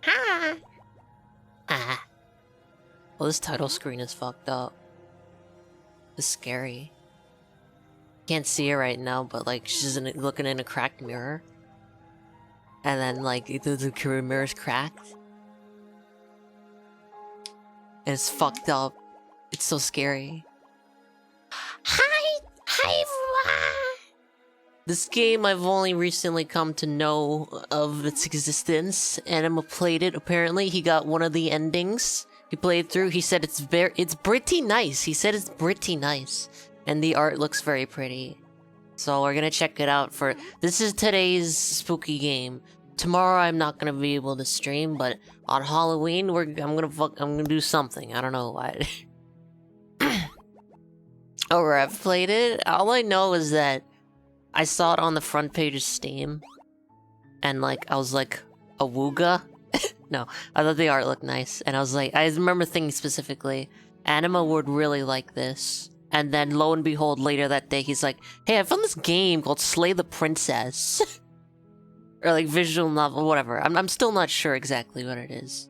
Ah. Ah. Well, this title screen is fucked up. It's scary. Can't see her right now, but like she's looking in a cracked mirror. And then like the mirror's cracked. And it's fucked up. It's so scary. Hi everyone! This game I've only recently come to know of its existence. Anima played it, apparently. He got one of the endings. He played through, he said it's pretty nice. He said it's pretty nice. And the art looks very pretty. So we're gonna check it out for... This is today's spooky game. Tomorrow I'm not gonna be able to stream, but on Halloween I'm gonna do something. I don't know why. Oh, I've played it. All I know is that I saw it on the front page of Steam, and like I was like, awooga? No, I thought the art looked nice, and I was like, I remember thinking specifically, Anima would really like this. And then lo and behold, later that day, he's like, hey, I found this game called Slay the Princess. Or like visual novel, whatever. I'm still not sure exactly what it is.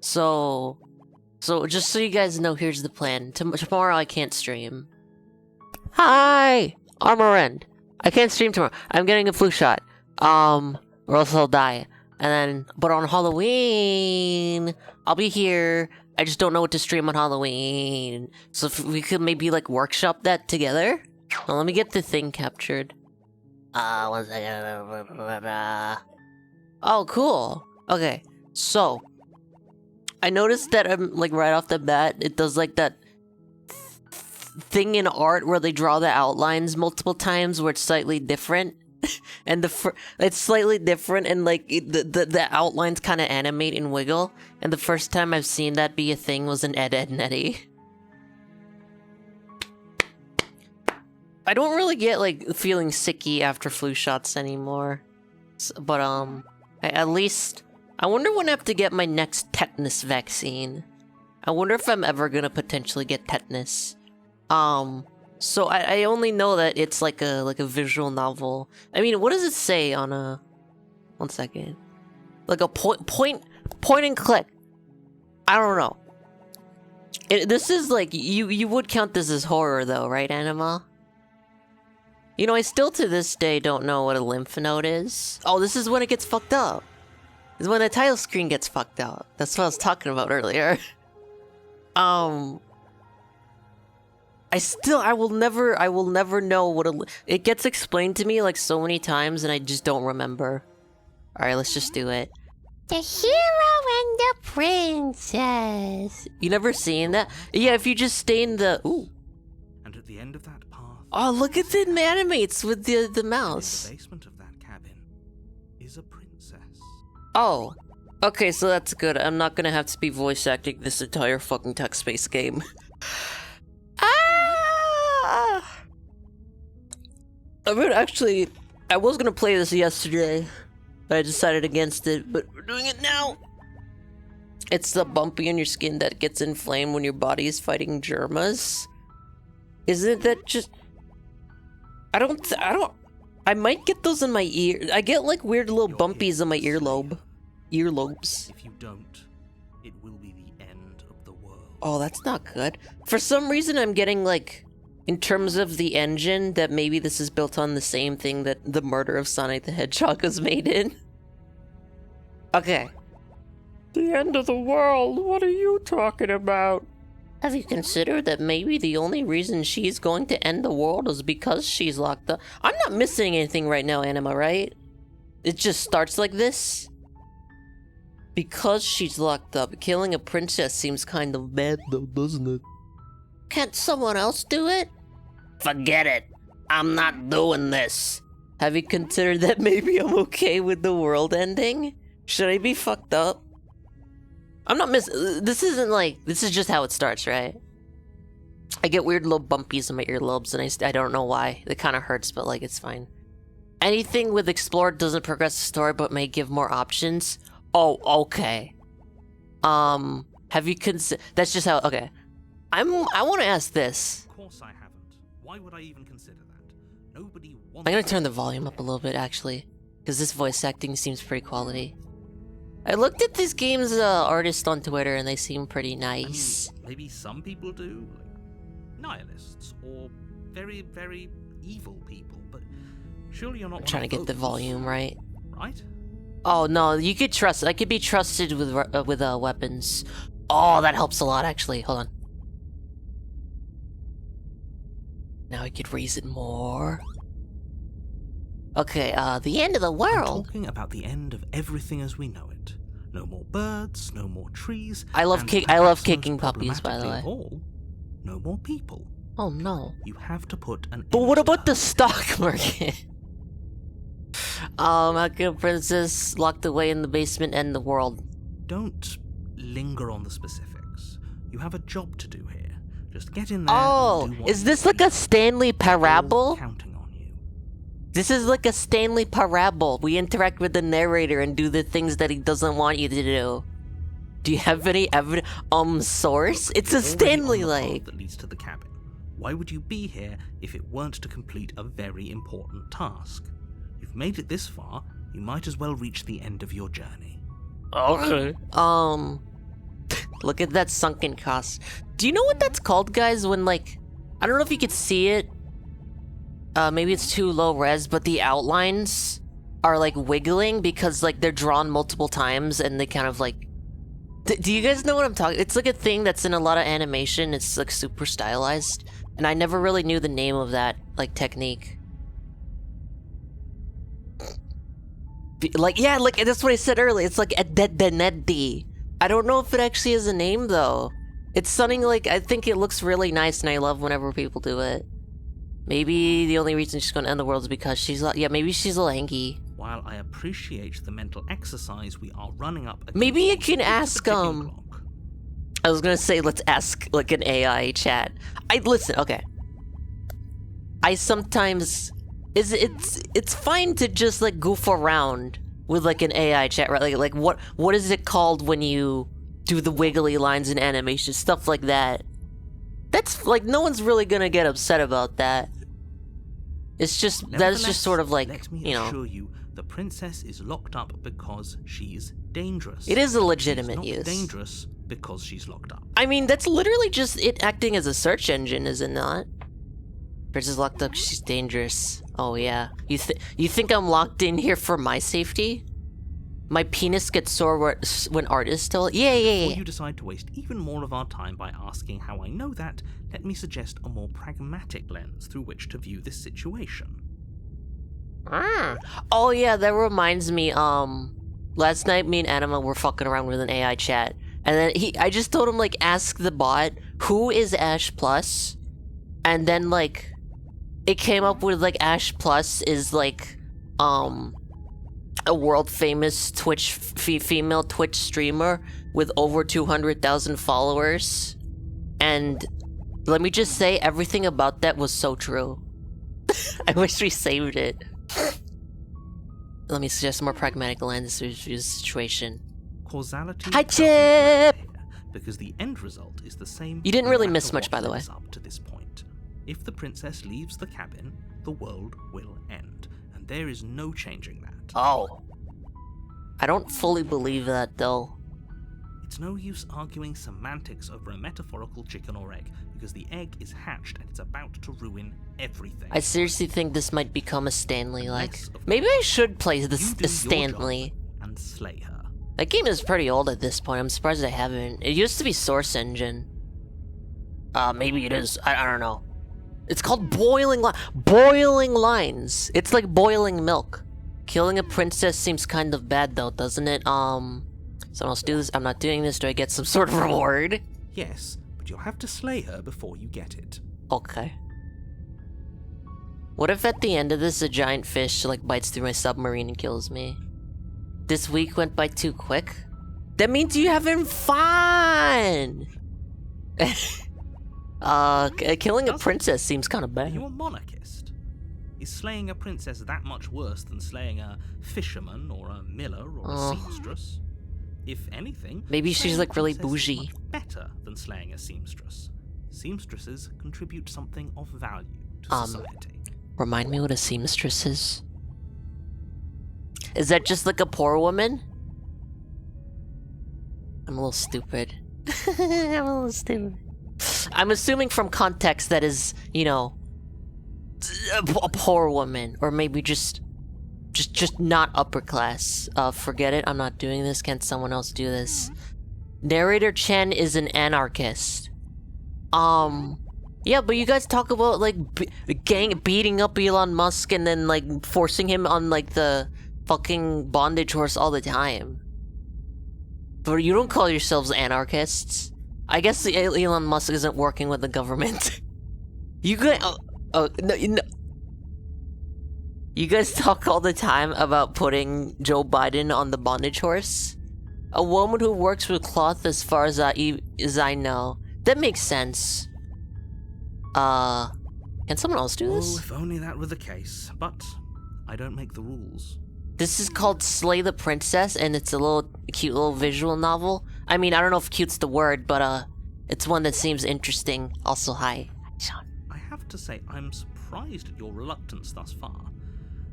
So just so you guys know, here's the plan. Tomorrow I can't stream. Hi! Armor End. I can't stream tomorrow. I'm getting a flu shot. Or else I'll die. But on Halloween, I'll be here. I just don't know what to stream on Halloween. So if we could maybe like workshop that together? Well, let me get the thing captured. 1 second. Oh, cool. Okay, so I noticed that like right off the bat, it does like that thing in art where they draw the outlines multiple times where it's slightly different. And it's slightly different, and like the outlines kind of animate and wiggle. And the first time I've seen that be a thing was in Ed, Edd n Eddy. I don't really get like feeling sicky after flu shots anymore, but at least I wonder when I have to get my next tetanus vaccine. I wonder if I'm ever gonna potentially get tetanus. So I only know that it's like a visual novel. I mean, what does it say on a... 1 second. Like a point and click. I don't know. This is like... You would count this as horror though, right, Anima? You know, I still to this day don't know what a lymph node is. Oh, this is when it gets fucked up. This is when the title screen gets fucked up. That's what I was talking about earlier. I will never know what it gets explained to me like so many times and I just don't remember. Alright, let's just do it. The hero and the princess. You never seen that? Yeah, if you just stay in the... Ooh. And at the end of that path... Oh, look at it animates with the mouse. In the basement of that cabin is a princess. Oh. Okay, so that's good. I'm not gonna have to be voice acting this entire fucking text-based game. I mean, actually, I was gonna play this yesterday, but I decided against it, but we're doing it now! It's the bumpy on your skin that gets inflamed when your body is fighting germs. Isn't that just... I might get those in my ear. I get like weird little bumpies in my earlobes. If you don't, it will be the end of the world. Oh, that's not good. For some reason, I'm getting like... In terms of the engine, that maybe this is built on the same thing that the murder of Sonic the Hedgehog was made in. Okay. The end of the world? What are you talking about? Have you considered that maybe the only reason she's going to end the world is because she's locked up? I'm not missing anything right now, Anima, right? It just starts like this? Because she's locked up, killing a princess seems kind of bad though, doesn't it? Can't someone else do it? Forget it. I'm not doing this. Have you considered that maybe I'm okay with the world ending? Should I be fucked up? I'm not this isn't like... This is just how it starts, right? I get weird little bumpies in my earlobes and I don't know why. It kind of hurts, but like, it's fine. Anything with explore doesn't progress the story but may give more options. Oh, okay. Have you that's just how... Okay. I want to ask this. Of course I haven't. Why would I even consider that? Nobody I'm wants gonna turn the volume up a little bit, actually, because this voice acting seems pretty quality. I looked at this game's artist on Twitter, and they seem pretty nice. I mean, maybe some people do, like nihilists or very, very evil people, but surely you're not I'm one trying to of get the those, volume right. right? Oh no, you could trust. I could be trusted with weapons. Oh, that helps a lot, actually. Hold on. Now I could raise it more. Okay, the end of the I'm world. talking about the end of everything as we know it. No more birds, no more trees. I love and perhaps kicking kicking puppies, by the problematically way. of all, no more people. Oh no. You have to put an But end what to about that. the stock market? How can Princess locked away in the basement end the world? Don't linger on the specifics. You have a job to do here. Just get in there. Oh, and do what is you this need. like a Stanley We're all Parable? counting on you. This is like a Stanley Parable. We interact with the narrator and do the things that he doesn't want you to do. Do you have any evidence? Source? Look, It's you're a already Stanley on the path Lake. that leads to the cabin. Why would you be here if it weren't to complete a very important task? You've made it this far. You might as well reach the end of your journey. Okay. Look at that sunken cost. Do you know what that's called, guys? When, like, I don't know if you could see it. Maybe it's too low res, but the outlines are, like, wiggling because, like, they're drawn multiple times and they kind of, like... Do you guys know what I'm talking? It's, like, a thing that's in a lot of animation. It's, like, super stylized. And I never really knew the name of that, like, technique. Like, yeah, like, that's what I said earlier. It's like a Dedenedi. I don't know if it actually has a name, though. It's something like, I think it looks really nice, and I love whenever people do it. Maybe the only reason she's going to end the world is because she's, yeah, maybe she's a lanky. While I appreciate the mental exercise we are running up against, Maybe you can the ask, ticking clock. I was gonna say, let's ask, like, an AI chat. Listen, okay. I sometimes... It's fine to just, like, goof around with, like, an AI chat, right? Like what is it called when you do the wiggly lines in animation? Stuff like that. That's, like, no one's really gonna get upset about that. It's just, that is just sort of like, let me you know... assure you, the princess is locked up because she's dangerous. It is a She's legitimate not use. dangerous because she's locked up. I mean, that's literally just it acting as a search engine, is it not? Princess locked up, she's dangerous. Oh yeah. You think I'm locked in here for my safety? My penis gets sore when artists tell it? Yeah. Before you decide to waste even more of our time by asking how I know that, let me suggest a more pragmatic lens through which to view this situation. Oh yeah, that reminds me, last night me and Anima were fucking around with an AI chat. And then I just told him, like, ask the bot, who is Ash Plus? And then, like, it came up with, like, Ash Plus is, like, a world-famous Twitch, female Twitch streamer with over 200,000 followers. And let me just say, everything about that was so true. I wish we saved it. Let me suggest a more pragmatic lens to the situation. Causality. Hi, doesn't matter Chip! here, because the end result is the same. You didn't no really matter miss much, what by the leads way. Up to this point, if the princess leaves the cabin, the world will end, and there is no changing that. Oh. I don't fully believe that, though. It's no use arguing semantics over a metaphorical chicken or egg, because the egg is hatched and it's about to ruin everything. I seriously think this might become a Stanley-like. Yes, of Maybe I should play You this do your Stanley. job and slay her. That game is pretty old at this point. I'm surprised I haven't. It used to be Source Engine. Maybe it is. I don't know. It's called Boiling Lines. It's like boiling milk. Killing a princess seems kind of bad, though, doesn't it? Someone else do this? I'm not doing this. Do I get some sort of reward? Yes, but you'll have to slay her before you get it. Okay. What if at the end of this a giant fish, like, bites through my submarine and kills me? This week went by too quick? That means you having fun! Killing a princess seems kind of Are bad. you a monarchist? Is slaying a princess that much worse than slaying a fisherman or a miller or a seamstress? If anything, Maybe she's, slaying a like, really princess is bougie. much better than slaying a seamstress. Seamstresses contribute something of value to society. Remind me what a seamstress is. Is that just like a poor woman? I'm a little stupid. I'm a little stupid. I'm assuming from context that is, you know, a poor woman, or maybe just not upper class. Forget it. I'm not doing this. Can someone else do this? Narrator Chen is an anarchist. Yeah, but you guys talk about like beating up Elon Musk and then like forcing him on like the fucking bondage horse all the time. But you don't call yourselves anarchists. I guess Elon Musk isn't working with the government. You guys, no. You guys talk all the time about putting Joe Biden on the bondage horse. A woman who works with cloth, as far as I know. That makes sense. Can someone else do this? Oh, if only that were the case. But I don't make the rules. This is called Slay the Princess, and it's a cute little visual novel. I mean, I don't know if cute's the word, but it's one that seems interesting. Also, hi, Sean. I have to say, I'm surprised at your reluctance thus far.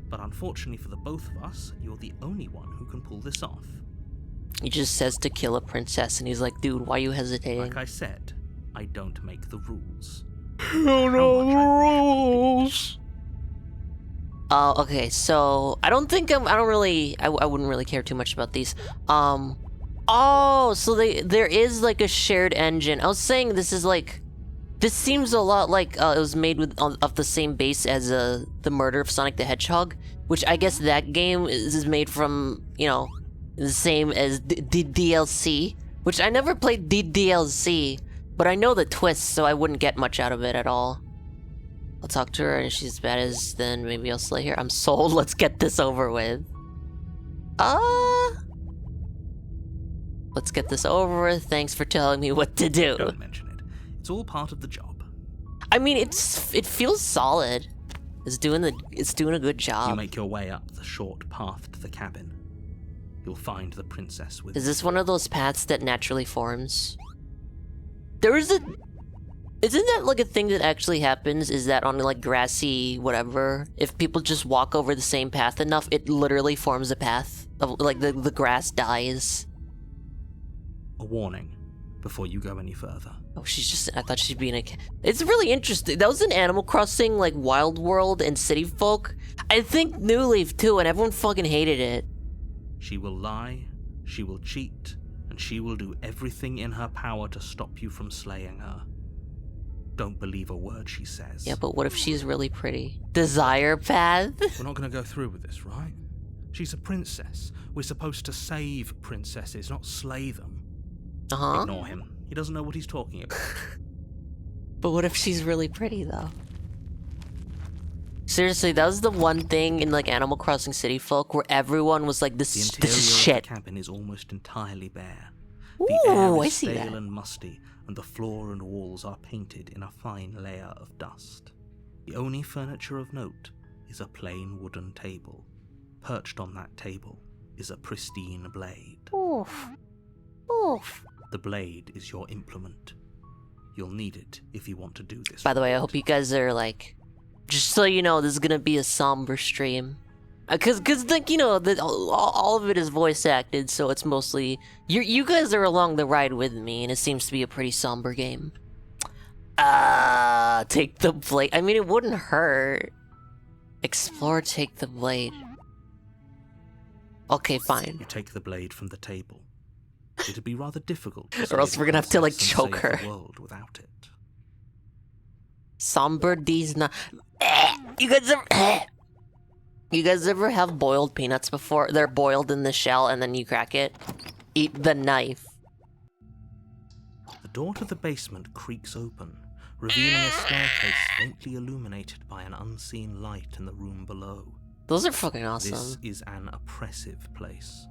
But unfortunately for the both of us, you're the only one who can pull this off. He just says to kill a princess, and he's like, dude, why are you hesitating? Like I said, I don't make the rules. Oh no, the rules! Okay, so I wouldn't really care too much about these. Oh, so there is like a shared engine. I was saying this seems a lot like it was made off the same base as the Murder of Sonic the Hedgehog, which I guess that game is made from, you know, the same as the DLC, which I never played the DLC, but I know the twists, so I wouldn't get much out of it at all. I'll talk to her, and if she's as bad as, then maybe I'll slay her. I'm sold. Let's get this over with. Let's get this over with. Thanks for telling me what to do. Don't mention it. It's all part of the job. I mean, it feels solid. It's doing a good job. You make your way up the short path to the cabin. You'll find the princess with. Is this one of those paths that naturally forms? Isn't that like a thing that actually happens? Is that on like grassy whatever? If people just walk over the same path enough, it literally forms a path of like the grass dies. A warning before you go any further. Oh, I thought she'd be in a... It's really interesting. That was in Animal Crossing, like Wild World and City Folk. I think New Leaf too, and everyone fucking hated it. She will lie, she will cheat, and she will do everything in her power to stop you from slaying her. Don't believe a word she says. Yeah, but what if she's really pretty? Desire path? We're not going to go through with this, right? She's a princess. We're supposed to save princesses, not slay them. Uh-huh. Ignore him. He doesn't know what he's talking about. But what if she's really pretty, though? Seriously, that was the one thing in like Animal Crossing City Folk where everyone was like, this is shit. The cabin is almost entirely bare. Ooh, the air I is see stale that. and musty, and the floor and walls are painted in a fine layer of dust. The only furniture of note is a plain wooden table. Perched on that table is a pristine blade. Oof. Oof. The blade is your implement. You'll need it if you want to do this. By the way, I right. hope you guys are like... Just so you know, this is gonna be a somber stream. Cause like, you know, all of it is voice acted, so it's mostly... You guys are along the ride with me, and it seems to be a pretty somber game. Take the blade. I mean, it wouldn't hurt. Explore, take the blade. Okay, fine. You take the blade from the table. It'd be rather difficult. Or else we're gonna have to, like, choke her. The world without it. Somber D's not... You guys ever... You guys ever have boiled peanuts before? They're boiled in the shell and then you crack it? Eat the knife. The door to the basement creaks open, revealing a staircase faintly illuminated by an unseen light in the room below. Those are fucking awesome. This is an oppressive place.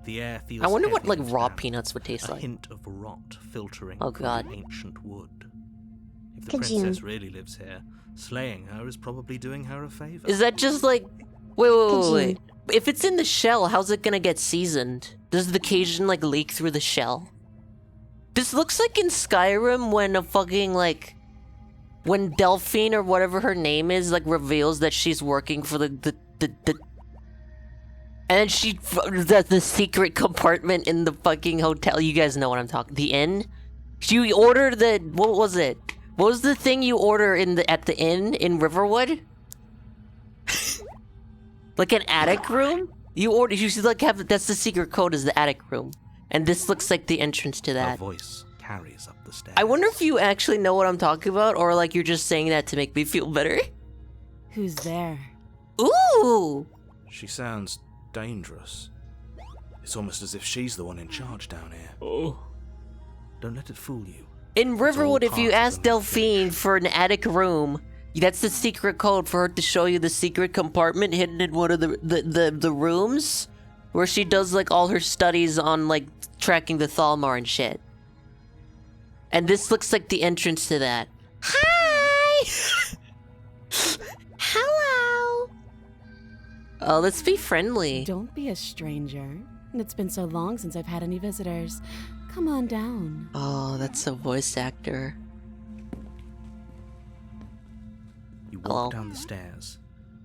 The air feels I wonder what heavy like and raw damp, peanuts would taste a like. hint of rot filtering Oh, through God. the ancient wood. If the Could you- princess really lives here, slaying her is probably doing her a favor. Is that just like... Wait. If it's in the shell, how's it gonna get seasoned? Does the Cajun like leak through the shell? This looks like in Skyrim when a fucking like... when Delphine or whatever her name is like reveals that she's working for the and she the secret compartment in the fucking hotel. You guys know what I'm talking. The inn. She ordered the what was it? What was the thing you order at the inn in Riverwood? Like an attic room. You should like have that's the secret code is the attic room, and this looks like the entrance to Her that. voice carries up the stairs. I wonder if you actually know what I'm talking about, or like you're just saying that to make me feel better. Who's there? Ooh! She sounds dangerous. It's almost as if she's the one in charge down here. Oh. Don't let it fool you. In Riverwood, if you part of ask the Delphine finish. for an attic room, that's the secret code for her to show you the secret compartment hidden in one of the rooms where she does like all her studies on like tracking the Thalmor and shit. And this looks like the entrance to that. Hi! Hello! Oh, let's be friendly. Don't be a stranger. It's been so long since I've had any visitors. Come on down. Oh, that's a voice actor. You walk Hello. down the stairs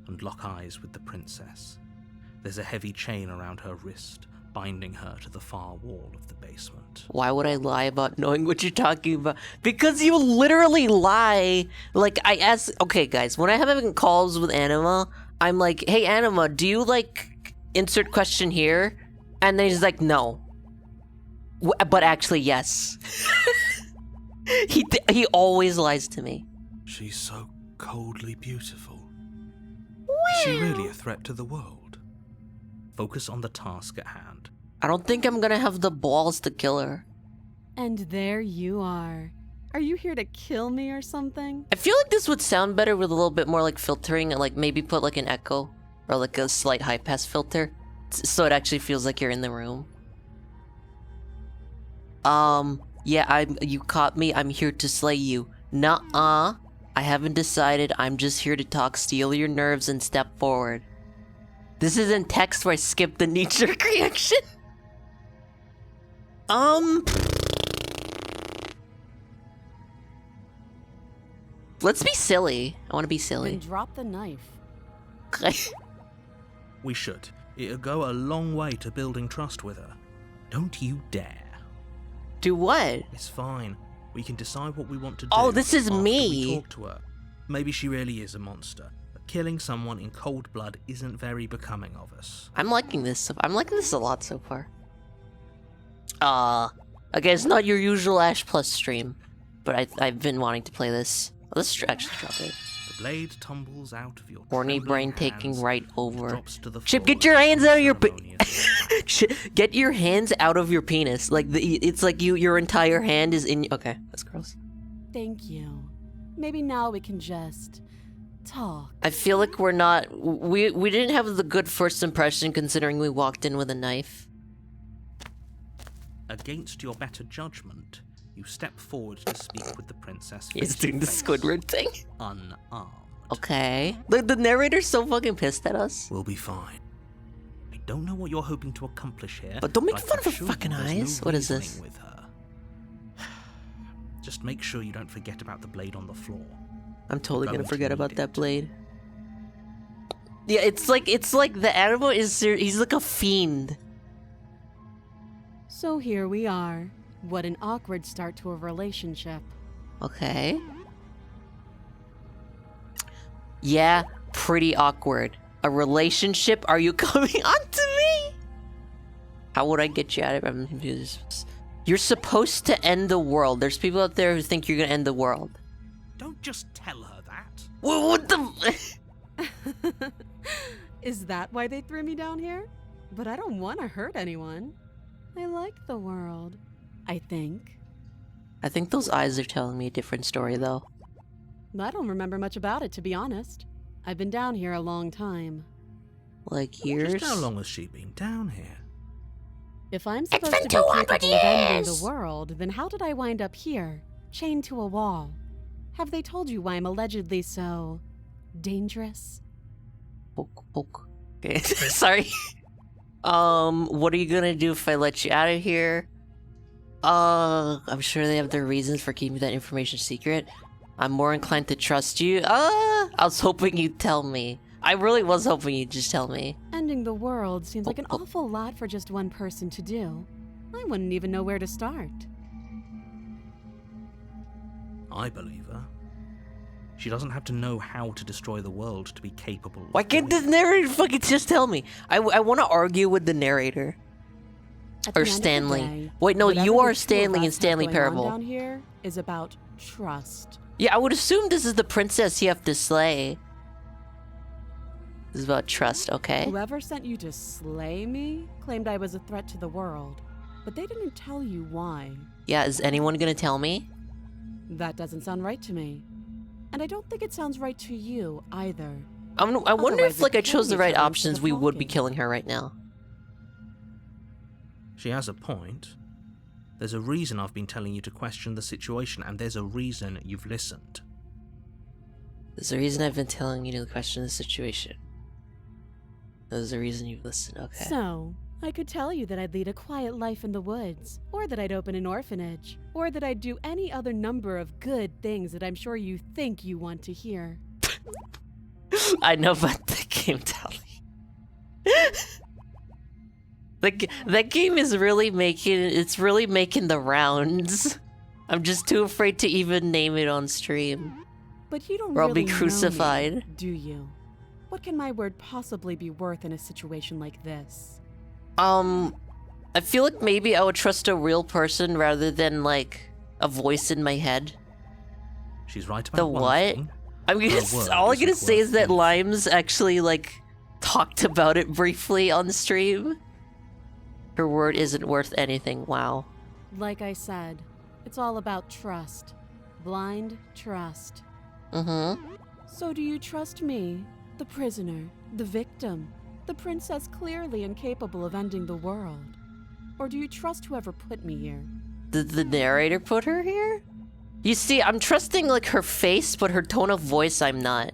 and lock eyes with the princess. There's a heavy chain around her wrist, binding her to the far wall of the basement. Why would I lie about knowing what you're talking about? Because you literally lie. Like, I ask... Okay, guys, when I have having calls with Anima, I'm like, hey, Anima, do you, like, insert question here? And then he's like, no. But actually, yes. He always lies to me. She's so coldly beautiful. Is she really a threat to the world? Focus on the task at hand. I don't think I'm gonna have the balls to kill her. And there you are. Are you here to kill me or something? I feel like this would sound better with a little bit more, like, filtering, and, like, maybe put, like, an echo. Or, like, a slight high-pass filter. So it actually feels like you're in the room. Yeah, you caught me. I'm here to slay you. Nuh-uh. I haven't decided. I'm just here to talk. Steal your nerves and step forward. This isn't text where I skip the knee-jerk reaction. Let's be silly. I want to be Then silly. drop the knife. We should. It'll go a long way to building trust with her. Don't you dare. Do what? It's fine. We can decide what we want to do. Oh, this is after me. We talk to her. Maybe she really is a monster, but killing someone in cold blood isn't very becoming of us. I'm liking this. I'm liking this a lot so far. Okay, it's not your usual Ash Plus stream, but I've been wanting to play this. Let's actually drop it. The blade tumbles out of your Horny trembling brain hands taking right and over. drops to the Chip, floor get your hands out of your unceremoniously. get your hands out of your penis. Like it's like your entire hand is in. Okay, that's gross. Thank you. Maybe now we can just talk. I feel like we're not. We didn't have the good first impression considering we walked in with a knife. Against your better judgment, you step forward to speak with the princess. He's face to doing the face, Squidward thing. unarmed. Okay. The narrator's so fucking pissed at us. We'll be fine. I don't know what you're hoping to accomplish here, But don't make I fun can of her assure you fucking there's eyes. no What is reasoning this? with her. Just make sure you don't forget about the blade on the floor. I'm totally Going gonna to forget need about it. that blade. Yeah, it's like the animal is he's like a fiend. So here we are. What an awkward start to a relationship. Okay. Yeah, pretty awkward. A relationship? Are you coming on to me? How would I get you out of it? I'm confused. You're supposed to end the world. There's people out there who think you're gonna end the world. Don't just tell her that. What the? Is that why they threw me down here? But I don't want to hurt anyone. I like the world, I think. I think those eyes are telling me a different story, though. I don't remember much about it, to be honest. I've been down here a long time. Like years? Just how long has she been down here? If I'm supposed been to be 200 capable of ending years! the world, then how did I wind up here, chained to a wall? Have they told you why I'm allegedly so dangerous? Poke, poke. Okay, sorry. What are you gonna do if I let you out of here? I'm sure they have their reasons for keeping that information secret. I'm more inclined to trust you. I was hoping you'd tell me. I really was hoping you'd just tell me. Ending the world seems like an awful lot for just one person to do. I wouldn't even know where to start. I believe her. She doesn't have to know how to destroy the world to be capable of Why can't the doing it. narrator fucking just tell me? I want to argue with the narrator. At the Or end of the Stanley. day, Wait, no, whatever you the are two of Stanley us and have Stanley going on Parable. down here is about trust. Yeah, I would assume this is the princess you have to slay. This is about trust, okay? Whoever sent you to slay me claimed I was a threat to the world, but they didn't tell you why. Yeah, is anyone gonna tell me? That doesn't sound right to me. And I don't think it sounds right to you either. I wonder Otherwise, if like I we'd chose the kill right each other options, instead we of would be talking. killing her right now. She has a point. There's a reason I've been telling you to question the situation, and there's a reason you've listened. There's a reason I've been telling you to question the situation. There's a reason you've listened, okay. So, I could tell you that I'd lead a quiet life in the woods, or that I'd open an orphanage, or that I'd do any other number of good things that I'm sure you think you want to hear. I know about the game, Tally. That game is really making the rounds. I'm just too afraid to even name it on stream. But you don't Or I'll really be know crucified. me, do you? What can my word possibly be worth in a situation like this? I feel like maybe I would trust a real person rather than like a voice in my head. She's right about The one what? thing. I'm gonna Her word all I'm gonna isn't say worth is that anything. Limes actually like talked about it briefly on stream. Her word isn't worth anything. Wow. Like I said, it's all about trust. Blind trust. Mm-hmm. So do you trust me, the prisoner, the victim, the princess clearly incapable of ending the world? Or do you trust whoever put me here? Did the narrator put her here? You see, I'm trusting like her face, but her tone of voice I'm not.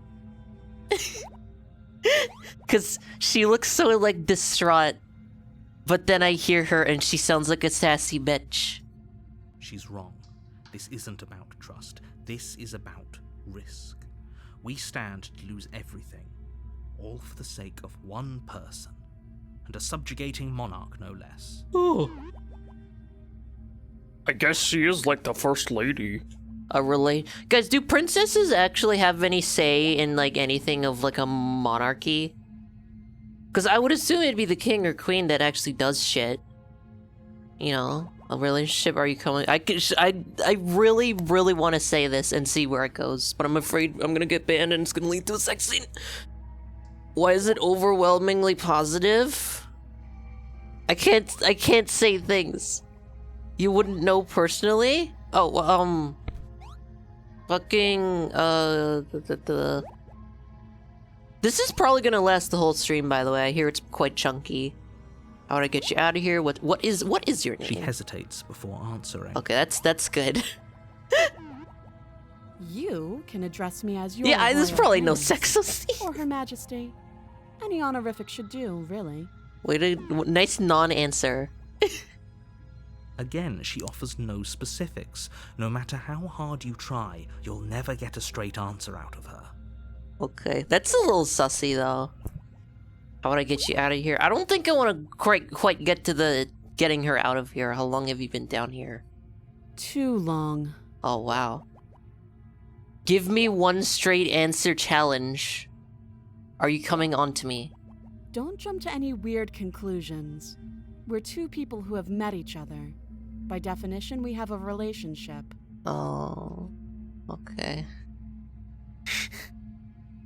Cause she looks so like distraught. But then I hear her and she sounds like a sassy bitch. She's wrong. This isn't about trust. This is about risk. We stand to lose everything, all for the sake of one person, and a subjugating monarch no less. Oh. I guess she is like the first lady. Guys, do princesses actually have any say in like anything of like a monarchy? Because I would assume it'd be the king or queen that actually does shit. You know, a relationship. Are you coming? I really, really want to say this and see where it goes, but I'm afraid I'm gonna get banned and it's gonna lead to a sex scene. Why is it overwhelmingly positive? I can't say things you wouldn't know personally. Oh, fucking This is probably gonna last the whole stream, by the way. I hear it's quite chunky. How would I get you out of here? What is your name? She hesitates before answering. Okay, that's good. You can address me as your Yeah, there's Royal probably no Highness, sex scene. or Her Majesty. Any honorific should do, really. Wait, nice non-answer. Again, she offers no specifics. No matter how hard you try, you'll never get a straight answer out of her. Okay, that's a little sussy though. How would I get you out of here? I don't think I want to quite get to the getting her out of here. How long have you been down here? Too long. Oh wow. Give me one straight answer challenge. Are you coming on to me? Don't jump to any weird conclusions. We're two people who have met each other. By definition, we have a relationship. Oh, okay.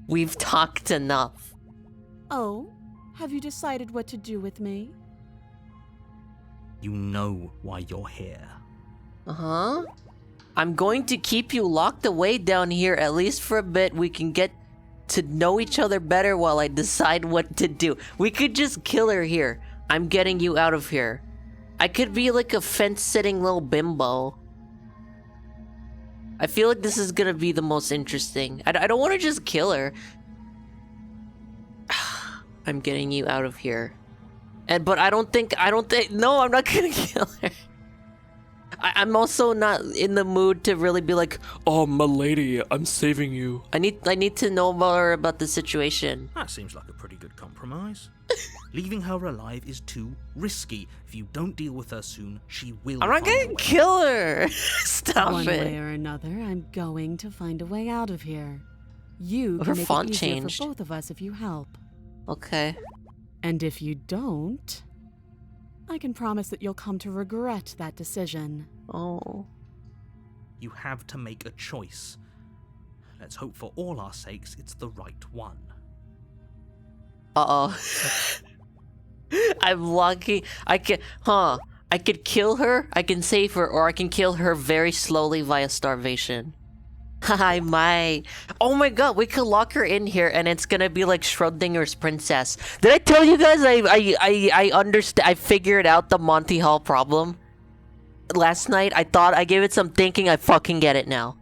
We've talked enough. Oh, have you decided what to do with me? You know why you're here. Uh-huh. I'm going to keep you locked away down here at least for a bit. We can get to know each other better while I decide what to do. We could just kill her here. I'm getting you out of here. I could be like a fence-sitting little bimbo. I feel like this is gonna be the most interesting. I don't want to just kill her. I'm getting you out of here. But I don't think, no, I'm not gonna kill her. I'm also not in the mood to really be like, Oh, milady, I'm saving you. I need to know more about the situation. That seems like a pretty good compromise. Leaving her alive is too risky. If you don't deal with her soon, she will. I'm not find a gonna way. kill her. Stop One it. way or another, I'm going to find a way out of here. You Her can make font it easier changed. for both of us if you help. Okay. And if you don't, I can promise that you'll come to regret that decision. Oh. You have to make a choice. Let's hope for all our sakes it's the right one. Uh-oh. I'm lucky. I could kill her, I can save her, or I can kill her very slowly via starvation. I might. Oh my god, we could lock her in here and it's gonna be like Schrodinger's princess. Did I tell you guys I understand, I figured out the Monty Hall problem? Last night, I gave it some thinking, I fucking get it now.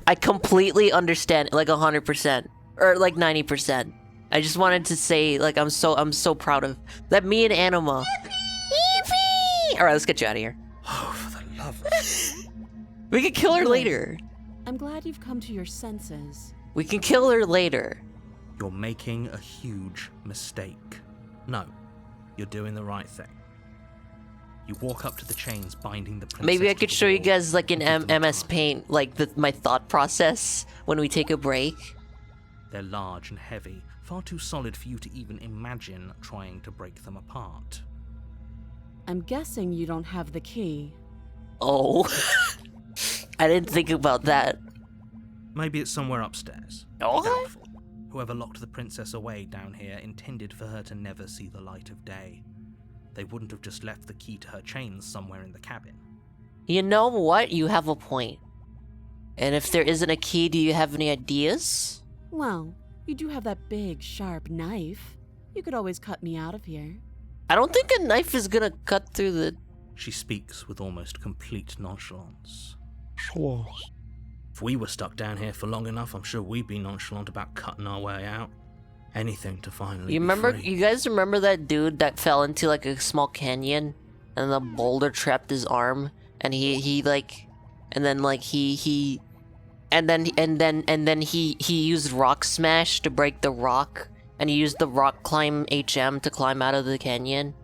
I completely understand, like 100%. Or like 90%. I just wanted to say, like, I'm so proud of that. Me and Anima. Yippee! Alright, let's get you out of here. Oh, for the love of... We can kill her later. I'm glad you've come to your senses. We can kill her later. You're making a huge mistake. No, you're doing the right thing. You walk up to the chains binding the princess. Maybe I to could the show you wall guys, like, in and give them MS time. Paint, like, my thought process when we take a break. They're large and heavy, far too solid for you to even imagine trying to break them apart. I'm guessing you don't have the key. Oh. I didn't think about that. Maybe it's somewhere upstairs. Okay. Doubtful. Whoever locked the princess away down here intended for her to never see the light of day. They wouldn't have just left the key to her chains somewhere in the cabin. You know what? You have a point. And if there isn't a key, do you have any ideas? Well, you do have that big, sharp knife. You could always cut me out of here. I don't think a knife is gonna cut through the... She speaks with almost complete nonchalance. Sure. If we were stuck down here for long enough, I'm sure we'd be nonchalant about cutting our way out. Anything to finally You be remember? free. You guys remember that dude that fell into like a small canyon, and the boulder trapped his arm, and he like, and then like he used rock smash to break the rock, and he used the rock climb HM to climb out of the canyon.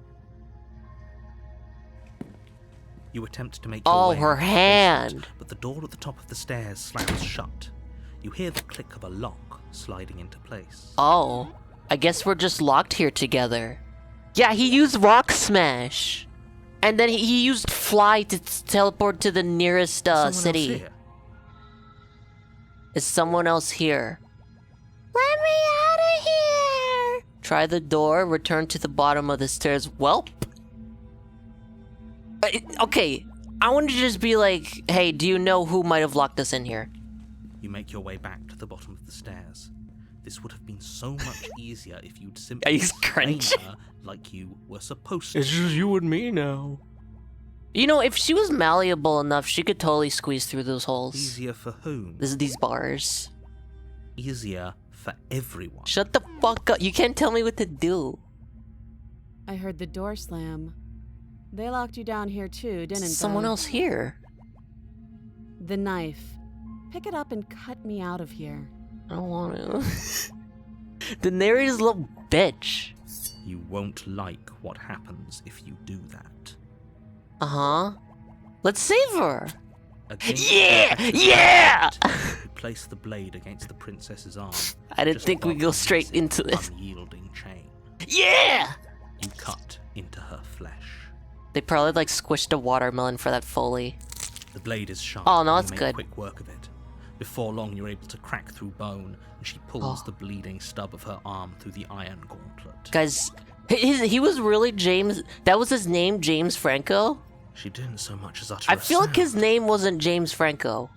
You attempt to make your Oh, way her out of the hand. basement, but the door at the top of the stairs slams shut. You hear the click of a lock sliding into place. Oh, I guess we're just locked here together. Yeah, he used rock smash, and then he used fly to teleport to the nearest Someone else city. here. Is someone else here? Let me out of here! Try the door, return to the bottom of the stairs. Welp. Okay, I want to just be like, hey, do you know who might have locked us in here? You make your way back to the bottom of the stairs. This would have been so much easier if you'd simply Are you explained cringing? her like you were supposed to. It's just you and me now. You know, if she was malleable enough, she could totally squeeze through those holes. Easier for whom? These bars. Easier for everyone. Shut the fuck up. You can't tell me what to do. I heard the door slam. They locked you down here too, didn't they? Someone else here. The knife. Pick it up and cut me out of here. I don't want to. Daenerys' little bitch. You won't like what happens if you do that. Uh-huh. Let's save her. Against Yeah! her, Yeah! You place the blade against the princess's arm. I didn't just think we'd above go the straight massive, into this. Unyielding chain. Yeah! You cut into her flesh. They probably like squished a watermelon for that Foley. The blade is sharp. Oh, no, and that's you make good. quick work of it. Before long, you're able to crack through bone, and she pulls the bleeding stub of her arm through the iron gauntlet. Guys, he was really James. That was his name, James Franco? She didn't so much as utter I a feel like his sound. name wasn't James Franco.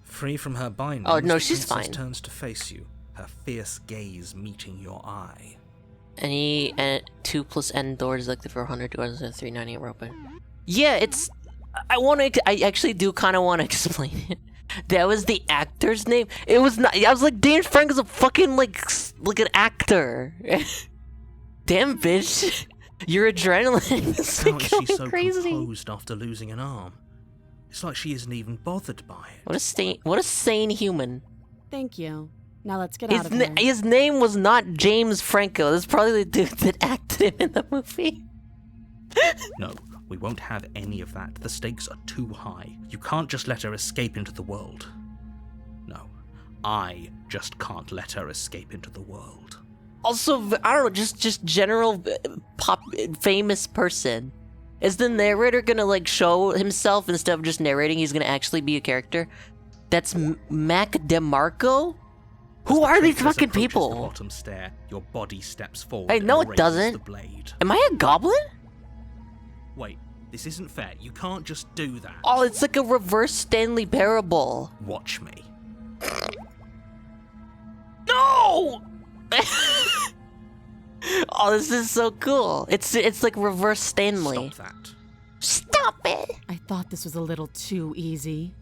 Free from her bindings, Oh, no, the she's princess fine. turns to face you, her fierce gaze meeting your eye. And 2 plus N doors, like the 400 doors and 398 are open. Yeah, it's. I actually do kind of want to explain it. That was the actor's name. It was not. I was like, James Franco's a fucking like an actor. Damn, bitch. Your adrenaline is How like is she going so crazy. composed after losing an arm? It's like she isn't even bothered by it. What a sane human. Thank you. Now let's get out of here. His name was not James Franco. That's probably the dude that acted him in the movie. No, we won't have any of that. The stakes are too high. You can't just let her escape into the world. No, I just can't let her escape into the world. Also, I don't know, just general famous person. Is the narrator gonna like show himself instead of just narrating? He's gonna actually be a character. That's Mac DeMarco. Who are these Princess fucking approaches The people? bottom stair. Your body steps forward. Hey, no, and it raises doesn't. The blade. Am I a goblin? Wait, this isn't fair. You can't just do that. Oh, it's like a reverse Stanley Parable. Watch me. No! Oh, this is so cool. It's like reverse Stanley. Stop that. Stop it! I thought this was a little too easy.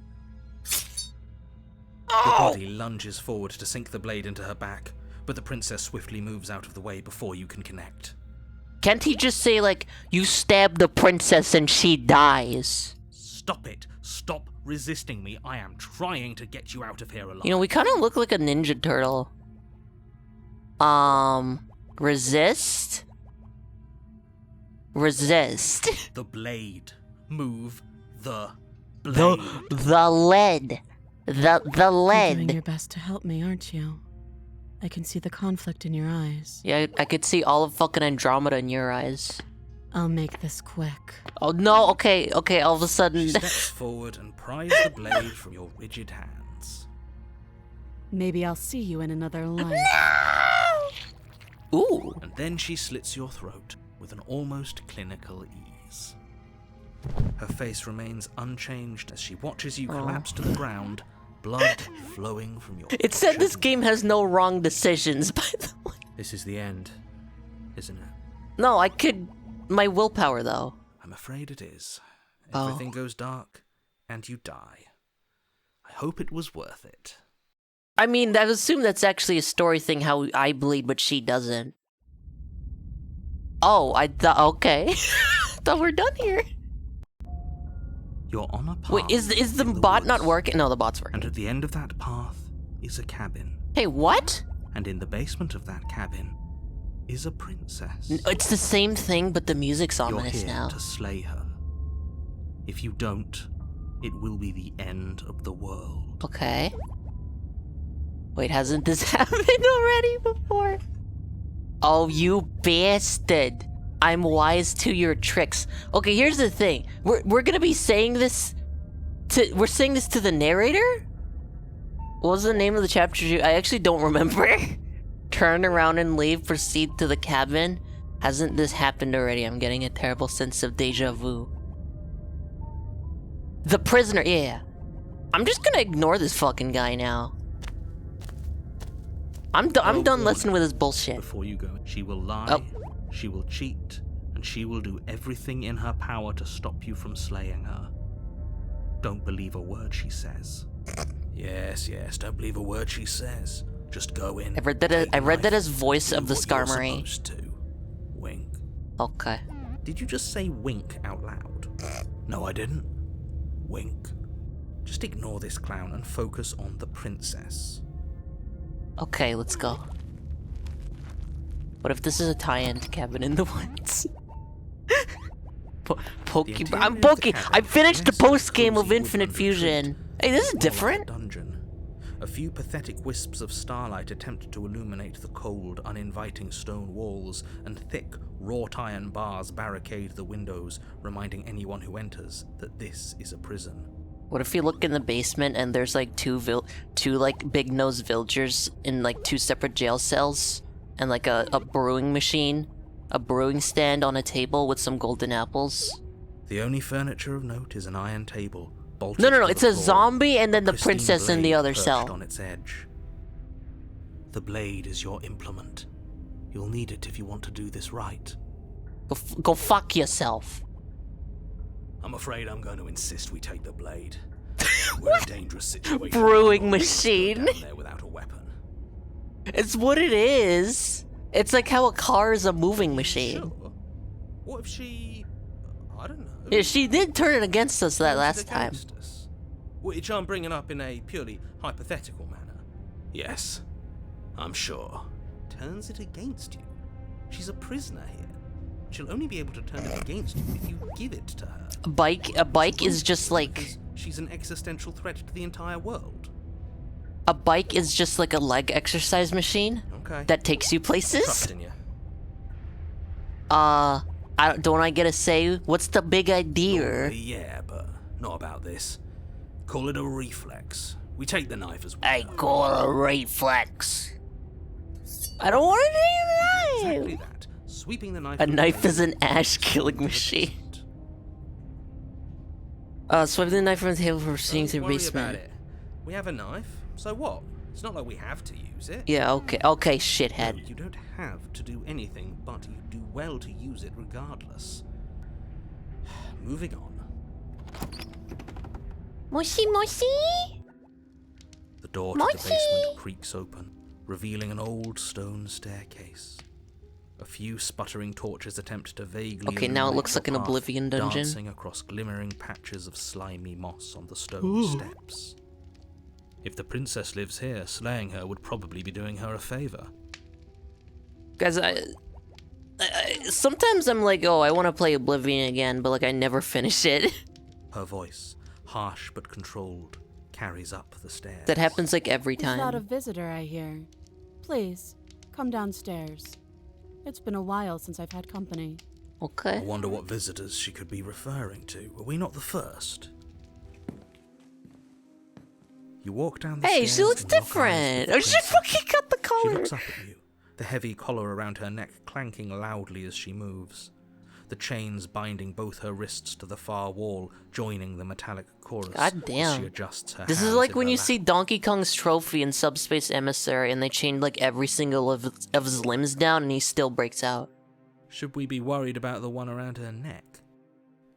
Your body lunges forward to sink the blade into her back, but the princess swiftly moves out of the way before you can connect. Can't he just say like, you stab the princess and she dies? Stop it. Stop resisting me. I am trying to get you out of here alive. You know, we kind of look like a Ninja Turtle. Resist? Resist. The blade. Move the blade. The lead. The You're doing lead. your best to help me, aren't you? I can see the conflict in your eyes. Yeah, I could see all of fucking Andromeda in your eyes. I'll make this quick. Oh no, okay, all of a She sudden. steps forward and pries the blade from your rigid hands. Maybe I'll see you in another life. Ooh. And then she slits your throat with an almost clinical ease. Her face remains unchanged as she watches you collapse to the ground, blood flowing from your... It said this shattered game has no wrong decisions, by the way. This is the end, isn't it? No, I could... My willpower, though. I'm afraid it is. Oh. Everything goes dark, and you die. I hope it was worth it. I mean, I assume that's actually a story thing, how I bleed, but she doesn't. Oh, I thought... Okay. Thought we're done here. You're on a path. Wait, is the in bot not woods, working? No, the bot's working. And at the end of that path is a cabin. Hey, what? And in the basement of that cabin is a princess. It's the same thing, but the music's You're ominous here now. to slay her. If you don't, it will be the end of the world. Okay. Wait, hasn't this happened already before? Oh, you bastard. I'm wise to your tricks. Okay, here's the thing. We're gonna be saying this to... We're saying this to the narrator? What was the name of the chapter? I actually don't remember. Turn around and leave, proceed to the cabin. Hasn't this happened already? I'm getting a terrible sense of deja vu. The prisoner, yeah. I'm just gonna ignore this fucking guy now. I'm done listening with his bullshit. Before you go, she will lie, Oh. she will cheat, and she will do everything in her power to stop you from slaying her. Don't believe a word she says. Yes, don't believe a word she says. Just go in. I read that. take I read that knife, as voice do of the what you're Skarmory. supposed to. Wink. Okay. Did you just say wink out loud? No, I didn't. Wink. Just ignore this clown and focus on the princess. Okay, let's go. What if this is a tie-in to Cabin in the Woods? interior I'm of the Poke. cabin I finished the is a post-game of cozy Infinite woodland Fusion. retreat. Hey, this is More like a different. dungeon. A few pathetic wisps of starlight attempt to illuminate the cold, uninviting stone walls, and thick, wrought iron bars barricade the windows, reminding anyone who enters that this is a prison. What if you look in the basement and there's like two like big-nosed villagers in like two separate jail cells, and like a brewing machine, a brewing stand on a table with some golden apples? The only furniture of note is an iron table. bolted No, to the it's a floor, zombie and then the pristine princess in the blade other perched cell. on its edge. The blade is your implement. You'll need it if you want to do this right. Go fuck yourself. I'm afraid I'm going to insist we take the blade. We're in a dangerous situation. Brewing We're not just machine. going down there without a weapon. It's what it is. It's like how a car is a moving machine. Sure. What if she... I don't know. Yeah, she did turn it against us that turns it last time. against us? Which I'm bringing up in a purely hypothetical manner. Yes, I'm sure. Turns it against you. She's a prisoner here. She'll only be able to turn it against you if you give it to her. A bike is just like... Because she's an existential threat to the entire world. A bike is just like a leg exercise machine Okay. that takes you places. Trusting you. Don't I get a say? What's the big idea? Normally, yeah, but not about this. Call it a reflex. We take the knife as well. I call it a reflex. I don't want to name a Exactly knife. that. Sweeping the knife. A from the knife is table an ash killing to the machine. present. Swiping the knife from the table for seeing Don't through worry basement. about it. We have a knife, so what? It's not like we have to use it. Yeah, okay, No, shithead. you don't have to do anything, but you do well to use it regardless. Moving on. Moshi moshi? The door to the basement creaks open, revealing an old stone staircase. A few sputtering torches attempt to vaguely Okay, now it illuminate looks your like an path, Oblivion dungeon. dancing across glimmering patches of slimy moss on the stone steps. If the princess lives here, slaying her would probably be doing her a favor. Guys, I sometimes I'm like, oh, I want to play Oblivion again, but like I never finish it. Her voice, harsh but controlled, carries up the stairs. That happens like every Is that a time. visitor I hear? Please, come downstairs. It's been a while since I've had company. I Okay. wonder what visitors she could be referring to. Are we not the first? You walk down the Hey, stairs she looks and lock eyes with different. the Oh, she princess. fucking got the She collar. looks up at you, the heavy collar around her neck clanking loudly as she moves. The chains binding both her wrists to the far wall, joining the metallic chorus God as damn. she adjusts her This is hands like in when her you lap. see Donkey Kong's trophy in Subspace Emissary and they chained like every single of his limbs down and he still breaks out. Should we be worried about the one around her neck?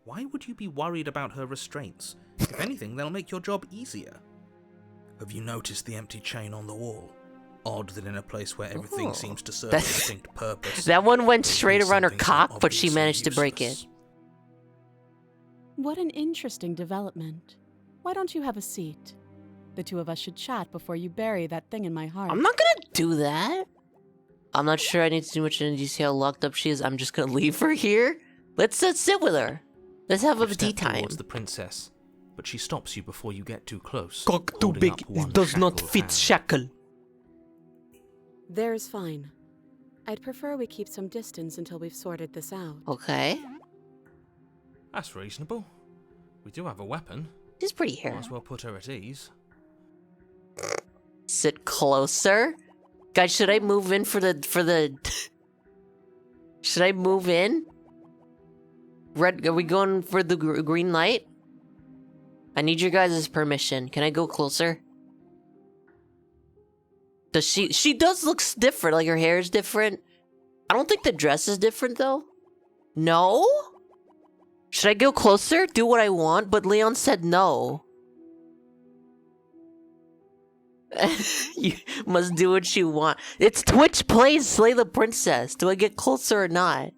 Why would you be worried about her restraints? If anything, they'll make your job easier. Have you noticed the empty chain on the wall? Odd that in a place where everything Oh. seems to serve a That's- distinct purpose. That one went there's straight around her something so cock, but she obviously managed to break it. useless. What an interesting development. Why don't you have a seat? The two of us should chat before you bury that thing in my heart. I'm not gonna do that. I'm not sure I need to do much in see how locked up she is. I'm just gonna leave her here. Let's sit with her. Let's have a You tea step time. towards the princess, but she stops you before you get too close. Cock too holding big, up one it does not shackled fit hand. shackle. There's fine. I'd prefer we keep some distance until we've sorted this out. Okay. That's reasonable. We do have a weapon. She's pretty Might here. as well put her at ease. Sit closer. Guys, should I move in for the Should I move in? Red, are we going for the green light? I need your guys' permission. Can I go closer? Does she does look different, like her hair is different. I don't think the dress is different though. No? Should I go closer? Do what I want? But Leon said no. You must do what you want. It's Twitch plays Slay the Princess. Do I get closer or not?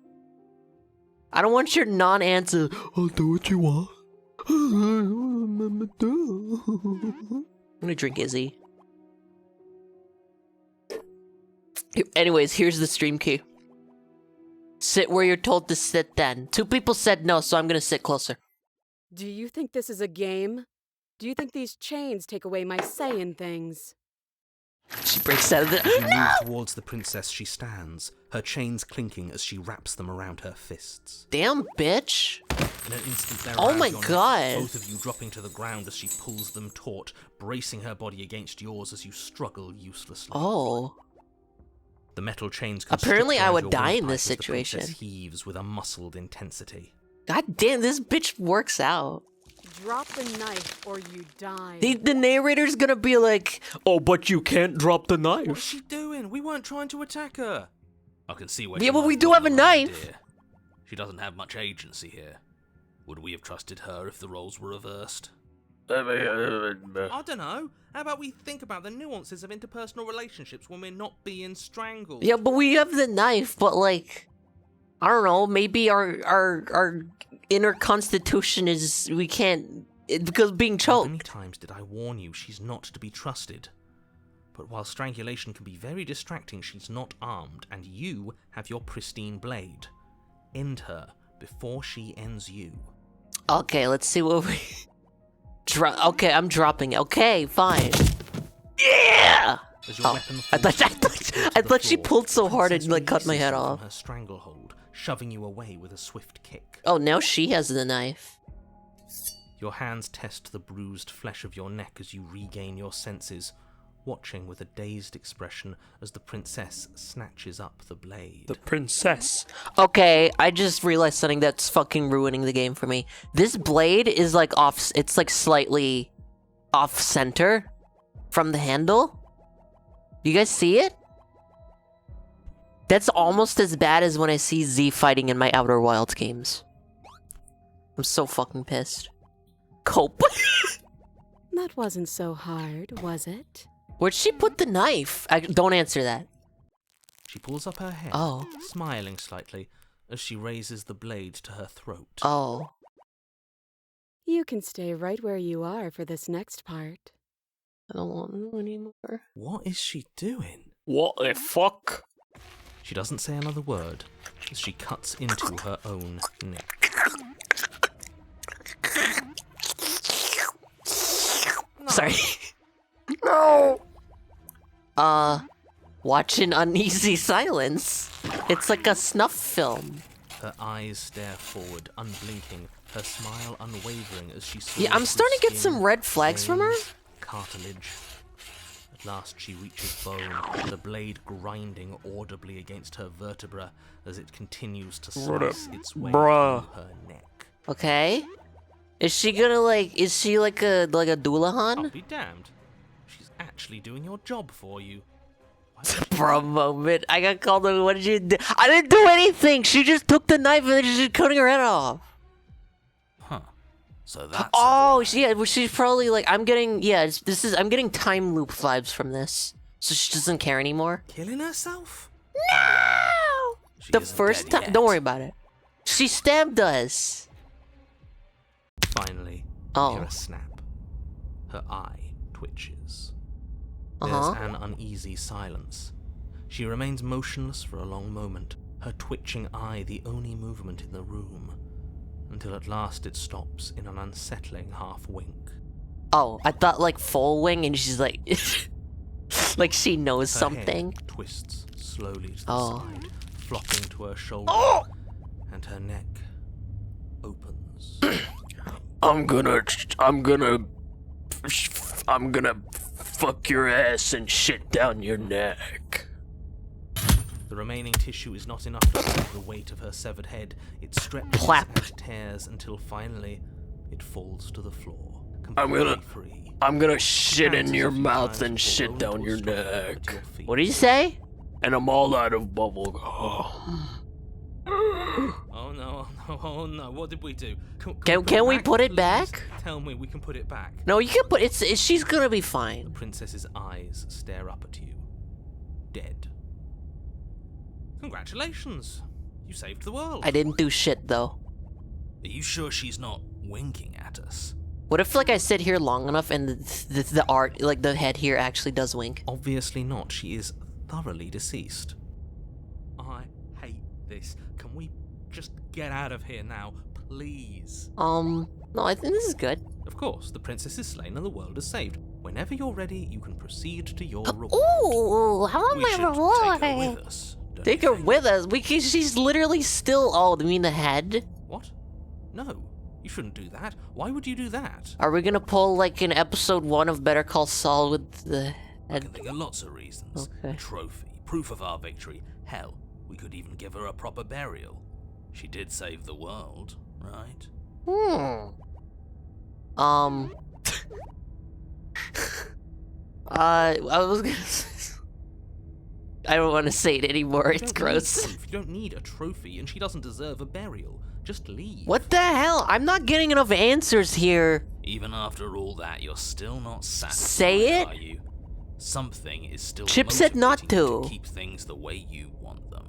I don't want your non-answer. I'll do what you want. I'm gonna drink Izzy. Anyways, here's the stream key. Sit where you're told to sit then. 2 people said no, so I'm gonna sit closer. Do you think this is a game? Do you think these chains take away my say in things? She breaks out of As you the- move towards the princess, she stands, her chains clinking as she wraps them around her fists. Damn, bitch. In an instant, they're Oh around my your neck, God. both of you dropping to the ground as she pulls them taut, bracing her body against yours as you struggle uselessly. Oh. The metal chains Apparently I constrict would around die your in this windpipe as the princess situation. heaves with a muscled intensity. God damn, this bitch works out. Drop the knife or you die. The narrator's gonna be like, Oh, but you can't drop the What's knife. she doing? We weren't trying to attack her. I can see where Yeah, she but might we have do gone have a the wrong knife. idea. She doesn't have much agency here. Would we have trusted her if the roles were reversed? I don't know. How about we think about the nuances of interpersonal relationships when we're not being strangled? yeah, but we have the knife, but like, I don't know, maybe our inner constitution is, we can't, because being How many choked. times did I warn you she's not to be trusted? But while strangulation can be very distracting, she's not armed, and you have your pristine blade. End her before she ends you. Okay, let's see what we... Okay, I'm dropping it. Okay, fine. Yeah! As your Oh, weapon I falls thought, I to the thought she floor, pulled so the hard princess and like cut my releases head you off. from her stranglehold, shoving you away with a swift kick. Oh, now she has the knife. Your hands test the bruised flesh of your neck as you regain your senses, watching with a dazed expression as the princess snatches up the blade. The princess. Okay, I just realized something that's fucking ruining the game for me. This blade is like off, it's like slightly off center from the handle. You guys see it? That's almost as bad as when I see Z fighting in my Outer Wilds games. I'm so fucking pissed. Cope. That wasn't so hard, was it? Where'd she put the knife? Don't answer that. She pulls up her head, Oh. smiling slightly, as she raises the blade to her throat. Oh. You can stay right where you are for this next part. I don't want to know anymore. What is she doing? What the fuck? She doesn't say another word as she cuts into her own neck. Sorry. No! Watching Uneasy Silence. It's like a snuff film. Her eyes stare forward, unblinking, her smile unwavering as she Yeah, I'm starting to get some red flags from her. Cartilage. At last she reaches bone, the blade grinding audibly against her vertebra as it continues to slice its way Bruh. through her neck. Okay. Is she gonna like, is she like a I'll Doulahan? be damned. She's actually doing your job for you. Why would she- For a moment, I got called on, what did you do? I didn't do anything! She just took the knife and then she's just cutting her head off. Huh. So that's Oh, she's probably like, I'm getting, yeah, I'm getting time loop vibes from this. So she doesn't care anymore? killing herself? No! She The isn't first dead time, yet. don't worry about it. She stabbed us. Finally, you Oh. hear a snap. Her eye twitches. Uh-huh. There's an uneasy silence. She remains motionless for a long moment, her twitching eye the only movement in the room, until at last it stops in an unsettling half-wink. Oh, I thought like full wing and she's like, like she knows Her something. head twists slowly to the Oh. side, flopping to her shoulder, and her neck opens. I'm gonna fuck your ass and shit down your neck. The remaining tissue is not enough to hold the weight of her severed head. It stretches Plap. and tears until finally it falls to the floor, I'm completely gonna- free. I'm gonna shit Bounces in your a few mouth times and before shit rolling down to a your stop at neck. your feet. What did you say? And I'm all out of bubble gum. Oh no, oh no, what did we do? Can we back, put it please? back? Tell me we can put it back. No, you can put, she's gonna be The fine. princess's eyes stare up at you. Dead. Congratulations! You saved the world. I didn't do shit though. Are you sure she's not winking at us? What if like I sit here long enough and the art, like the head here actually does wink? Obviously not. She is thoroughly deceased. I hate this. Can we just get out of here now, please? No, I think this is good. Of course, the princess is slain and the world is saved. Whenever you're ready, you can proceed to your reward. Ooh, how am We I should take her rewarded? with us. don't Take you her think? with us. She's literally still. Oh, you mean the head? What? No, you shouldn't do that. Why would you do that? Are we gonna pull like in episode 1 of Better Call Saul with the I head? can think of lots of reasons. Okay. A trophy, proof of our victory. Hell, we could even give her a proper burial. She did save the world, right? I was gonna. I don't want to say it anymore. You It's don't need gross. proof. You don't need a trophy, and she doesn't deserve a burial. Just leave. What the hell? I'm not getting enough answers here. Even after all that, you're still not satisfied, Say it. are you? Something is still Chip said not motivating you to. keep things the way you want them.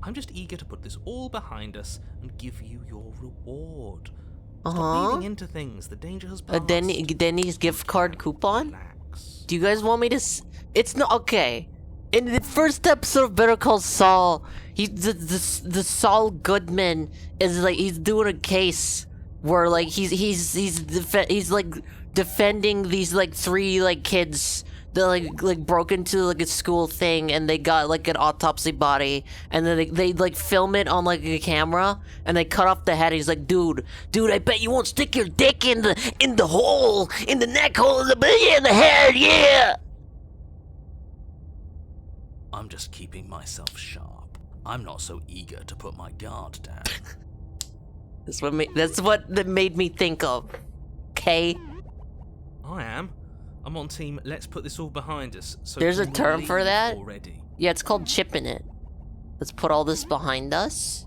I'm just eager to put this all behind us and give you your reward. Stop Uh-huh. reading into things. The danger has A passed. Denny's gift card coupon? Relax. Do you guys want me to It's not okay. In the first episode of Better Call Saul, the Saul Goodman is like he's doing a case where like he's like defending these like three like kids that like broke into like a school thing and they got like an autopsy body and then they like film it on like a camera and they cut off the head. He's like, dude, I bet you won't stick your dick in the hole, in the neck hole, in the head, yeah. I'm just keeping myself sharp. I'm not so eager to put my guard down. That's what that made me think of. Okay. I am. I'm on team. Let's put this all behind us. So There's a can we term for leave that? already? Yeah, it's called chipping it. Let's put all this behind us.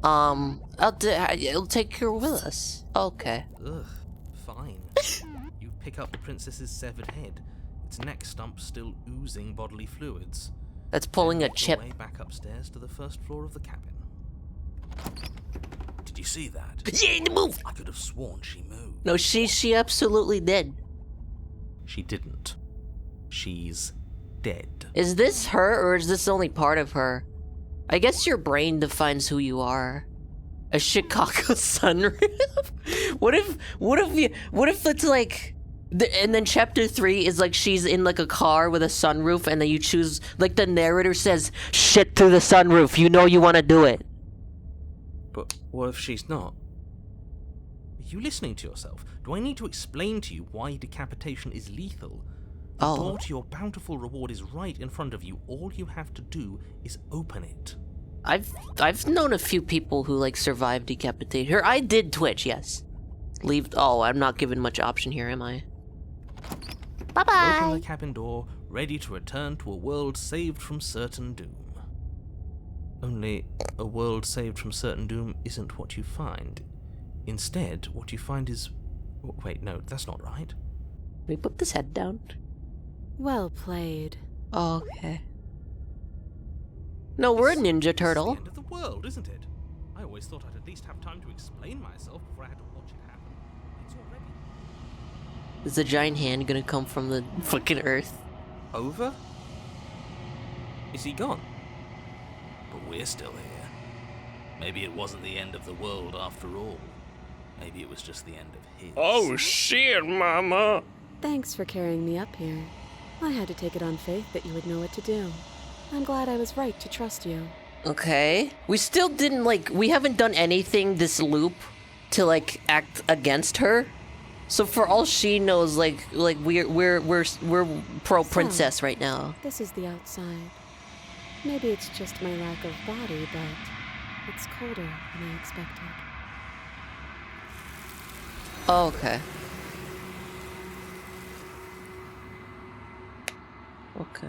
It'll take her with us. Okay. Ugh, fine. You pick up the princess's severed head. Its neck stump still oozing bodily fluids. That's pulling a Walk your chip. way back upstairs to the first floor of the cabin. Did you see that? Yeah, move. I could have sworn she moved. No, she absolutely did. She didn't. She's dead. Is this her or is this only part of her? I guess your brain defines who you are. A Chicago sunroof? What if it's like and then chapter 3 is like she's in like a car with a sunroof and then you choose like the narrator says shit through the sunroof, you know you want to do it. But what if she's not? Are you listening to yourself? Do I need to explain to you why decapitation is lethal? The Oh. door to your bountiful reward is right in front of you. All you have to do is open it. I've known a few people who like survived decapitation. Here, I did Twitch, yes. I'm not given much option here, am I? Bye Open bye. the cabin door, ready to return to a world saved from certain doom. Only a world saved from certain doom isn't what you find. Instead, what you find is... Wait, no, that's not right. Let me put this head down. Well played. Okay. No, we're a Ninja This Turtle. is the end of the world, isn't it? I always thought I'd at least have time to explain myself before I had to watch it happen. It's already... Is the giant hand gonna come from the fucking earth? Over? Is he gone? But we're still here. Maybe it wasn't the end of the world after all. Maybe it was just the end of his. Oh shit, mama. Thanks for carrying me up here. I had to take it on faith that you would know what to do. I'm glad I was right to trust you. Okay. We still didn't we haven't done anything this loop to like act against her. So for all she knows, we're pro princess right now. This is the outside. Maybe it's just my lack of body, but it's colder than I expected. Oh, okay. Okay.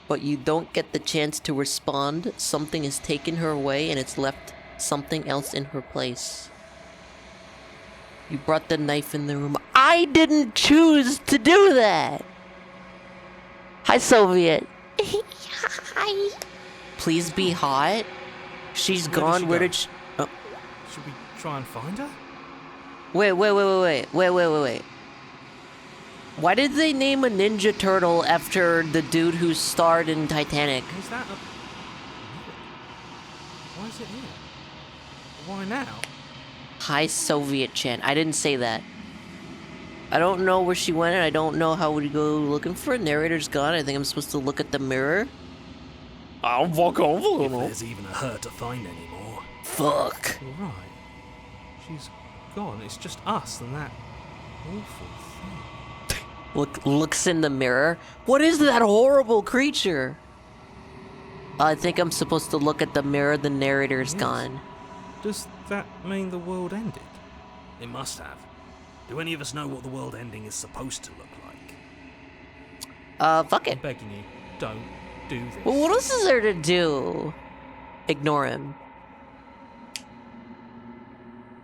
But you don't get the chance to respond. Something has taken her away and it's left something else in her place. You brought the knife in the room. I didn't choose to do that! Hi, Soviet. Hi. Please be hot. She's Where did gone. she Where go? did she... Oh. Should we try and find her? Wait. Why did they name a Ninja Turtle after the dude who starred in Titanic? Is that a... Why is it here? Why now? Hi, Soviet Chan. I didn't say that. I don't know where she went, and I don't know how we go looking for it. Narrator's gone. I think I'm supposed to look at the mirror. I'm fucking If over. there's even a her to find anymore. Fuck. You're right. She's gone. It's just us and that awful thing. Looks in the mirror. What is that horrible creature? I think I'm supposed to look at the mirror. The narrator's Yes. gone. Does that mean the world ended? It must have. Do any of us know what the world ending is supposed to look like? Fuck I'm it. begging you, don't do this. Well, what else is there to do? Ignore him.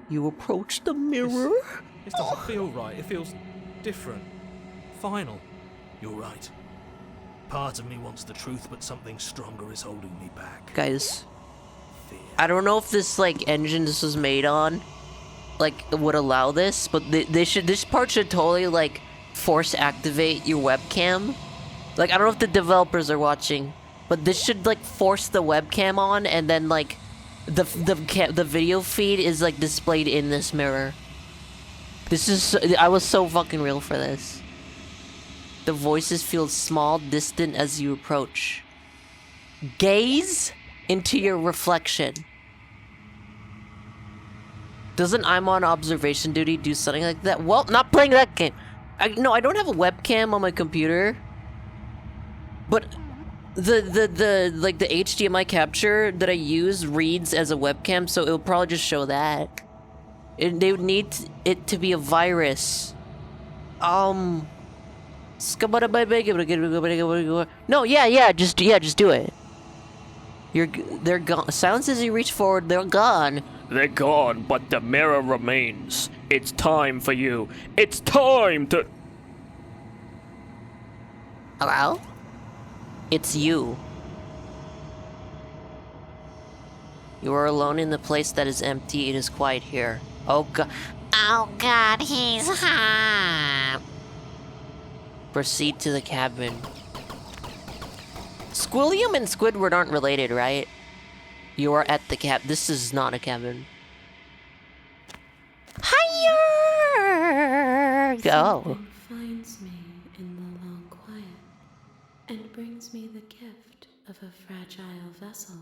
You approach the mirror? This doesn't feel right. It feels different. Final. You're right. Part of me wants the truth, but something stronger is holding me back. Guys, Fear. I don't know if this, like, engine this was made on, like, would allow this, but this part should totally, like, force activate your webcam. Like, I don't know if the developers are watching, but this should, like, force the webcam on, and then, like, the video feed is, like, displayed in this mirror. This is I was so fucking real for this. The voices feel small, distant as you approach. Gaze into your reflection. Doesn't I'm on observation duty do something like that? Well, not playing that game. No, I don't have a webcam on my computer. But the HDMI capture that I use reads as a webcam, so it'll probably just show that. They would need it to be a virus. No, yeah, just do it. They're gone. Silence as you reach forward, they're gone. They're gone, but the mirror remains. It's time for you. It's time to... Hello? It's you. You are alone in the place that is empty. It is quiet here. Oh god. Oh god, he's hot. Proceed to the cabin. Squilliam and Squidward aren't related, right? You are at the This is not a cabin. Higher! Go. Something finds me in the long quiet and brings me the gift of a fragile vessel.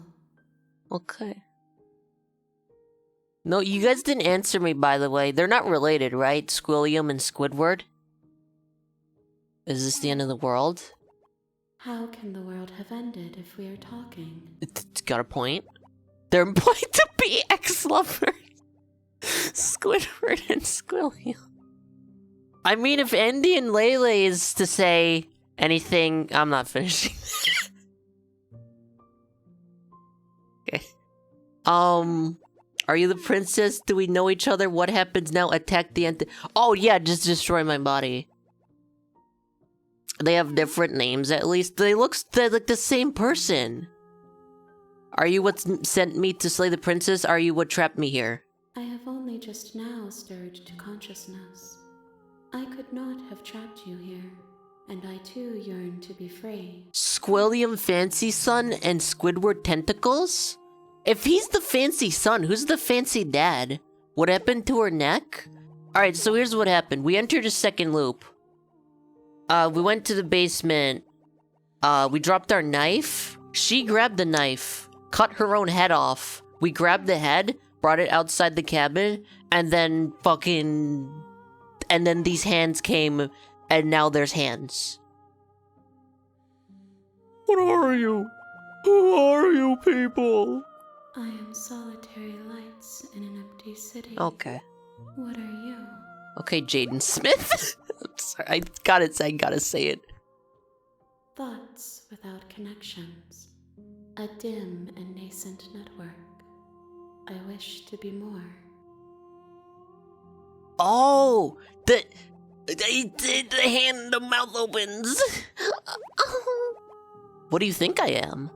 Okay. No, you guys didn't answer me, by the way. They're not related, right? Squilliam and Squidward? Is this the end of the world? How can the world have ended if we are talking? It's got a point. They're implied to be ex-lovers. Squidward and Squilliam. I mean, if Andy and Lele is to say anything, I'm not finishing. Okay. Are you the princess? Do we know each other? What happens now? Attack the end. Oh yeah, just destroy my body. They have different names, at least. They're like the same person. Are you what sent me to slay the princess? Are you what trapped me here? I have only just now stirred to consciousness. I could not have trapped you here, and I too yearn to be free. Squilliam Fancy Son and Squidward Tentacles? If he's the fancy son, who's the fancy dad? What happened to her neck? Alright, so here's what happened. We entered a second loop. We went to the basement. We dropped our knife. She grabbed the knife, cut her own head off. We grabbed the head, brought it outside the cabin, and then and then these hands came, and now there's hands. What are you? Who are you people? I am solitary lights in an empty city. Okay. What are you? Okay, Jaden Smith. I'm sorry, I gotta say it. Thoughts without connections. A dim and nascent network. I wish to be more. Oh, the hand, the mouth opens. What do you think I am?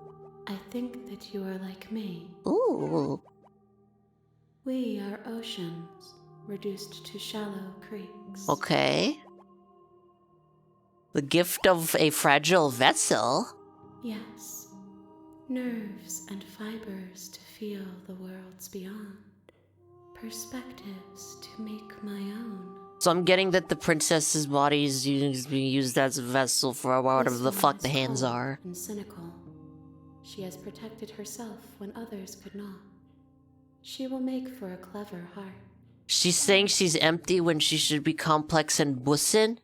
I think that you are like me. Ooh. We are oceans, reduced to shallow creeks. Okay. The gift of a fragile vessel. Yes. Nerves and fibers to feel the worlds beyond. Perspectives to make my own. So I'm getting that the princess's body is being used as a vessel for whatever the fuck the hands are. And cynical. She has protected herself when others could not. She will make for a clever heart. She's saying she's empty when she should be complex and bussin',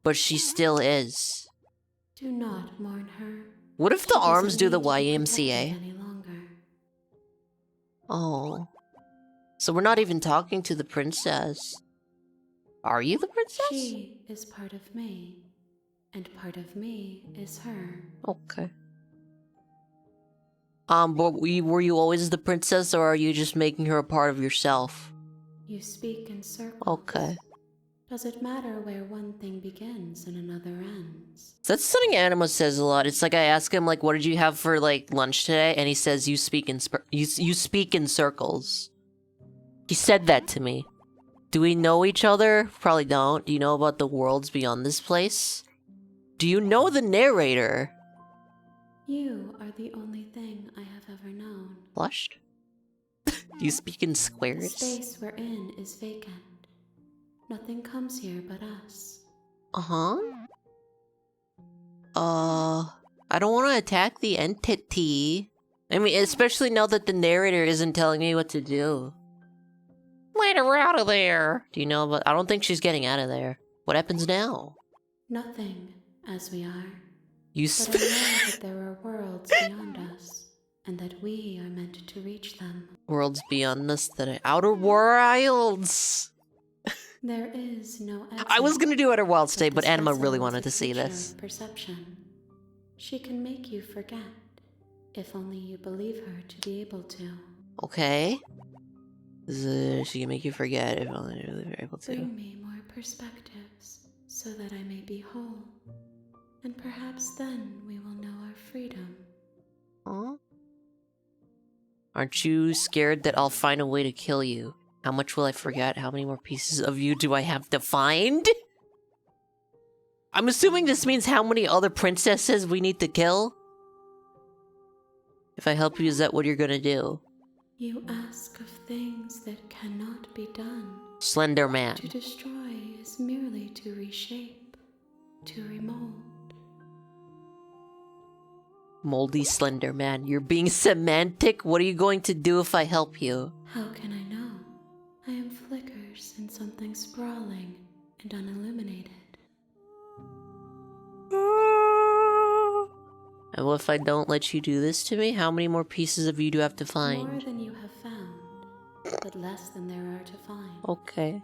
but she still is. Do not mourn her. What if the She arms doesn't do the need to be protected YMCA? any longer. Oh. So we're not even talking to the princess. Are you the princess? She is part of me, and part of me is her. Okay. But were you always the princess, or are you just making her a part of yourself? You speak in circles. Okay. Does it matter where one thing begins and another ends? That's something Anima says a lot. It's like I ask him, like, what did you have for, like, lunch today? And he says, you speak in you speak in circles. He said that to me. Do we know each other? Probably don't. Do you know about the worlds beyond this place? Do you know the narrator? You are the only thing I have ever known. Flushed? You speak in The squares? space we're in is vacant. Nothing comes here but us. Uh-huh. I don't want to attack the entity. I mean, especially now that the narrator isn't telling me what to do. Let her out of there! Do you know about... I don't think she's getting out of there. What happens now? Nothing, as we are. You But I know that there are worlds beyond us, and that we are meant to reach them. worlds beyond us that are outer wilds. There is no exit. I was gonna do Outer Wilds today, but this Anima vessel really is wanted a to see creature this. of perception. She can make you forget, if only you believe her to be able to. Okay. She can make you forget if only you were able to. Bring me more perspectives, so that I may be whole. And perhaps then we will know our freedom. Huh? Aren't you scared that I'll find a way to kill you? How much will I forget? How many more pieces of you do I have to find? I'm assuming this means how many other princesses we need to kill? If I help you, is that what you're gonna do? You ask of things that cannot be done. Slender Man. To destroy is merely to reshape, to remold. Moldy Slender Man. You're being semantic? What are you going to do if I help you? How can I know? I am flickers in something sprawling and unilluminated. And what if I don't let you do this to me? How many more pieces of you do I have to More find? than you have found, but less than there are to find. Okay.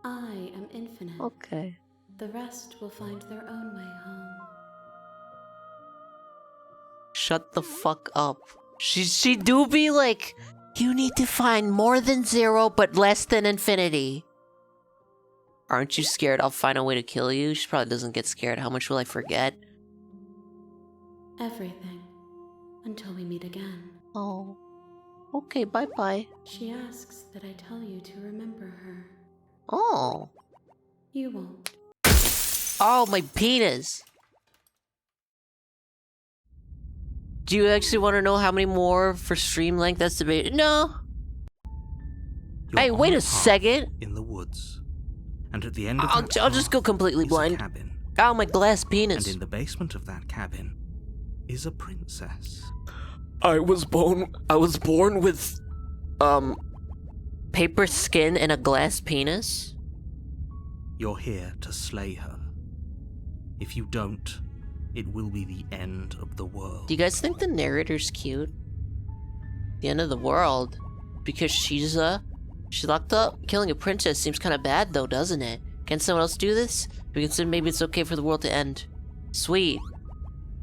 I am infinite. Okay. The rest will find their own way home. Shut the fuck up. She do be like, you need to find more than 0, but less than infinity. Aren't you scared I'll find a way to kill you? She probably doesn't get scared. How much will I forget? Everything. Until we meet again. Oh. Okay, bye-bye. She asks that I tell you to remember her. Oh. You won't. Oh, my penis. Do you actually want to know how many more for stream length estimated? No. You're Hey, on wait a path second. In the woods, and at the end of I'll that just go path completely is a blind. cabin, Oh, my glass and penis. in the basement of that cabin is a princess. I was born with Paper skin and a glass penis? You're here to slay her. If you don't, it will be the end of the world. Do you guys think the narrator's cute? The end of the world? Because she's locked up? Killing a princess seems kind of bad though, doesn't it? Can someone else do this? Because then maybe it's okay for the world to end. Sweet.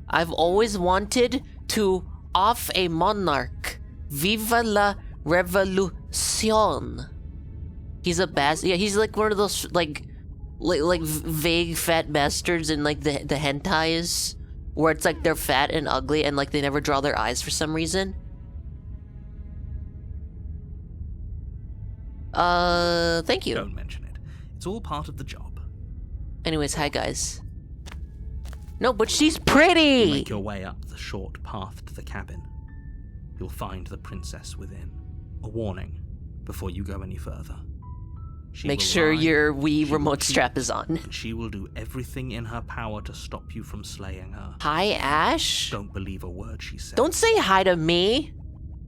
I've always wanted to off a monarch. Viva la revolucion. He's a yeah, he's like one of those like vague fat bastards in like the hentais where it's like they're fat and ugly and like they never draw their eyes for some reason. Thank you. Don't mention it. It's all part of the job. Anyways, hi guys. No, but she's You pretty! make your way up the short path to the cabin. You'll find the princess within. A warning before you go any further. She Make will sure lie, your Wii she will remote cheat, strap is on. and she will do everything in her power to stop you from slaying her. Hi, Ash? Don't believe a word she says. Don't say hi to me!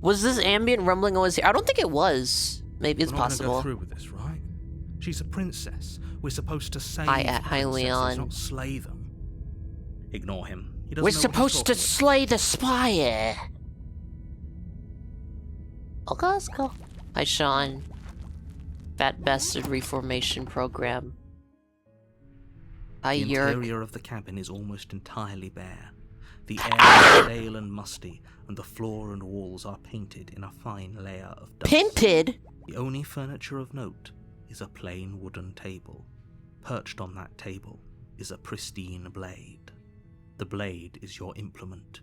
Was this ambient rumbling always here? I don't think it was. Maybe it's We're not possible. gonna go through with this, right? She's a princess. We're supposed to save Hi, princesses, Leon. not slay them. Ignore him. He doesn't We're know what he's supposed to talking slay the spire! Okay, let's go. Hi, Sean. Fat Bastard Reformation Program. Hi, The Yerk. interior of the cabin is almost entirely bare. The air is stale and musty, and the floor and walls are painted in a fine layer of dust. Pinted? The only furniture of note is a plain wooden table, Perched on that table is a pristine blade. The blade is your implement.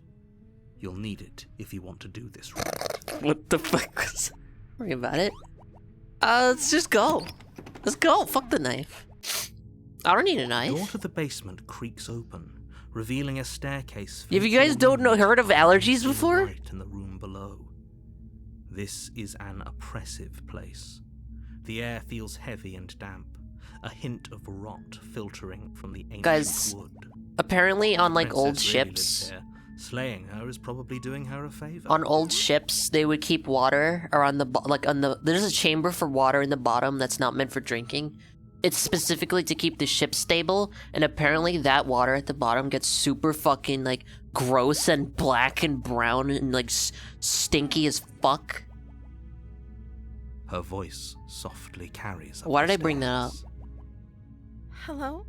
You'll need it if you want to do this right. What the fuck was... Worry about it. Let's just go. Let's go. Fuck the knife. I don't need a The knife. door to the basement creaks open, revealing a staircase. If you guys don't know, heard of allergies before? Right in the room below. This is an oppressive place. The air feels heavy and damp, a hint of rot filtering from the ancient Guys, wood. Apparently on like Princess old really ships, lives here. Slaying her is probably doing her a favor. on old ships, they would keep water or on the there's a chamber for water in the bottom that's not meant for drinking. It's specifically to keep the ship stable, and apparently that water at the bottom gets super fucking like gross and black and brown and like stinky as fuck. Her voice softly carries up Why the did I bring that up? stairs. Hello?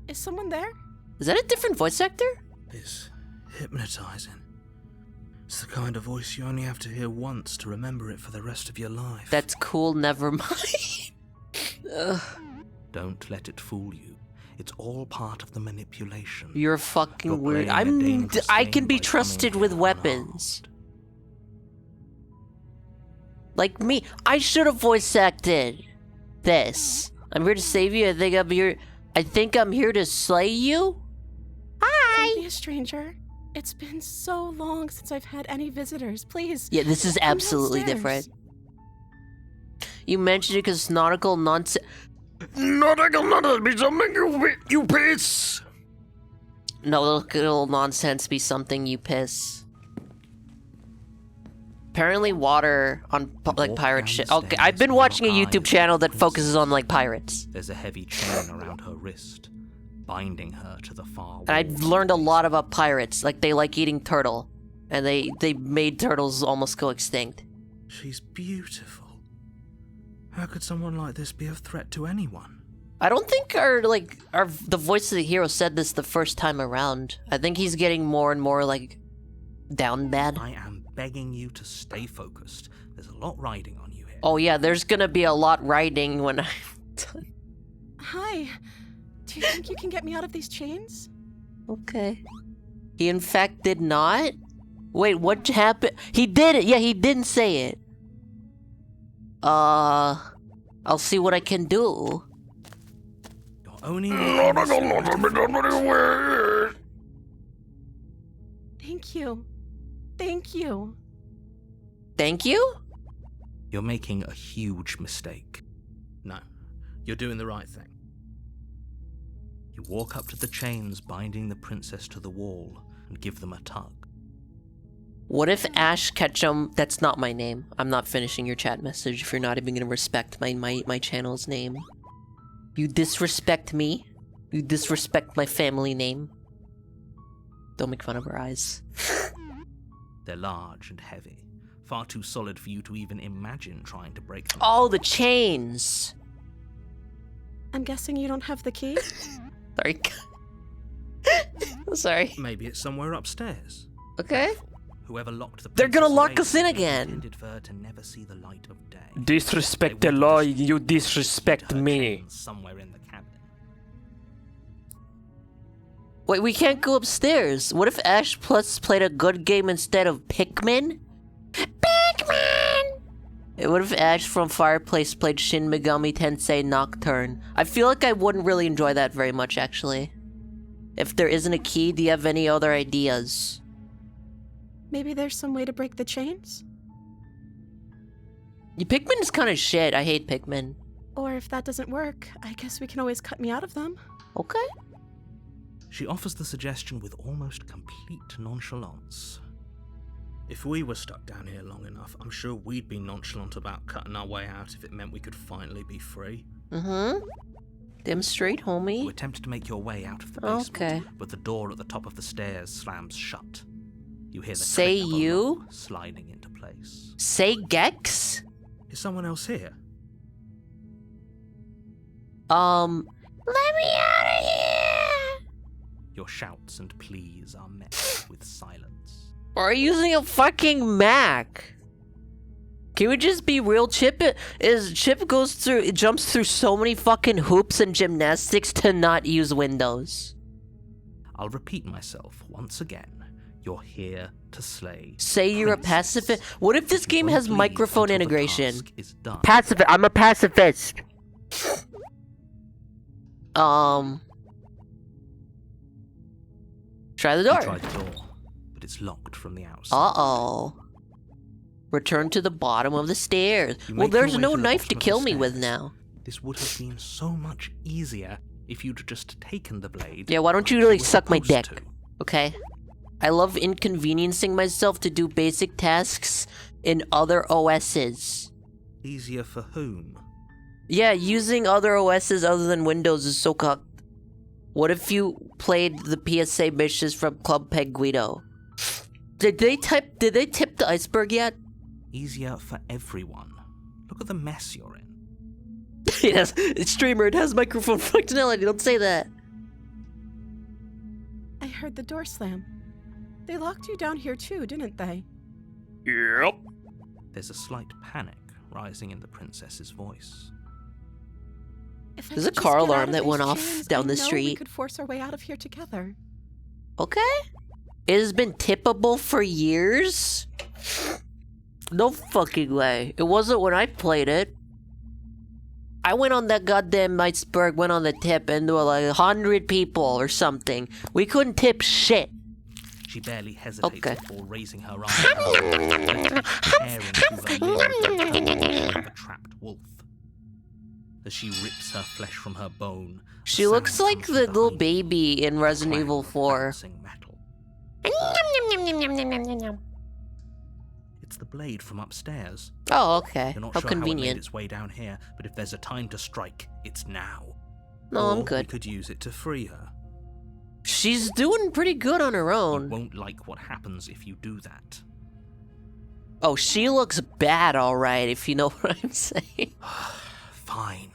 Is someone there? Is that a different voice actor? It's hypnotizing. It's the kind of voice you only have to hear once to remember it for the rest of your life. That's cool, never mind. Ugh, Don't let it fool you. It's all part of the manipulation. you're fucking You're weird. playing a dangerous I game can be by coming trusted here with unarmed. weapons. Like me, I should have voice acted this. I'm here to save you. I think I'm here to slay you. Hi. Don't be a stranger. It's been so long since I've had any visitors. Please. Yeah, this is come absolutely downstairs. different. You mentioned it because nautical nonsense. Nautical nonsense be something you piss. Nautical nonsense be something you piss. Apparently, water on like Walk pirate shit. downstairs Okay, I've been and watching a your YouTube eyes channel that princess. focuses on like pirates, There's a heavy chain around her wrist, binding her to the far wall. and I've learned a lot about pirates. Like they like eating turtle, and they made turtles almost go extinct. She's beautiful. How could someone like this be a threat to anyone? I don't think the voice of the hero said this the first time around. I think he's getting more and more like down bad. I am begging you to stay focused. There's a lot riding on you here. Oh yeah, there's gonna be a lot riding when I'm done. Hi. Do you think you can get me out of these chains? Okay. He in fact did not? Wait, what happened? He did it! Yeah, he didn't say it. I'll see what I can do. You're only Nautical nonsense be something Thank you. Thank you. Thank you? You're making a huge mistake. No, you're doing the right thing. You walk up to the chains binding the princess to the wall and give them a tug. What if Ash Ketchum... That's not my name. I'm not finishing your chat message if you're not even gonna respect my channel's name. You disrespect me. You disrespect my family name. Don't make fun of her eyes. They're large and heavy, far too solid for you to even imagine trying to break them. Oh, the chains! I'm guessing you don't have the key? Sorry. Sorry. Maybe it's somewhere upstairs. Okay. Whoever locked the They're gonna princess lock away us in was again. intended for her to never see the light of day. Disrespect They the wanted law, to you disrespect her me. chains somewhere in the cabin. Wait, we can't go upstairs. What if Ash Plus played a good game instead of Pikmin? Pikmin! What if Ash from Fireplace played Shin Megami Tensei Nocturne? I feel like I wouldn't really enjoy that very much, actually. If there isn't a key, do you have any other ideas? Maybe there's some way to break the chains? Pikmin is kind of shit. I hate Pikmin. Or if that doesn't work, I guess we can always cut me out of them. Okay. She offers the suggestion with almost complete nonchalance. If we were stuck down here long enough, I'm sure we'd be nonchalant about cutting our way out if it meant we could finally be free. Mm-hmm. Damn straight, You homie. attempt to make your way out of the basement, Okay. but the door at the top of the stairs slams shut. You hear the Say click of a you? lock sliding into place. Say Gex? Is someone else here? Let me out of here! Your shouts and pleas are met with silence. Or are you using a fucking Mac? Can we just be real? Chip jumps through so many fucking hoops and gymnastics to not use Windows. I'll repeat myself once again. You're here to slay. Say you're a princess. pacifist. What if this You game won't has leave microphone until the integration? task is done. Pacifist. I'm a pacifist. Try the You door. tried the door, but it's locked from the outside. Uh-oh. Return to the bottom of the stairs. You Well, make your there's way no to the knife bottom to of the kill me with stairs. now. This would have been so much easier if you'd just taken the blade. Yeah, why don't you like really were suck my dick? supposed to. Okay? I love inconveniencing myself to do basic tasks in other OSs. Easier for whom? Yeah, using other OSs other than Windows is so cucked. What if you played the PSA missions from Club Penguino? Did they tip the iceberg yet? Easier for everyone. Look at the mess you're in. Yes, it's streamer, it has microphone functionality, don't say that. I heard the door slam. They locked you down here too, didn't they? Yep. There's a slight panic rising in the princess's voice. If I There's a could just car get alarm out of that these went off chains, down I the know We street. could force our way out of here together. Okay. It has been tippable for years? No fucking way. It wasn't when I played it. I went on that goddamn iceberg, went on the tip, and there were like 100 people or something. We couldn't tip shit. She barely hesitates Okay. before raising her arm, tearing through her limbs like a trapped wolf. As she rips her flesh from her bone, a She sound looks like comes from the little behind her, baby in the Resident clang Evil of 4. bouncing metal. It's the blade from upstairs. Oh, okay. You're not How sure how it made convenient. its way down here, but if there's a time to strike, it's now. No, Or I'm We good. could use it to free her. She's doing pretty good on her You own. won't like what happens if you do that. Oh, she looks bad, alright, if you know what I'm saying. Fine.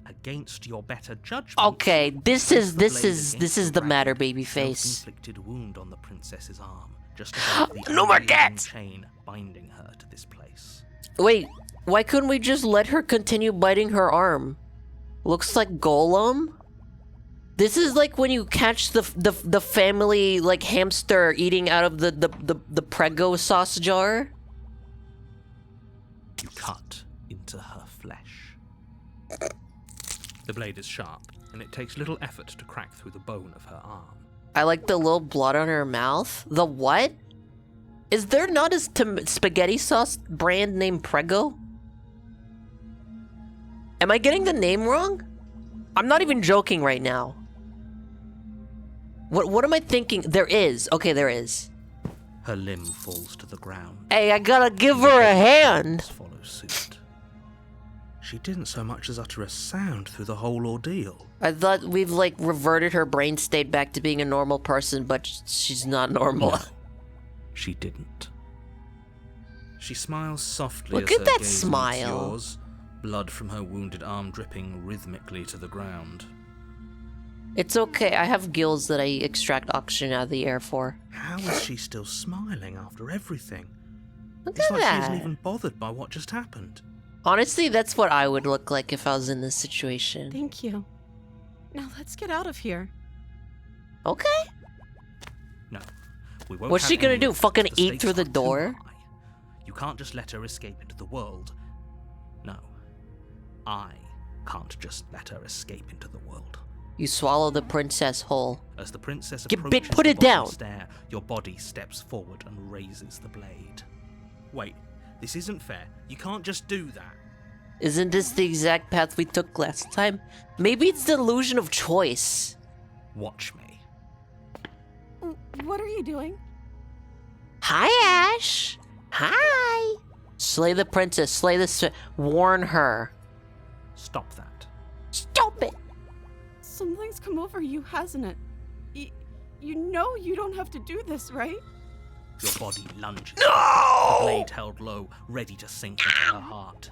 Against your better judgment. Okay, this is place the blade the against matter, ragged, babyface. self-inflicted wound on the princess's arm, just above the No more unbelieving cats! chain binding her to this place. Wait, why couldn't we just let her continue biting her arm? Looks like Golem? This is like when you catch the family like hamster eating out of the Prego sauce jar. You cut into her flesh. The blade is sharp, and it takes little effort to crack through the bone of her arm. I like the little blood on her mouth. The what? Is there not a spaghetti sauce brand named Prego? Am I getting the name wrong? I'm not even joking right now. What am I thinking? There is. Okay, there is. Her limb falls to the ground. Hey, I gotta give her a hand. Follow suit. She didn't so much as utter a sound through the whole ordeal. I thought we've like reverted her brain state back to being a normal person, but she's not normal. No, she didn't. She smiles softly Look as at her that gaze meets smile. yours, blood from her wounded arm dripping rhythmically to the ground. It's okay. I have gills that I extract oxygen out of the air for. How is she still smiling after everything? Look It's at like she that. isn't even bothered by what just happened. Honestly, that's what I would look like if I was in this situation. Thank you. Now let's get out of here. Okay. No, we won't. What's have she gonna any do, of it. fucking The eat stakes through the are too door? high. You can't just let her escape into the world. No, I can't just let her escape into the world. You swallow the princess whole. As the princess Get approaches bit, put the it bottom down. stair, your body steps forward and raises the blade. Wait, this isn't fair. You can't just do that. Isn't this the exact path we took last time? Maybe it's the illusion of choice. Watch me. What are you doing? Hi, Ash. Hi. Slay the princess. Slay the... Warn her. Stop that. Stop it. Something's come over you, hasn't it? You know you don't have to do this, right? Your body lunges. The blade held low, ready to sink into her heart.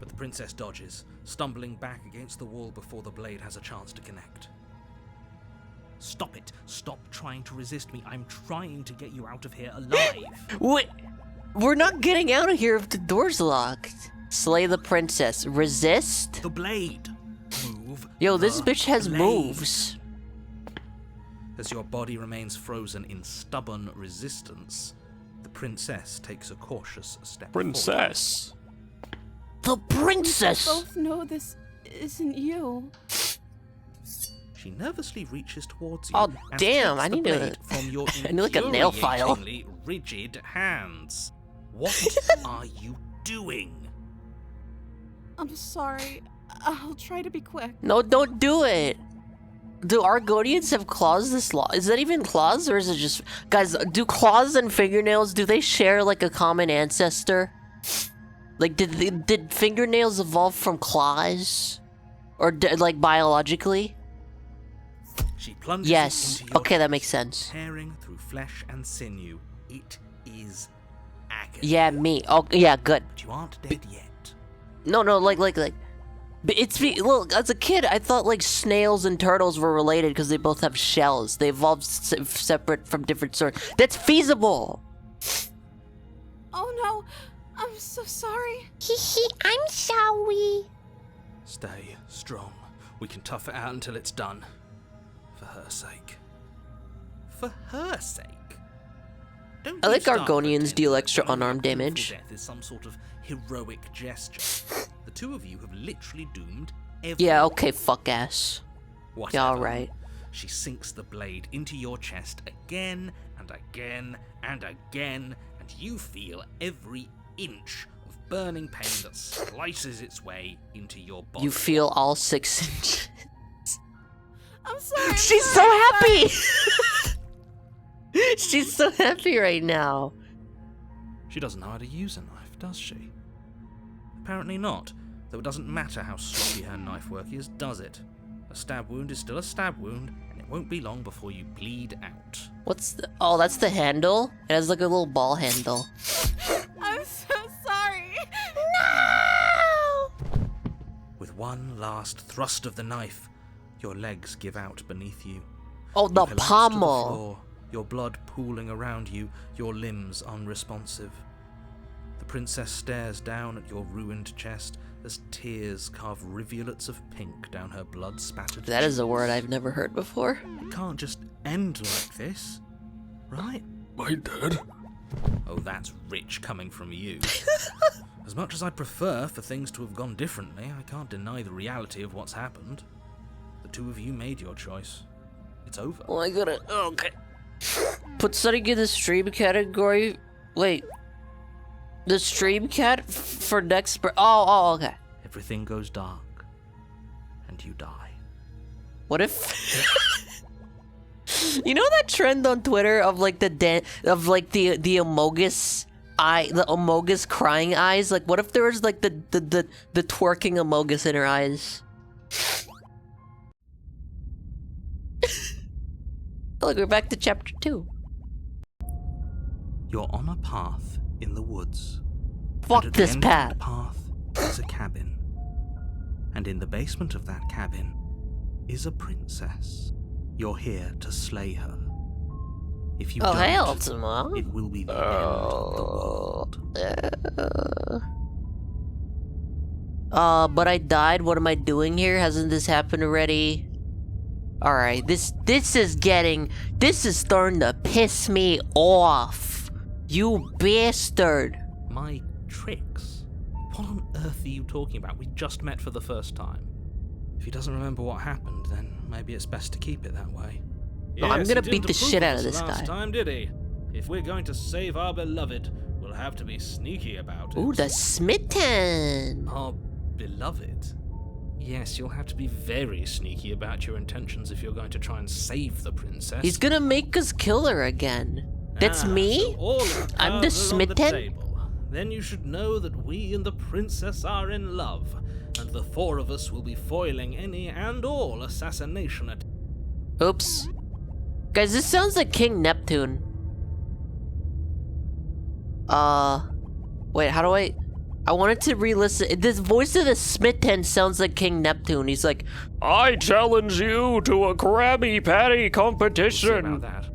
But the princess dodges, stumbling back against the wall before the blade has a chance to connect. Stop it. Stop trying to resist me. I'm trying to get you out of here alive. Wait. We're not getting out of here if the door's locked. Slay the princess. Resist? The blade. Move. Yo, this the bitch has blade. moves. As your body remains frozen in stubborn resistance, the princess takes a cautious step Princess. The princess! Both know this isn't you. forward. She nervously reaches towards you. Oh, and damn, takes I the need to- blade from your I need like a nail file. infuriatingly rigid hands. What are you doing? I'm sorry. I'll try to be quick. No, don't do it. Do Argonians have claws this long? Is that even claws or is it just... Guys, do claws and fingernails, do they share like a common ancestor? Like, did fingernails evolve from claws? Or like biologically? She plunges Yes. into your Okay, that chest, makes sense. tearing through flesh and sinew. It is agony. Yeah, me. Oh, yeah, good. But you aren't dead yet. No, like. But look, as a kid, I thought like snails and turtles were related because they both have shells. They evolved separate from different sorts. That's feasible. Oh no, I'm so sorry. I'm sorry. Stay strong. We can tough it out until it's done. For her sake. For her sake? Don't I you like start Argonians pretending deal that extra dying a unarmed painful damage. Death is some sort of heroic gesture. The two of you have literally doomed everyone. Yeah, okay, fuck ass. Whatever. Yeah, alright. She sinks the blade into your chest again and again and again, and you feel every inch of burning pain that slices its way into your body. You feel all 6 inches. I'm sorry. She's so happy! She's so happy right now. She doesn't know how to use a knife, does she? Apparently not, though it doesn't matter how sloppy her knife work is, does it? A stab wound is still a stab wound, and it won't be long before you bleed out. What's the... Oh, that's the handle? It has like a little ball handle. I'm so sorry. With one last thrust of the knife, your legs give out beneath you. Oh, the You collapse to the pommel. floor, your blood pooling around you, your limbs unresponsive. The princess stares down at your ruined chest as tears carve rivulets of pink down her blood-spattered That is a cheeks. word I've never heard before. It can't just end like this, right? My dad? Oh, that's rich coming from you. As much as I'd prefer for things to have gone differently, I can't deny the reality of what's happened. The two of you made your choice. It's over. Oh, I gotta... Okay. Put something in the stream category. Wait. The stream cat for next... Oh, okay. Everything goes dark, and you die. What if... You know that trend on Twitter of like the Amogus eye, the Amogus crying eyes? Like, what if there was like the twerking Amogus in her eyes? Look, we're back to chapter 2. You're on a path in the woods. Fuck and at this the end path. Of the path is a cabin. And in the basement of that cabin is a princess. You're here to slay her. If you Oh, don't, hey, Ultima. it will be the end of the world. But I died. What am I doing here? Hasn't this happened already? Alright, this is starting to piss me off. You bastard. My tricks? What on earth are you talking about? We just met for the first time. If he doesn't remember what happened, then maybe it's best to keep it that way. No, I'm gonna beat the shit out of this last guy. time, did he? If we're going to save our beloved, we'll have to be sneaky about it. Ooh, the smitten. Our beloved? Yes, you'll have to be very sneaky about your intentions if you're going to try and save the princess. He's gonna make us kill her again. That's me? So all of the I'm the cards are on the smitten? table. Then you should know that we and the princess are in love, and the four of us will be foiling any and all assassination at. Oops. Guys, this sounds like King Neptune. Wait, how do I wanted to re-listen. This voice of the smitten sounds like King Neptune. He's like, I challenge you to a Krabby Patty We'll see competition. about that.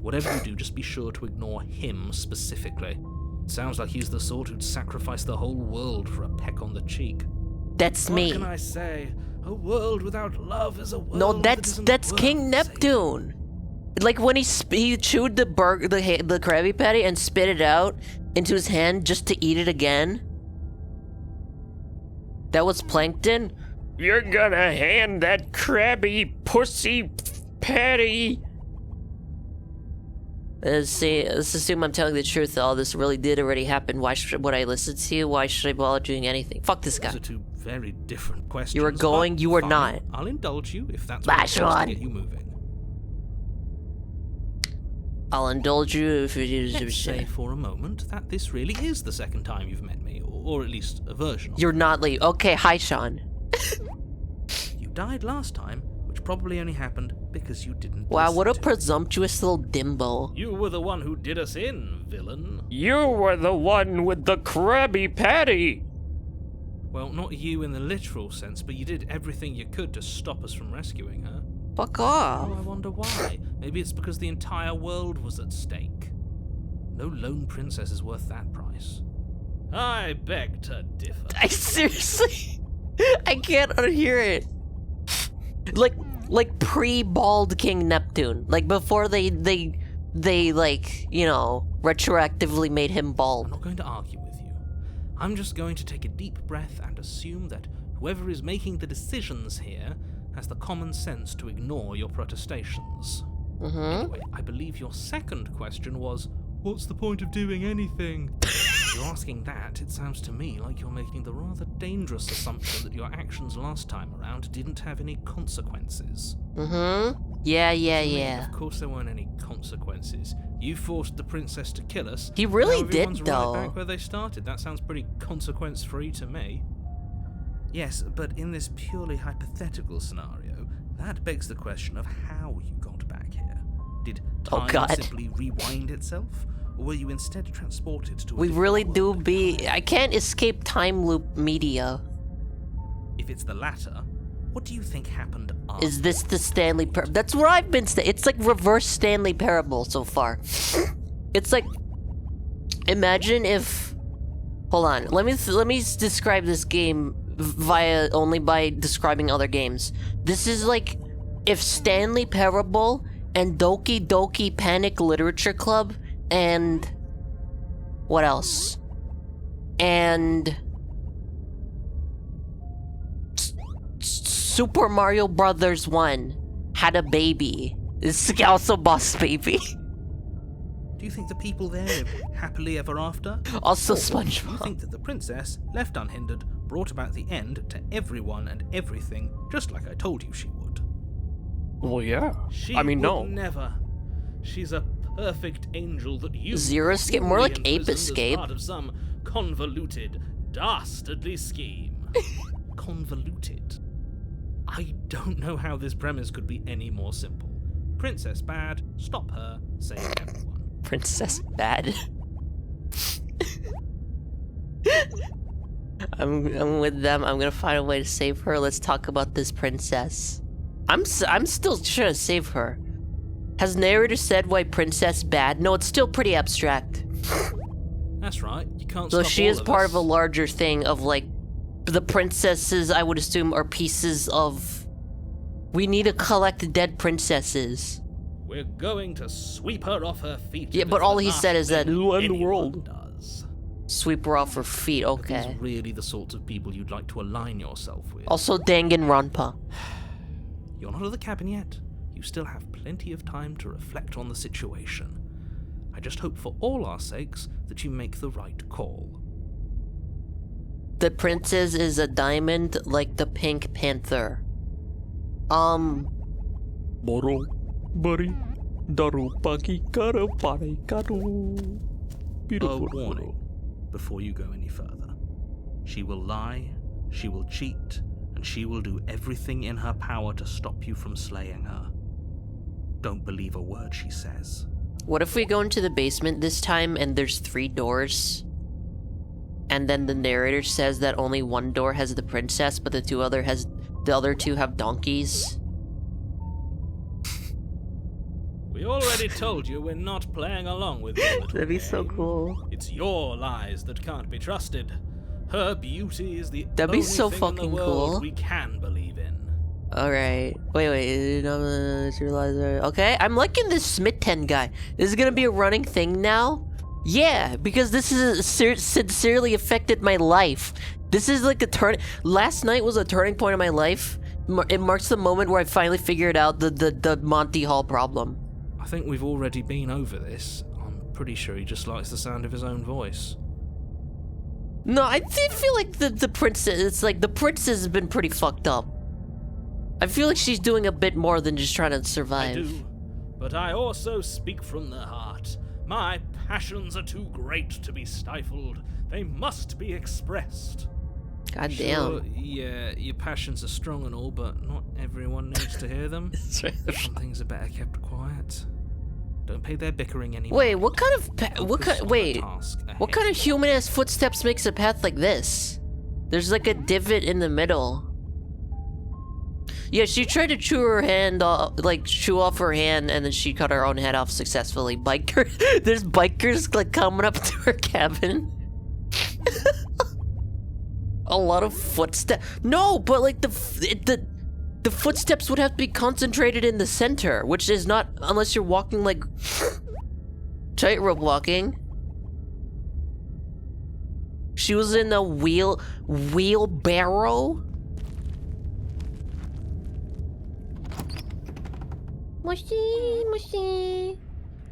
Whatever you do, just be sure to ignore him specifically. Sounds like he's the sort who'd sacrifice the whole world for a peck on the cheek. That's What me. can I say? A world without love is a world No, that isn't that's worth King saving. Neptune. Like when he chewed the Krabby Patty and spit it out into his hand just to eat it again. That was Plankton. You're gonna hand that Krabby Pussy Patty. Let's assume I'm telling the truth. All this really did already happen. Why would I listen to you? Why should I bother doing anything? Fuck this Those guy. are two very different questions. You were going, but you were fine. not. I'll indulge you if that's what it Last takes to one. get you moving. I'll indulge you if it is. Let's say for a moment that this really is the second time you've met me, or at least a version of You're not leaving. Okay, hi, Sean. You died last time, which probably only happened because you didn't Wow, listen what a to me. presumptuous little dimbo. You were the one who did us in, villain. You were the one with the Krabby Patty. Well, not you in the literal sense, but you did everything you could to stop us from rescuing her. Fuck Oh, off. I wonder why. Maybe it's because the entire world was at stake. No lone princess is worth that price. I beg to differ. I seriously, I can't unhear it. Like pre-bald King Neptune, like before they like, you know, retroactively made him I'm bald. not going to argue with you. I'm just going to take a deep breath and assume that whoever is making the decisions here has the common sense to ignore your protestations. Mm-hmm. Anyway, I believe your second question was, what's the point of doing anything? If you're asking that, it sounds to me like you're making the rather dangerous assumption that your actions last time around didn't have any consequences. Mm-hmm. Yeah, To me, yeah. Of course there weren't any consequences. You forced the princess to kill us. He really Now did, everyone's though. Right back where they started. That sounds pretty consequence-free to me. Yes, but in this purely hypothetical scenario, that begs the question of how you got back here. Did Oh, time God. simply rewind itself? Or were you instead transported to a We different really do world be. entirely? I can't escape time loop media. If it's the latter, what do you think happened after? Is this the Stanley Parable? That's what I've been saying. It's like reverse Stanley Parable so far. It's like, imagine if. Hold on. Let me describe this game only by describing other games. This is like if Stanley Parable and Doki Doki Panic Literature Club and what else? And Super Mario Brothers 1 had a baby. It's also Boss Baby. Do you think the people there lived happily ever after? Also Or do you SpongeBob. think that the princess, left unhindered, brought about the end to everyone and everything, just like I told you she would? Well, yeah. She I mean, would no. never. She's a perfect angel that you Zero Escape? More like Ape imprisoned as Escape. part of some convoluted, dastardly scheme. Convoluted. I don't know how this premise could be any more simple. Princess bad, stop her, save everyone. Princess bad. I'm with them. I'm gonna find a way to save her. Let's talk about this princess. I'm still trying to save her. Has narrator said why princess bad? No, it's still pretty abstract. That's right, you can't So stop she all is part of us. a larger thing of like the princesses. I would assume are pieces of. We need to collect dead princesses. We're going to sweep her off her feet. Yeah, and but it's all the he last said is that thing It'll end the anyone world. does. Sweep her off her feet. Are Okay. these really the sorts of people you'd like to align yourself with? Also, Danganronpa. You're not at the cabin yet. You still have plenty of time to reflect on the situation. I just hope for all our sakes that you make the right call. The princess is a diamond like the Pink Panther. Moro, bari, daru, pagi, kara, pare, karu. A Beautiful. warning before you go any further. She will lie, she will cheat, and she will do everything in her power to stop you from slaying her. Don't believe a word she says. What if we go into the basement this time and there's 3 doors? And then the narrator says that only one door has the princess, but the other two have donkeys? We already already told you we're not playing along with your little That'd be so game. cool. It's your lies that can't be trusted. Her beauty is the That'd be only so thing in the fucking world cool. we can believe in. Alright. Wait. Okay, I'm liking this Smitten guy. Is it gonna be a running thing now? Yeah, because this is sincerely affected my life. This is like a turn. Last night was a turning point in my life. It marks the moment where I finally figured out the Monty Hall problem. I think we've already been over this. I'm pretty sure he just likes the sound of his own voice. No, I did feel like the princess. It's like the princess has been pretty fucked up. I feel like she's doing a bit more than just trying to survive. I do, but I also speak from the heart. My passions are too great to be stifled. They must be expressed. God Sure, damn. yeah, your passions are strong and all, but not everyone needs to hear them. Some things are better kept quiet. Don't pay their bickering anymore. Wait, what kind of Focus on the task what ahead. kind of human-ass footsteps makes a path like this? There's like a divot in the middle. Yeah, she tried to chew her hand off, like chew off her hand, and then she cut her own head off successfully. There's bikers like coming up to her cabin. A lot of footsteps. No, but like the footsteps would have to be concentrated in the center, which is not unless you're walking like tightrope walking. She was in a wheelbarrow. Mushy.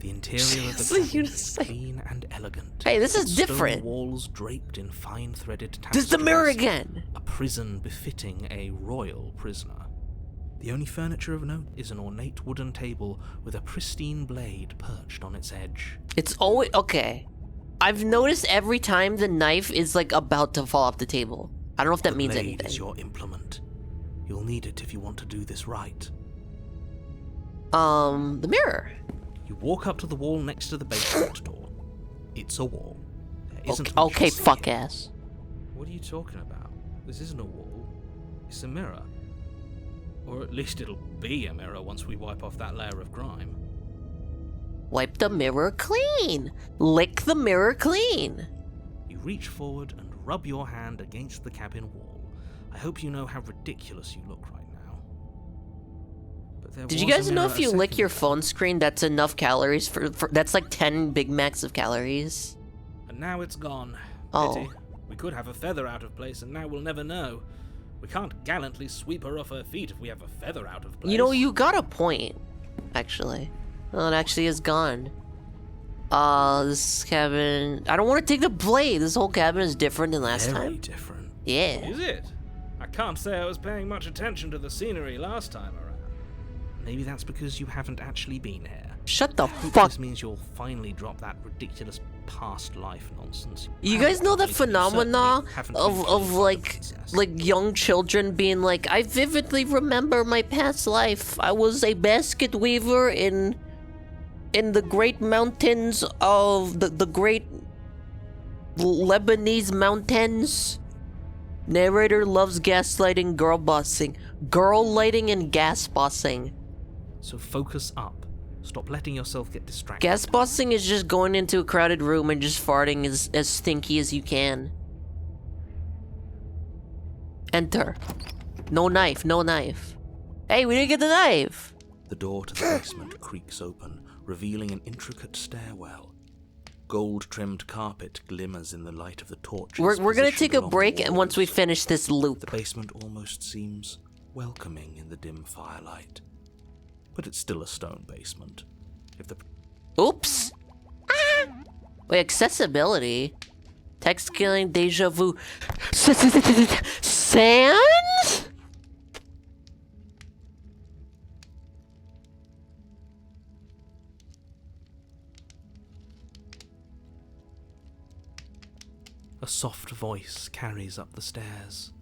The interior of That's the what you cabin is say. clean and elegant. Hey, this is with stone different. walls draped in fine threaded tapestries. There's the mirror again. A prison befitting a royal prisoner. The only furniture of note is an ornate wooden table with a pristine blade perched on its edge. It's always okay. I've noticed every time the knife is like about to fall off the table. I don't know if that means blade anything. is your implement. You'll need it if you want to do this right. The mirror. You walk up to the wall next to the basement door. It's a wall. There isn't Okay, much okay, to see. fuck ass. What are you talking about? This isn't a wall. It's a mirror. Or at least it'll be a mirror once we wipe off that layer of grime. Wipe the mirror clean. Lick the mirror clean. You reach forward and rub your hand against the cabin wall. I hope you know how ridiculous you look right now. But there Did you was a guys know mirror if a you lick second your ago. phone screen, that's enough calories for that's like 10 Big Macs of calories? And now it's gone. Oh. Pity. We could have a feather out of place, and now we'll never know. We can't gallantly sweep her off her feet if we have a feather out of place. You know, you got a point, actually. Well, it actually is gone. This cabin... I don't want to take the blade. This whole cabin is different than last Very time. different. Yeah. Is it? I can't say I was paying much attention to the scenery last time around. Maybe that's because you haven't actually been here. Shut the I hope fuck. This means you'll finally drop that ridiculous past life nonsense. You guys know that You phenomena certainly haven't of been like yes. young children being like, I vividly remember my past life. I was a basket weaver in the great mountains of the great Lebanese mountains. Narrator loves gaslighting, girl bossing. Girl lighting and gas bossing. So focus up. Stop letting yourself get distracted. Gas bossing is just going into a crowded room and just farting as stinky as you can. Enter. No knife, no knife. Hey, we didn't get the knife! The door to the basement creaks open, revealing an intricate stairwell. Gold-trimmed carpet glimmers in the light of the torches. We're gonna positioned take a along the break and once we walls. finish this The loop. basement almost seems welcoming in the dim firelight. But it's still a stone basement. If the Oops! Ah! Wait, accessibility? Text killing, deja vu. Sans? a soft voice carries up the stairs.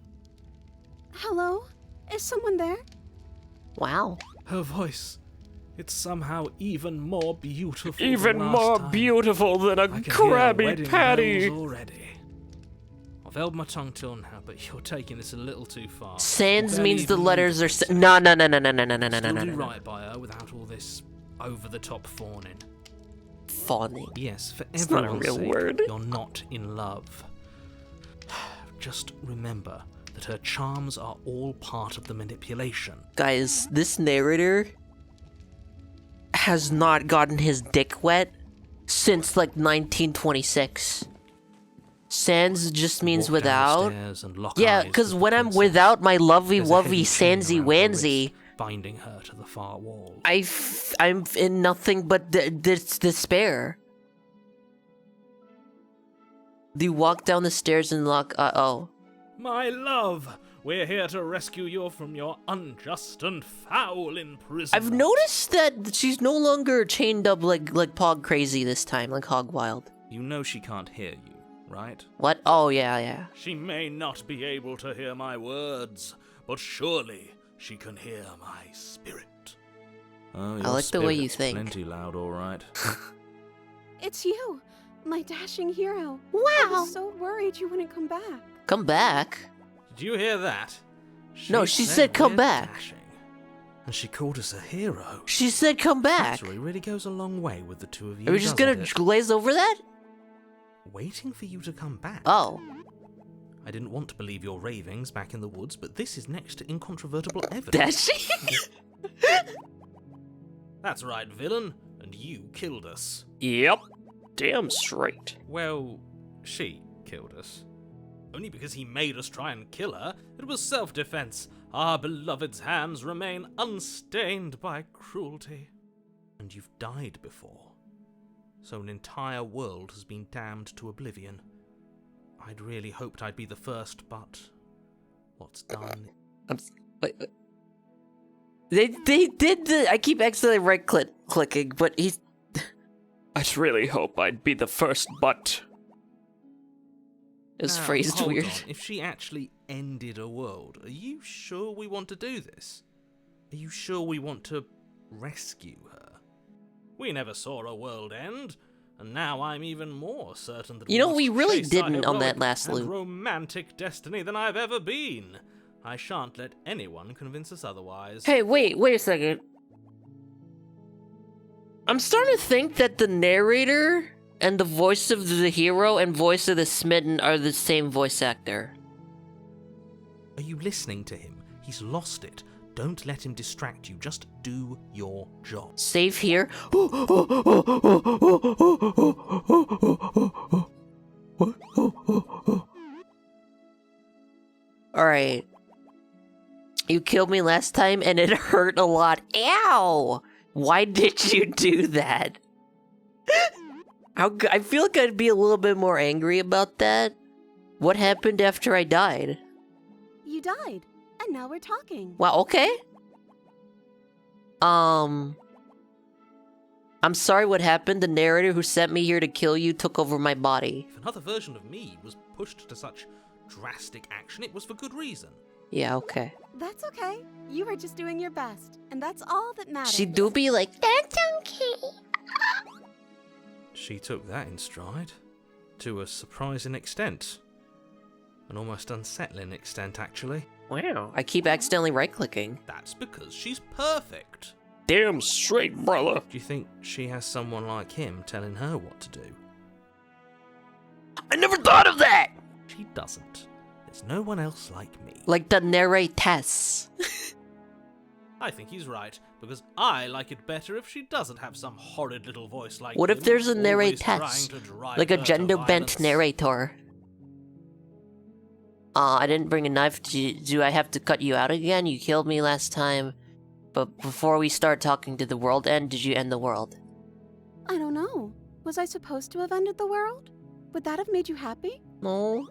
Hello? Is someone there? Wow. Her voice, it's somehow even more beautiful than Even last more time. beautiful than a I can hear Krabby wedding Patty. bells already. I've held my tongue till now, but you're taking this a little too far. Sans You barely means the even letters know are... the No, no, no, no, no, no, no, no, no, Still no, do no. right by her without all this over-the-top fawning. Fawning. Yes, for It's not a everyone's real sake, word. you're not in love. Just remember that her charms are all part of the manipulation. Guys, this narrator has not gotten his dick wet since like 1926. Sans just means Walk down the without. stairs and lock Yeah, eyes because with when the I'm princess. without my lovey There's a wovey heavy chain sansy around her wansy, wrist, binding her to the far wall. I'm in nothing but despair. You walk down the stairs and lock. Oh. My love, we're here to rescue you from your unjust and foul imprisonment. I've noticed that she's no longer chained up like Pog Crazy this time, like Hog Wild. You know she can't hear you, right? What? Oh yeah. She may not be able to hear my words, but surely she can hear my spirit. Oh, I like the way you think. Plenty loud, all right. It's you, my dashing hero. I Wow. was so worried you wouldn't come back. Come back. Did you hear that? No, she said come we're back. dashing. And she called us a hero. She said come back. Flattery really goes a long way with the two of you. Are we just gonna doesn't it? glaze over that? Waiting for you to come back. Oh. I didn't want to believe your ravings back in the woods, but this is next to incontrovertible evidence. Dashing? That's right, villain. And you killed us. Yep. Damn straight. Well, she killed us. Only because he made us try and kill her. It was self-defense. Our beloved's hands remain unstained by cruelty. And you've died before. So an entire world has been damned to oblivion. I'd really hoped I'd be the first, but what's done... Wait. They did the. I keep accidentally clicking, but he's. I'd really hope I'd be the first, but... It was Now, phrased hold weird. on. If she actually ended a world, are you sure we want to do this? Are you sure we want to rescue her? We never saw a world end, and now I'm even more certain that You know, must we really chase our didn't on that heroic last and loop. romantic destiny than I've ever been. I shan't let anyone convince us otherwise. Hey, wait a second. I'm starting to think that the narrator and the voice of the hero and voice of the smitten are the same voice actor. Are you listening to him? He's lost it. Don't let him distract you. Just do your job. Save here. Alright. You killed me last time and it hurt a lot. Ow! Why did you do that? I feel like I'd be a little bit more angry about that. What happened after I died? You died, and now we're talking. Wow, okay. I'm sorry what happened. The narrator who sent me here to kill you took over my body. If another version of me was pushed to such drastic action, it was for good reason. Yeah, okay. That's okay. You were just doing your best, and that's all that matters. She do be like, that's okay. She took that in stride. To a surprising extent. An almost unsettling extent, actually. Wow. I keep accidentally right-clicking. That's because she's perfect. Damn straight, brother. Do you think she has someone like him telling her what to do? I never thought of that! She doesn't. There's no one else like me. Like the narratess. I think he's right, because I like it better if she doesn't have some horrid little voice like What if him, there's a always narratess? trying to drive Like a her to gender-bent violence. narrator. I didn't bring a knife. Do I have to cut you out again? You killed me last time. But before we start talking, did the world end? Did you end the world? I don't know. Was I supposed to have ended the world? Would that have made you happy? No.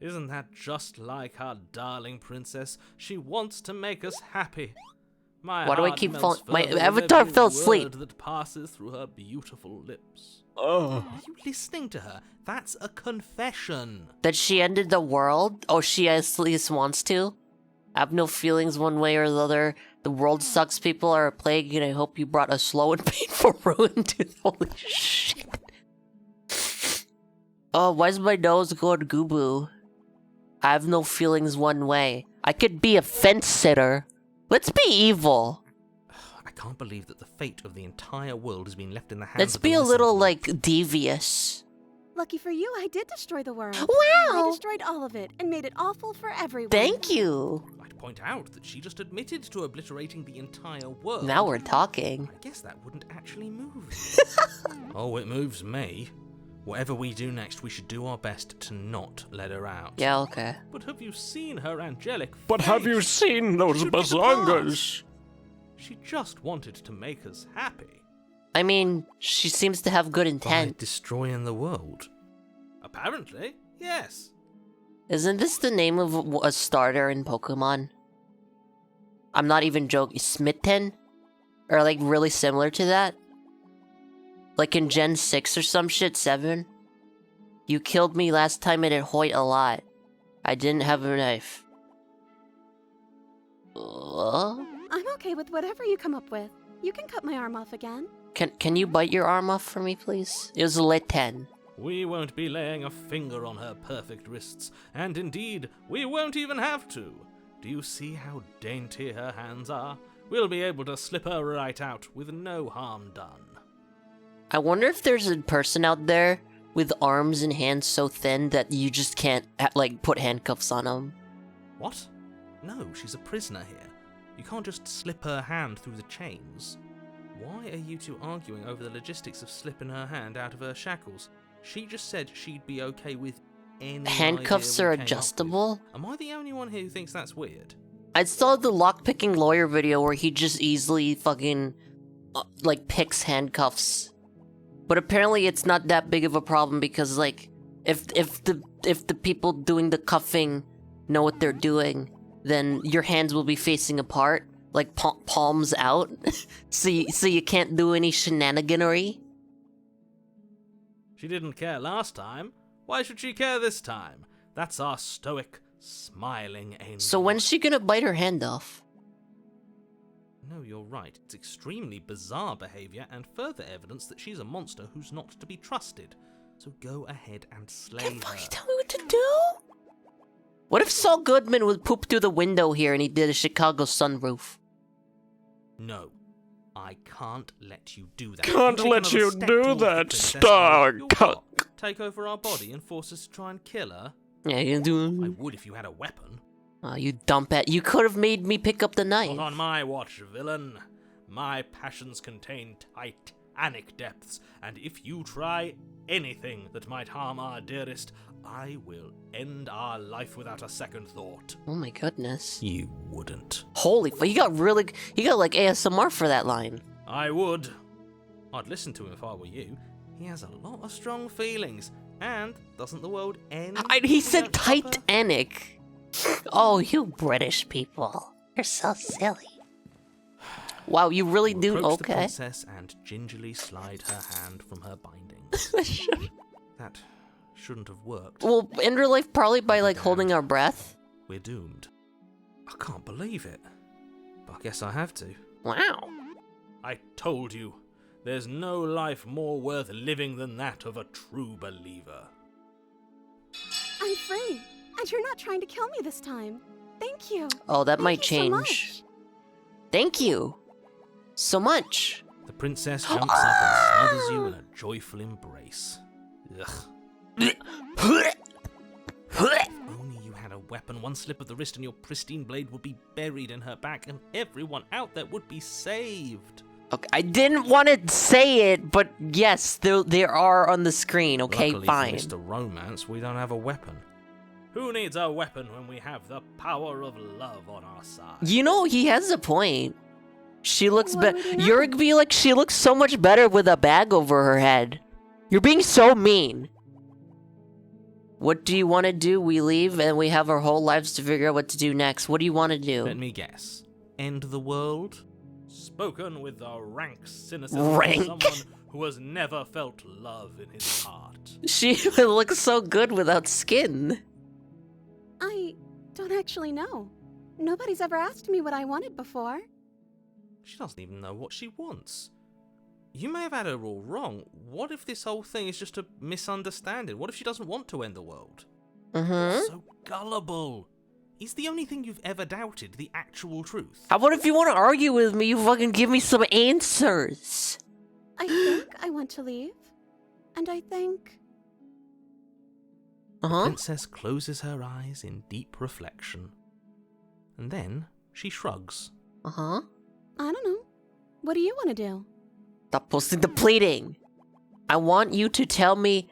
Isn't that just like our darling princess? She wants to make us happy. My Why do I heart keep melts falling- my further with avatar every fell word asleep. that passes through her beautiful lips. Oh. Are you listening to her? That's a confession. That she ended the world? Oh, she at least wants to? I have no feelings one way or the other. The world sucks, people are a plague, and I hope you brought a slow and painful ruin to holy shit. Oh, why's my nose going goo-boo? I have no feelings one way. I could be a fence sitter. Let's be evil. I can't believe that the fate of the entire world has been left in the hands Let's of be the a little, misanthrope. like, devious. Lucky for you, I did destroy the world. I Wow! destroyed all of it and made it awful for everyone. Thank you. I'd point out that she just admitted to obliterating the entire world. Now we're talking. I guess that wouldn't actually move. Oh, it moves me. Whatever we do next, we should do our best to not let her out. Yeah, okay. But have you seen her angelic face? But have you seen those Should be the part. bazongas? She just wanted to make us happy. I mean, she seems to have good By intent. destroying the world. Apparently, yes. Isn't this the name of a starter in Pokemon? I'm not even joking. Smitten? Or like really similar to that? Like in Gen 6 or some shit, 7? You killed me last time and it hoit a lot. I didn't have a knife. I'm okay with whatever you come up with. You can cut my arm off again. Can you bite your arm off for me, please? It was lit 10. We won't be laying a finger on her perfect wrists, and indeed, we won't even have to. Do you see how dainty her hands are? We'll be able to slip her right out with no harm done. I wonder if there's a person out there with arms and hands so thin that you just can't, like, put handcuffs on them. What? No, she's a prisoner here. You can't just slip her hand through the chains. Why are you two arguing over the logistics of slipping her hand out of her shackles? She just said she'd be okay with any Handcuffs idea we are came up adjustable? with. Am I the only one here who thinks that's weird? I saw the lockpicking lawyer video where he just easily fucking, like, picks handcuffs. But apparently it's not that big of a problem because, like, if the people doing the cuffing know what they're doing, then your hands will be facing apart, like palms out, so you can't do any shenaniganery. She didn't care last time. Why should she care this time? That's our stoic, smiling angel. So when's she gonna bite her hand off? No, you're right. It's extremely bizarre behavior and further evidence that she's a monster who's not to be trusted. So go ahead and slay Can't her. fucking tell me what to do? What if Saul Goodman would poop through the window here and he did a Chicago sunroof? No. I can't let you do that. Can't If you take let another you step do towards the that, princess, Star you'll Cuck. what? Take over our body and force us to try and kill her? Yeah, you I do. would if you had a weapon. Oh, you dump it. You could have made me pick up the knife. Not on my watch, villain. My passions contain titanic depths, and if you try anything that might harm our dearest, I will end our life without a second thought. Oh my goodness. You wouldn't. Holy fuck, you got like ASMR for that line. I would. I'd listen to him if I were you. He has a lot of strong feelings, and doesn't the world end? He if we said don't stop her? Titanic. Oh, you British people. You're so silly. Wow, you really You do? approach the Okay. princess and gingerly slide her hand from her bindings. That shouldn't have worked. Well, in real life, probably by like holding our breath. We're doomed. I can't believe it. But I guess I have to. Wow. I told you, there's no life more worth living than that of a true believer. I'm free, and you're not trying to kill me this time. Thank you. Oh, that might Thank you so change. much. Thank you so much. The princess jumps up and smothers you in a joyful embrace. Ugh. If only you had a weapon, one slip of the wrist and your pristine blade would be buried in her back, and everyone out there would be saved. Okay, I didn't want to say it, but yes, they are on the screen. Okay, Luckily fine. for Mr. Romance, we don't have a weapon. Who needs a weapon when we have the power of love on our side? You know, he has a point. She looks What better. would you know? You're gonna be like, she looks so much better with a bag over her head. You're being so mean. What do you want to do? We leave and we have our whole lives to figure out what to do next. What do you want to do? Let me guess. End the world? Spoken with the rank cynicism Rank? of someone who has never felt love in his heart. She looks so good without skin. I don't actually know. Nobody's ever asked me what I wanted before. She doesn't even know what she wants. You may have had her all wrong. What if this whole thing is just a misunderstanding? What if she doesn't want to end the world? Mm-hmm. So gullible. Is the only thing you've ever doubted the actual truth? How about if you want to argue with me, you fucking give me some answers? I think I want to leave. And I think... Uh-huh. Princess closes her eyes in deep reflection. And then she shrugs. Uh-huh. I don't know. What do you want to do? Stop posting the pleading. I want you to tell me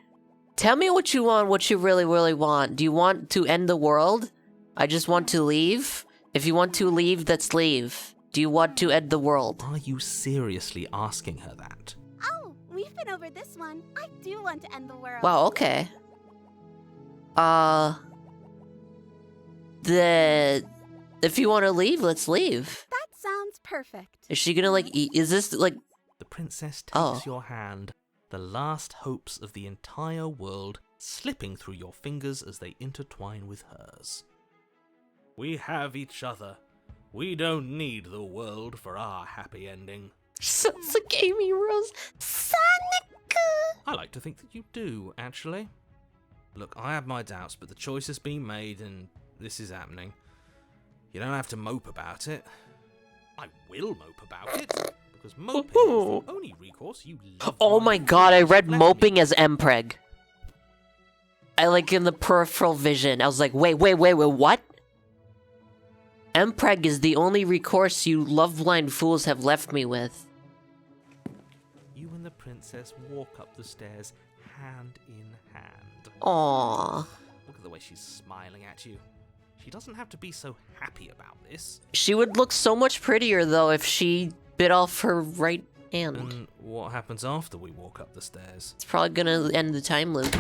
what you want, what you really, really want. Do you want to end the world? I just want to leave. If you want to leave, let's leave. Do you want to end the world? Are you seriously asking her that? Oh, we've been over this one. I do want to end the world. Wow, okay. If you want to leave, let's leave. That sounds perfect. Is she gonna, like, eat? Is this, like... The princess takes Oh. your hand, the last hopes of the entire world slipping through your fingers as they intertwine with hers. We have each other. We don't need the world for our happy ending. Sounds like Amy Rose. Sonic! I like to think that you do, actually. Look, I have my doubts, but the choice has been made and this is happening. You don't have to mope about it. I will mope about it, because moping is the only recourse you love. Oh my god, I read moping as Mpreg. I, like, in the peripheral vision, I was like, wait, what? Mpreg is the only recourse you love-blind fools have left me with. You and the princess walk up the stairs, hand in hand. Aww. Look at the way she's smiling at you. She doesn't have to be so happy about this. She would look so much prettier, though, if she bit off her right hand. And what happens after we walk up the stairs? It's probably gonna end the time loop.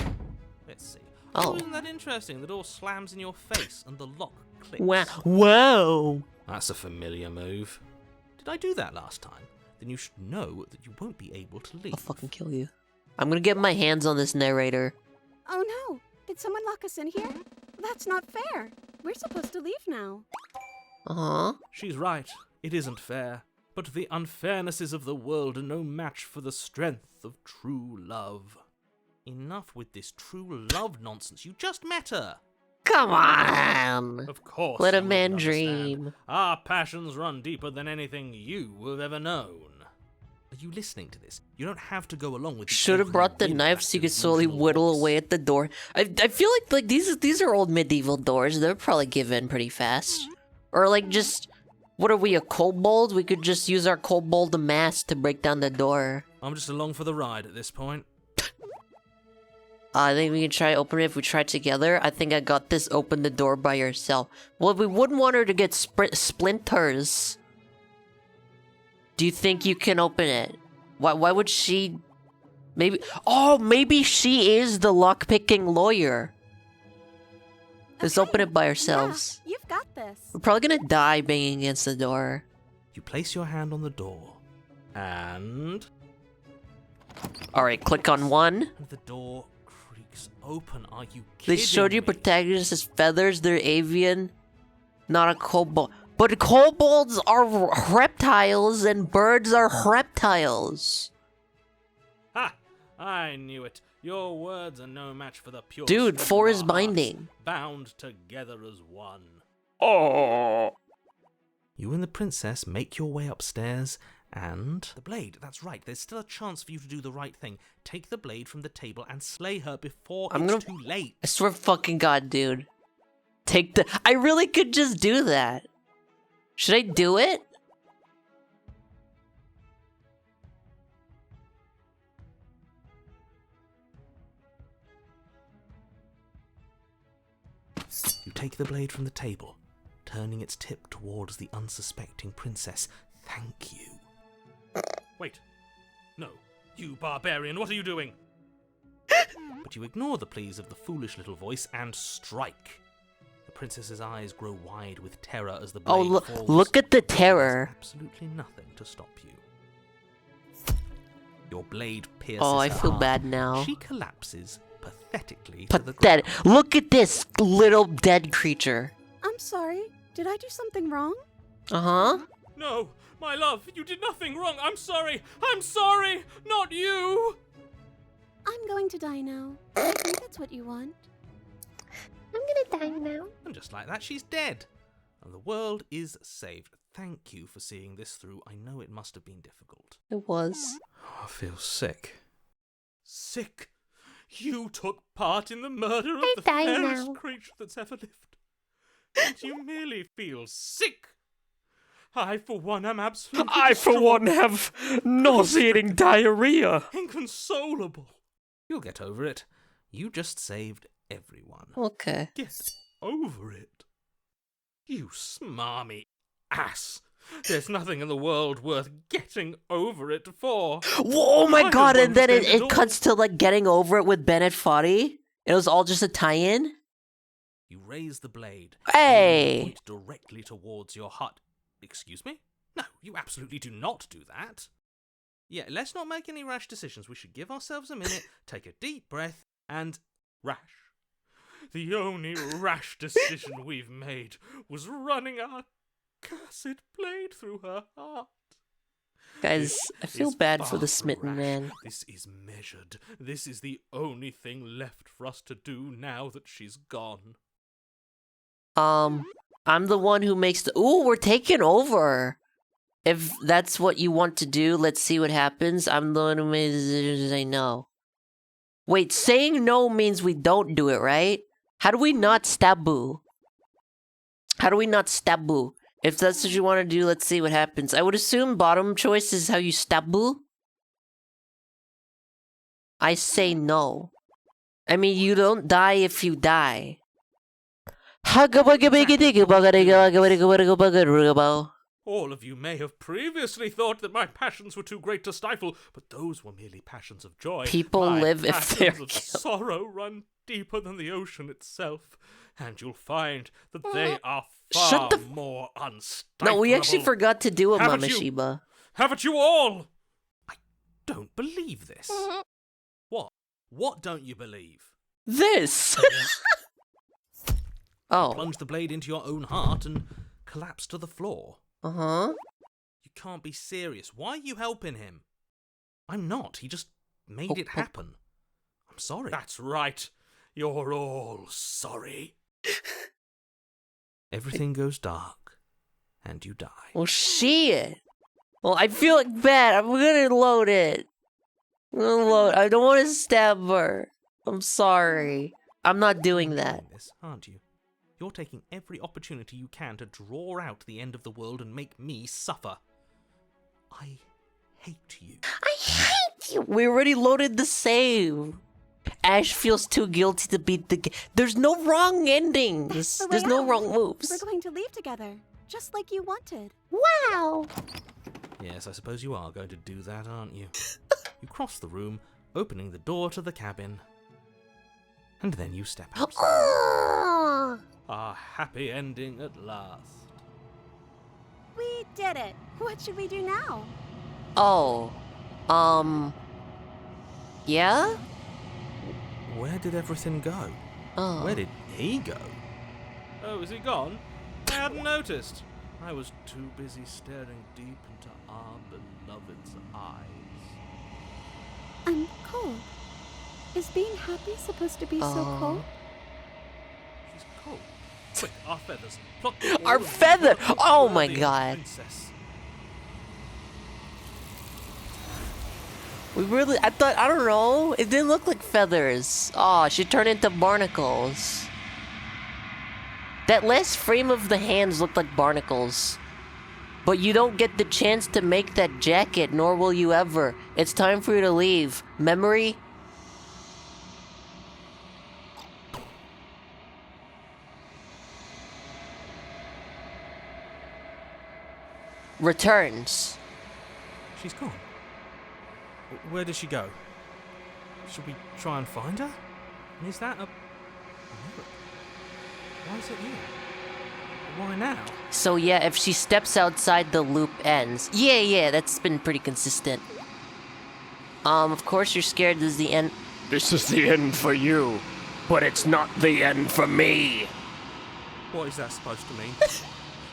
Let's see. Oh. Isn't that interesting? The door slams in your face and the lock clicks. Wow. Whoa! That's a familiar move. Did I do that last time? Then you should know that you won't be able to leave. I'll fucking kill you. I'm gonna get my hands on this narrator. Oh no! Did someone lock us in here? That's not fair. We're supposed to leave now. Uh-huh. She's right. It isn't fair. But the unfairnesses of the world are no match for the strength of true love. Enough with this true love nonsense. You just met her. Come on! Of course. Let you a wouldn't man understand. dream. Our passions run deeper than anything you have ever known. Are you listening to this? You don't have to go along with. Should have brought the knife so you could slowly whittle away at the door. I feel like these are old medieval doors. They'll probably give in pretty fast. Or like just, what are we, a kobold? We could just use our kobold mask to break down the door. I'm just along for the ride at this point. I think we can try open it if we try together. I think I got this. Open the door by yourself. Well, we wouldn't want her to get splinters. Do you think you can open it? Why would she... Maybe... Oh, maybe she is the lock-picking lawyer. Let's open it by ourselves. Yeah, you've got this. We're probably gonna die banging against the door. You place your hand on the door. And Alright, click on one. the door creaks open. Are you They kidding showed you me? protagonists as feathers. They're avian, not a kobold. But kobolds are reptiles and birds are reptiles. Ha! I knew it. Your words are no match for the pure. Dude, strength four of is our binding. hearts, bound together as one. Oh. You and the princess make your way upstairs, and the blade. That's right. There's still a chance for you to do the right thing. Take the blade from the table and slay her before it's too late. I swear to fucking God, dude. Take the... I really could just do that. Should I do it? You take the blade from the table, turning its tip towards the unsuspecting princess. Thank you. Wait. No. You barbarian, what are you doing? But you ignore the pleas of the foolish little voice and strike. The princess's eyes grow wide with terror as the blade Oh, falls. look at the There's terror. absolutely nothing to stop you. Your blade pierces Oh, I her feel heart. bad now. She collapses pathetically to the Pathetic. ground. Look at this little dead creature. I'm sorry. Did I do something wrong? Uh-huh. No, my love, you did nothing wrong. I'm sorry. I'm sorry. Not you. I'm going to die now. I think that's what you want. I'm gonna die now. And just like that, she's dead. And the world is saved. Thank you for seeing this through. I know it must have been difficult. It was. I feel sick. Sick? You took part in the murder of I the die fairest now. creature that's ever lived. And you merely feel sick. I, for one, am absolutely I, for distraught. one, have nauseating diarrhea. Inconsolable. You'll get over it. You just saved everyone. Okay. Get over it. You smarmy ass. There's nothing in the world worth getting over it for. Oh my I god, don't and then understand it all. cuts to like getting over it with Bennett Foddy. It was all just a tie-in? You raise the blade. Hey! You point directly towards your heart. Excuse me? No, you absolutely do not do that. Yeah, let's not make any rash decisions. We should give ourselves a minute, take a deep breath, and rash. The only rash decision we've made was running our cursed blade through her heart. Guys, This I feel is bad for far the from smitten rash. man. This is measured. This is the only thing left for us to do now that she's gone. I'm the one who makes the— Ooh, we're taking over! If that's what you want to do, let's see what happens. I'm the one who made the decision to say no. Wait, saying no means we don't do it, right? How do we not stab Boo? How do we not stab Boo? If that's what you want to do, let's see what happens. I would assume bottom choice is how you stab Boo. I say no. I mean, you don't die if you die. All of you may have previously thought that my passions were too great to stifle, but those were merely passions of joy. People My live if passions they're of killed. sorrow run deeper than the ocean itself, and you'll find that they are far Shut the more unstoppable. No, we actually forgot to do a Haven't Mama you- Shiba. Haven't you all? I don't believe this. What? What don't you believe? This! Oh. Plunge the blade into your own heart and collapse to the floor. Uh-huh. You can't be serious. Why are you helping him? I'm not. He just made Oh, it oh. happen. I'm sorry. That's right. You're all sorry. Everything goes dark, and you die. Well, shit. Well, I feel like bad. I'm gonna load it. I'm gonna load. I don't want to stab her. I'm sorry. I'm not doing You're that. doing this, aren't you? You're taking every opportunity you can to draw out the end of the world and make me suffer. I hate you. I hate you. We already loaded the save. Ash feels too guilty to beat the game. There's no wrong endings. The way There's no out. wrong moves. We're going to leave together, just like you wanted. Wow. Yes, I suppose you are going to do that, aren't you? You cross the room, opening the door to the cabin. And then you step outside. Oh. A happy ending at last. We did it. What should we do now? Oh. Yeah? Where did everything go? Oh. Where did he go? Oh, is he gone? I hadn't noticed. I was too busy staring deep into our beloved's eyes. I'm cold. Is being happy supposed to be so cold? She's cold. Quick, our feathers. Pluck Our all of feather! the Oh my worthy god. princess. We really— I don't know. It didn't look like feathers. Oh, she turned into barnacles. That last frame of the hands looked like barnacles. But you don't get the chance to make that jacket, nor will you ever. It's time for you to leave. Memory? Returns. She's gone. Where did she go? Should we try and find her? And is that a miracle? Why is it here? Why now? So yeah, if she steps outside, the loop ends. Yeah, that's been pretty consistent. Of course you're scared this is the end. This is the end for you, but it's not the end for me. What is that supposed to mean?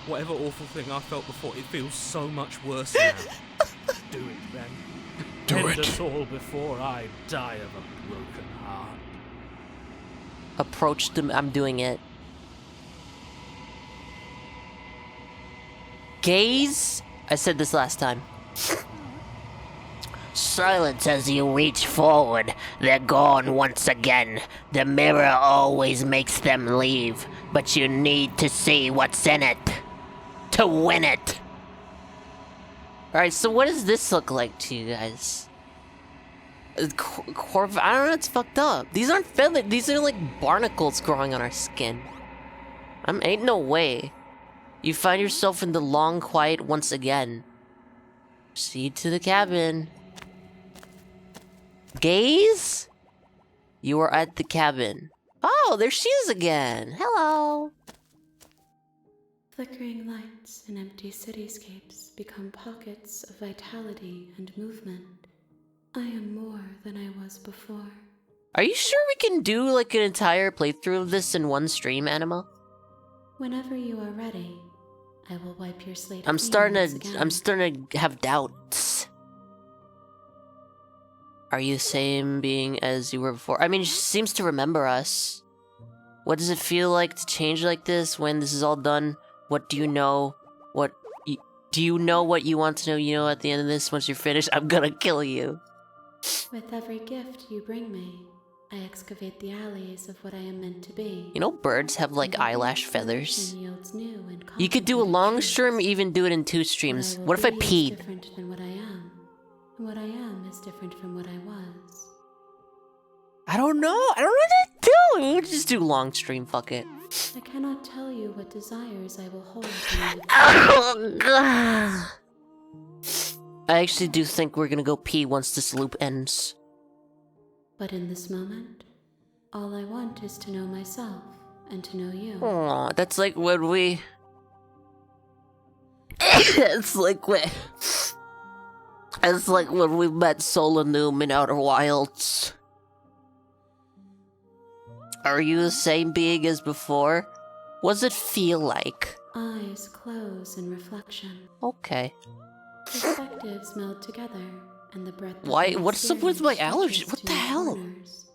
Whatever awful thing I felt before, it feels so much worse now. Do it then. Do End it. us all before I die of a broken heart. approach them. I'm doing it. Gaze? I said this last time. Silence as you reach forward. They're gone once again. The mirror always makes them leave, but you need to see what's in it to win it. Alright, so what does this look like to you guys? I don't know, it's fucked up. These aren't feathers, these are like barnacles growing on our skin. Ain't no way. You find yourself in the long quiet once again. Proceed to the cabin. Gaze? You are at the cabin. Oh, there she is again. Hello. Flickering lights in empty cityscapes become pockets of vitality and movement. I am more than I was before. Are you sure we can do like an entire playthrough of this in one stream, Anima? Whenever you are ready, I will wipe your slate. I'm clean starting once to again. have doubts. Are you the same being as you were before? I mean, she seems to remember us. What does it feel like to change like this when this is all done? What do you know? Do you know what you want to know? You know, at the end of this, once you're finished, I'm gonna kill you. With every gift you bring me, I excavate the alleys of what I am meant to be. You know, birds have like And every eyelash feathers. exploration yields new and You could do a complicated long truths. stream, even do it in 2 streams. What I will What if I be is peed? different than what I am. And what I am is different from what I was. I don't know. I don't know what to do. We'll just do long stream. Fuck it. I cannot tell you what desires I will hold. when you Oh, God. I actually do think we're gonna go pee once this loop ends. But in this moment, all I want is to know myself and to know you. Aw, that's like when we... It's like when we met Solanoom in Outer Wilds. Are you the same being as before? What does it feel like? Eyes close in reflection. Okay. Perspectives meld together, and the breadth. of Why- my what's up with my experience allergy? stretches What to the new hell? corners.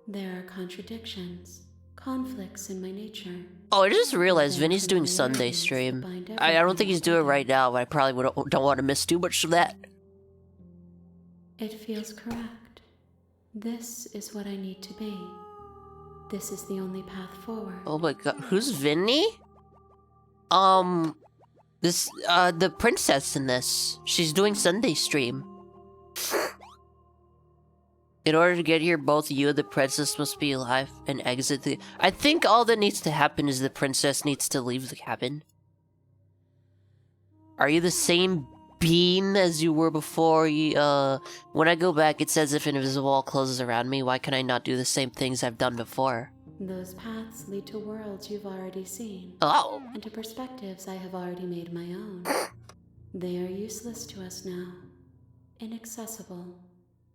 There are contradictions, conflicts in my nature. Oh, I just realized There are Vinny's doing Sunday similarities that stream. bind I don't think everything he's doing it together. right now, but I probably don't want to miss too much of that. It feels correct. This is what I need to be. This is the only path forward. Oh my god, who's Vinny? The princess in this. She's doing Sunday stream. In order to get here, both you and the princess must be alive and exit the... I think all that needs to happen is the princess needs to leave the cabin. Are you the same being as you were before? When I go back, it says if an invisible wall closes around me, why can I not do the same things I've done before? Those paths lead to worlds you've already seen, Oh! and to perspectives I have already made my own. They are useless to us now. Inaccessible.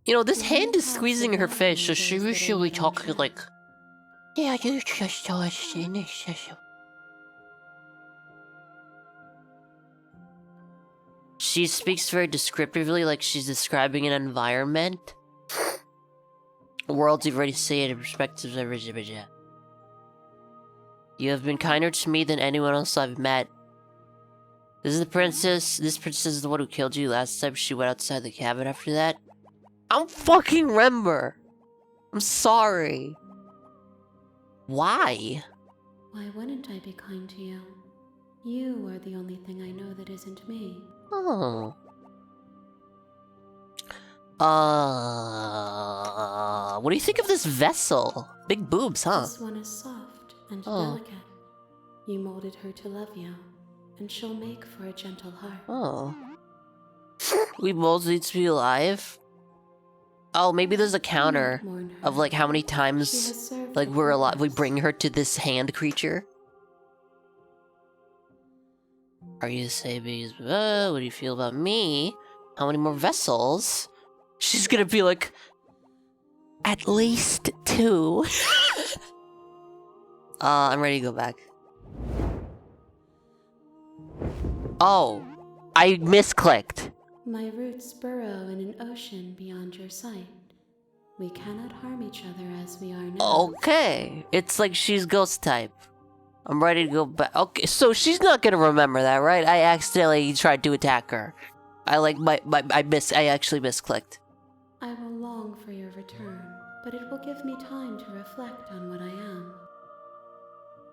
You know, this hand is squeezing her face, so she usually talking like... Yeah, you just inaccessible. She speaks very descriptively, like she's describing an environment. Worlds you've already seen and perspectives I've already. You have been kinder to me than anyone else I've met. This princess is the one who killed you last time she went outside the cabin after that? I'm fucking remember. I'm sorry. Why? Why wouldn't I be kind to you? You are the only thing I know that isn't me. Oh. What do you think of this vessel? Big boobs, huh? This one is soft and Oh. delicate. You molded her to love you, and she'll make for a gentle heart. Oh. We both need to be alive? Oh, maybe there's a counter Do not mourn her. of like how many She times has served like a we're alive. We purpose. bring her to this hand creature. Are you the same as what do you feel about me? How many more vessels? She's gonna be like, at least 2. I'm ready to go back. Oh, I misclicked. My roots burrow in an ocean beyond your sight. We cannot harm each other as we are now. Okay. It's like she's ghost type. I'm ready to go back. Okay, so she's not gonna remember that, right? I accidentally tried to attack her. I actually misclicked. I will long for your return, but it will give me time to reflect on what I am.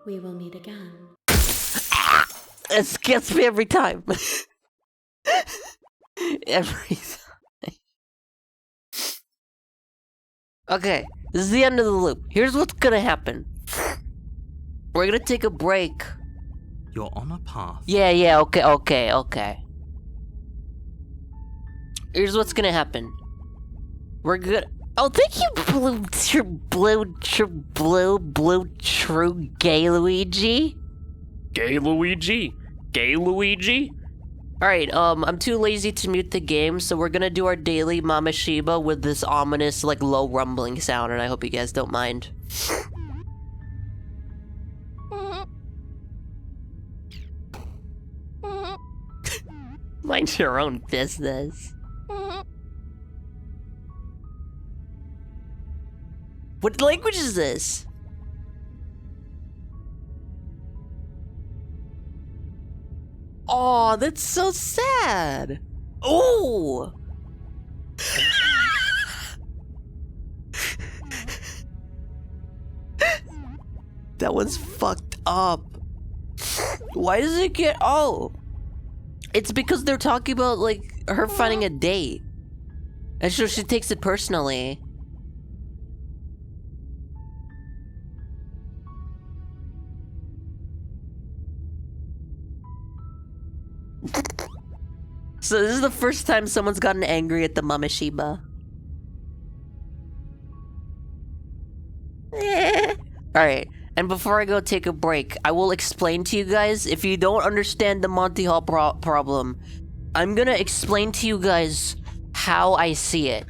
We will meet again. It gets me every time. Every time. Okay, this is the end of the loop. Here's what's gonna happen. We're gonna take a break. You're on a path. Yeah, okay. Here's what's gonna happen. We're good. Oh, thank you, blue, true gay Luigi. Gay Luigi? Gay Luigi? Alright, I'm too lazy to mute the game, so we're gonna do our daily Mama Shiba with this ominous, like, low rumbling sound, and I hope you guys don't mind. Mind your own business. What language is this? Oh, that's so sad. Oh. That was fucked up. Why does it get... Oh. It's because they're talking about, like, her finding a date. And so she takes it personally. So this is the first time someone's gotten angry at the Mama Shiba. Alright, and before I go take a break, I will explain to you guys, if you don't understand the Monty Hall problem, I'm gonna explain to you guys how I see it.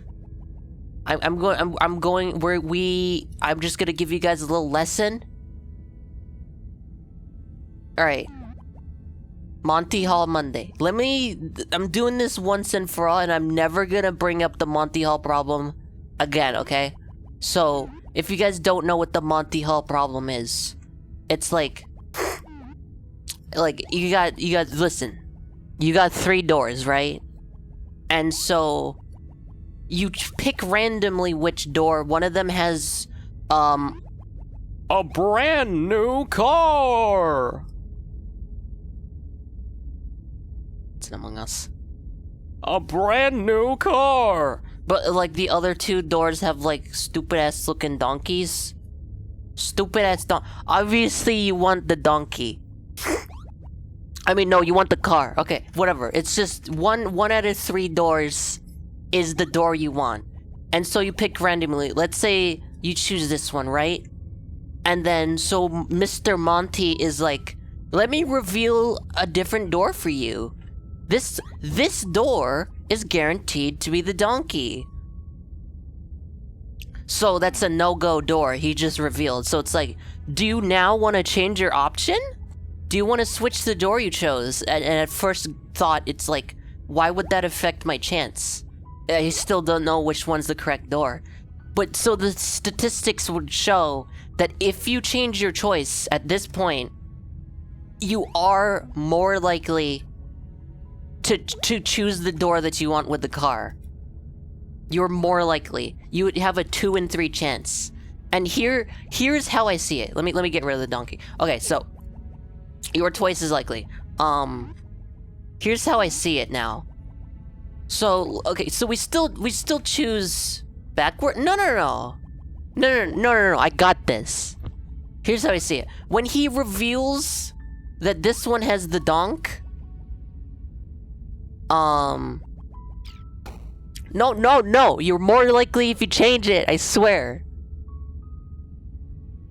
I'm just gonna give you guys a little lesson. Alright. Monty Hall Monday. I'm doing this once and for all, and I'm never gonna bring up the Monty Hall problem again, okay? So, if you guys don't know what the Monty Hall problem is, it's like, you got, listen, you got 3 doors, right? And so, you pick randomly which door. One of them has, a brand new car! It's Among Us. A brand new car! But, like, the other 2 doors have, like, stupid-ass looking donkeys. Stupid-ass obviously, you want the donkey. I mean, no, you want the car. Okay, whatever. It's just one out of 3 doors is the door you want. And so you pick randomly. Let's say you choose this one, right? And then, so Mr. Monty is like, let me reveal a different door for you. This door is guaranteed to be the donkey. So that's a no-go door he just revealed. So it's like, do you now want to change your option? Do you want to switch the door you chose? And at first thought, it's like, why would that affect my chance? I still don't know which one's the correct door. But so the statistics would show that if you change your choice at this point, you are more likely to choose the door that you want with the car. You're more likely. You would have a 2 in 3 chance. And here's how I see it. Let me get rid of the donkey. Okay, so you're twice as likely. Here's how I see it now. So okay, so we still choose backward. No. I got this. Here's how I see it. When he reveals that this one has the donk. No. You're more likely if you change it, I swear.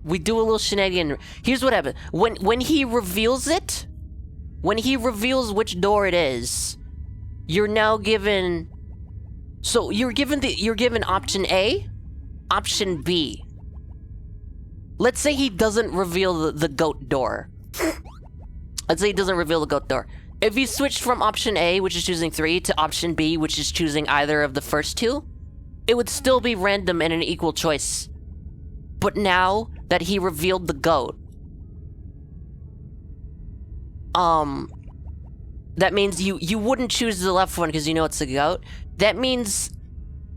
We do a little shenanigan. Here's what happened. When he reveals it, when he reveals which door it is, you're now given... So you're given option A, option B. Let's say he doesn't reveal the goat door. Let's say he doesn't reveal the goat door. If you switched from option A, which is choosing 3, to option B, which is choosing either of the first 2, it would still be random and an equal choice. But now that he revealed the goat, that means you wouldn't choose the left one because you know it's a goat. That means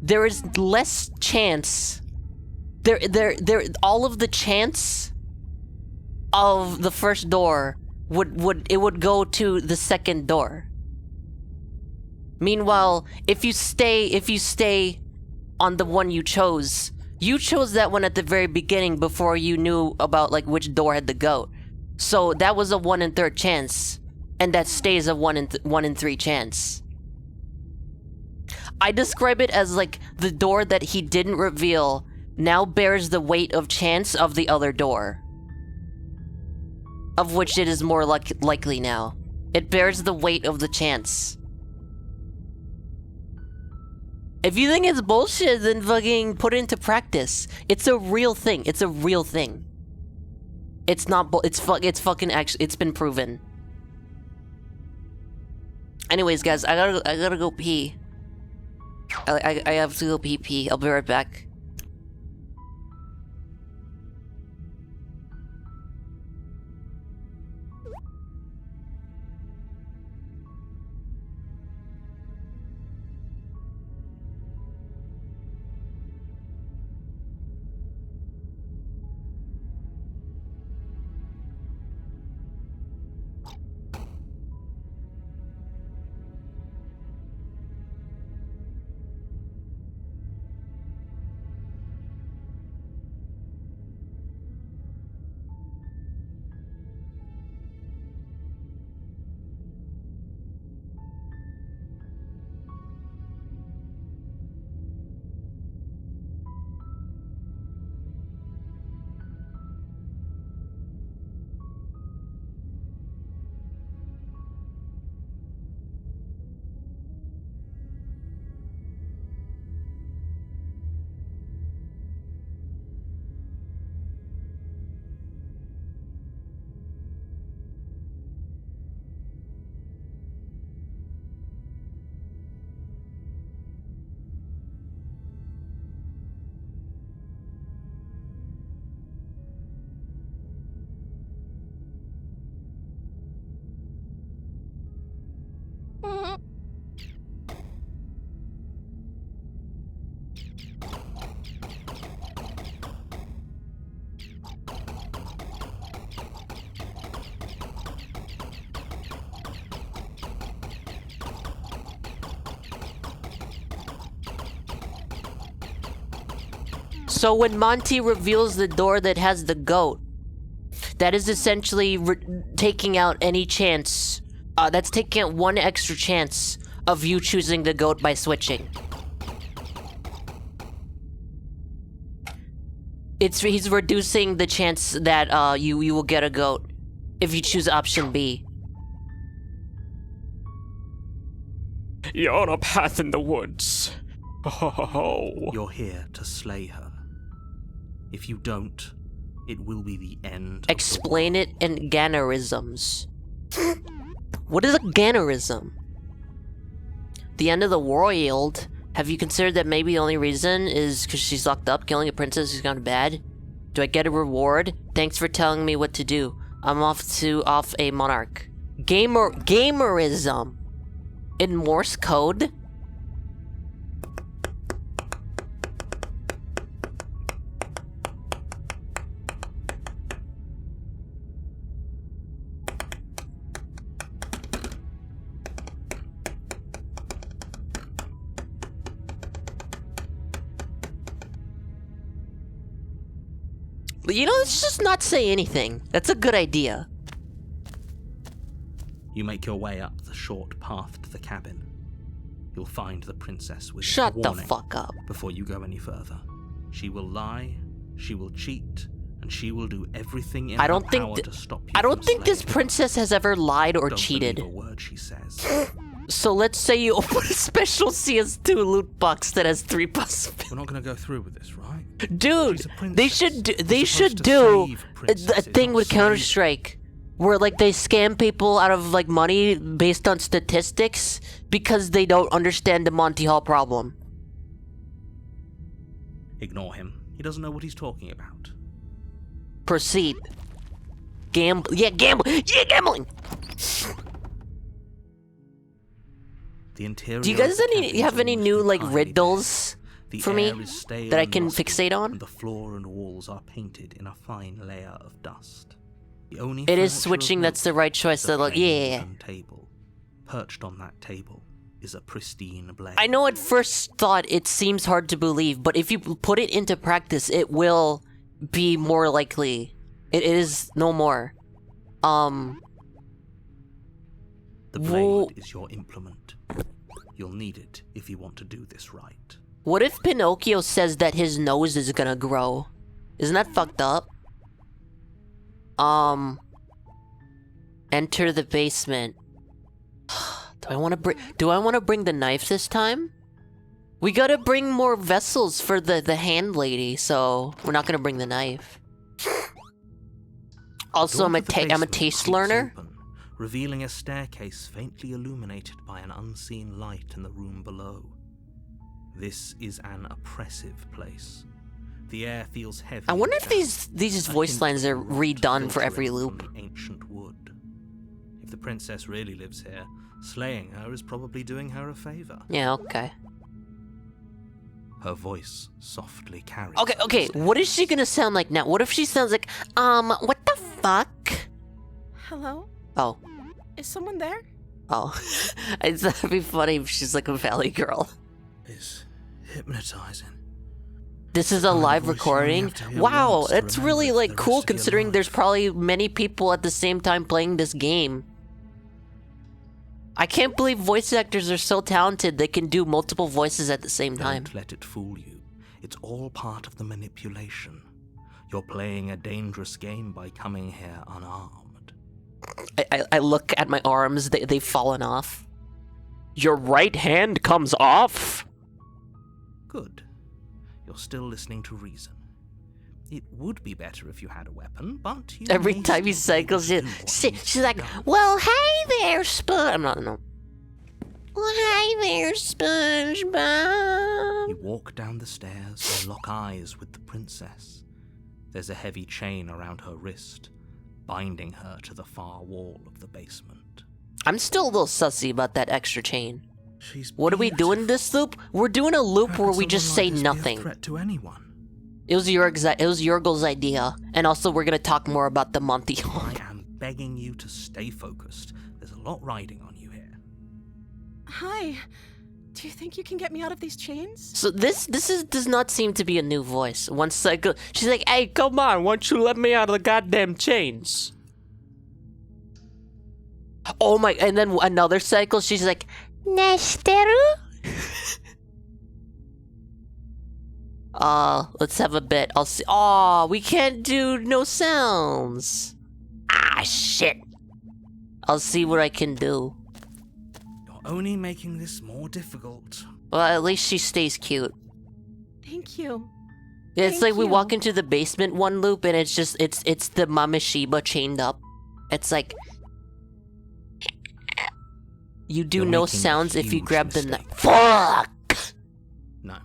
there is less chance. All of the chance of the first door would go to the second door. Meanwhile, if you stay on the one you chose that one at the very beginning before you knew about like which door had the goat. So that was a 1 in 3 chance, and that stays a 1 in 3 chance. I describe it as like the door that he didn't reveal now bears the weight of chance of the other door, of which it is more likely now. It bears the weight of the chance. If you think it's bullshit, then fucking put it into practice. It's a real thing. It's a real thing. It's not it's fucking actually, it's been proven. Anyways, guys, I gotta go pee. I have to go pee. I'll be right back. So when Monty reveals the door that has the goat, that is essentially taking out any chance. That's taking out 1 extra chance of you choosing the goat by switching. He's reducing the chance that you will get a goat if you choose option B. You're on a path in the woods. Oh. You're here to slay her. If you don't, it will be the end. Explain it in Gannerisms. What is a Gannerism? The end of the world? Have you considered that maybe the only reason is because she's locked up, killing a princess who's gone bad? Do I get a reward? Thanks for telling me what to do. I'm off a monarch. Gamerism. In Morse code? You know, let's just not say anything. That's a good idea. You make your way up the short path to the cabin. You'll find the princess with Shut a the warning fuck up. before you go any further. She will lie, she will cheat, and she will do everything in her power to stop you. I don't think this slaying princess has ever lied or her. Don't cheated. believe a word she says. So let's say you open a special CS2 loot box that has 3 possibilities. We're not going to go through with this, right? Dude, She's a princess. they should supposed to do save a princesses, thing not with slay. Counter-Strike where like they scam people out of like money based on statistics because they don't understand the Monty Hall problem. Ignore him. He doesn't know what he's talking about. Proceed. Gamble. Yeah, gamble. Yeah, gambling. The interior. Do you guys of the cabin is have any almost new like entirely riddles bare. The for me air is stale that I and can musty, fixate on? and the floor and walls are painted in a fine layer of dust. The only It is furniture of switching. That's the note right choice. is a Like, plain yeah. wooden table. Perched on that table is a pristine blade. I know at first thought it seems hard to believe, but if you put it into practice, it will be more likely. It is no more. The Whoa. blade is your implement. You'll need it if you want to do this right. What if Pinocchio says that his nose is gonna grow? Isn't that fucked up? Enter the basement. Do I want to bring the knife this time? We gotta bring more vessels for the hand lady, so we're not gonna bring the knife. Also, I'm a basement taste creaks learner. open, revealing a staircase faintly illuminated by an unseen light in the room below. This is an oppressive place. The air feels heavy. I wonder and if damp, these a voice hint lines of are rot redone for every filtering loop. from the ancient wood. If the princess really lives here, slaying her is probably doing her a favor. Yeah, okay. Her voice softly carries. Okay, what is she gonna sound like now? What if she sounds like, what the fuck? Hello? Oh. Is someone there? Oh. That'd be funny if she's like a valley girl. Is hypnotizing. This is a Kind of live voice you only recording? have to hear Wow, once to that's remember really it for like the cool rest of your considering there's life. probably many people at the same time playing this game. I can't believe voice actors are so talented they can do multiple voices at the same time. Don't let it fool you. It's all part of the manipulation. You're playing a dangerous game by coming here unarmed. I look at my arms, they've fallen off. Your right hand comes off? Good. You're still listening to reason. It would be better if you had a weapon, but you Every may time he still be able cycles to in, do what she, needs she's to be like, done. well, hey there, Well, hi there, SpongeBob. You walk down the stairs and lock eyes with the princess. There's a heavy chain around her wrist, binding her to the far wall of the basement. I'm still a little sussy about that extra chain. She's What are we doing this loop? We're doing a loop How where could we just someone say like this be a nothing. threat to anyone? It was Yorgle's idea, and also we're gonna talk more about the Monty I Hall. am begging you to stay focused. There's a lot riding on you here. Hi. Do you think you can get me out of these chains? So this does not seem to be a new voice. Once I go, she's like, Hey, come on, why don't you let me out of the goddamn chains? oh my, and then another cycle, she's like, Nesteru? Let's have a bit. I'll see. Oh, we can't do no sounds. Ah, shit. I'll see what I can do. You're only making this more difficult. Well, at least she stays cute. Thank you. It's Thank like we you. walk into the basement one loop and it's just, it's the Mameshiba chained up. It's like, you do You're no making a sounds if you huge grab the mistake. knife. Fuck! No.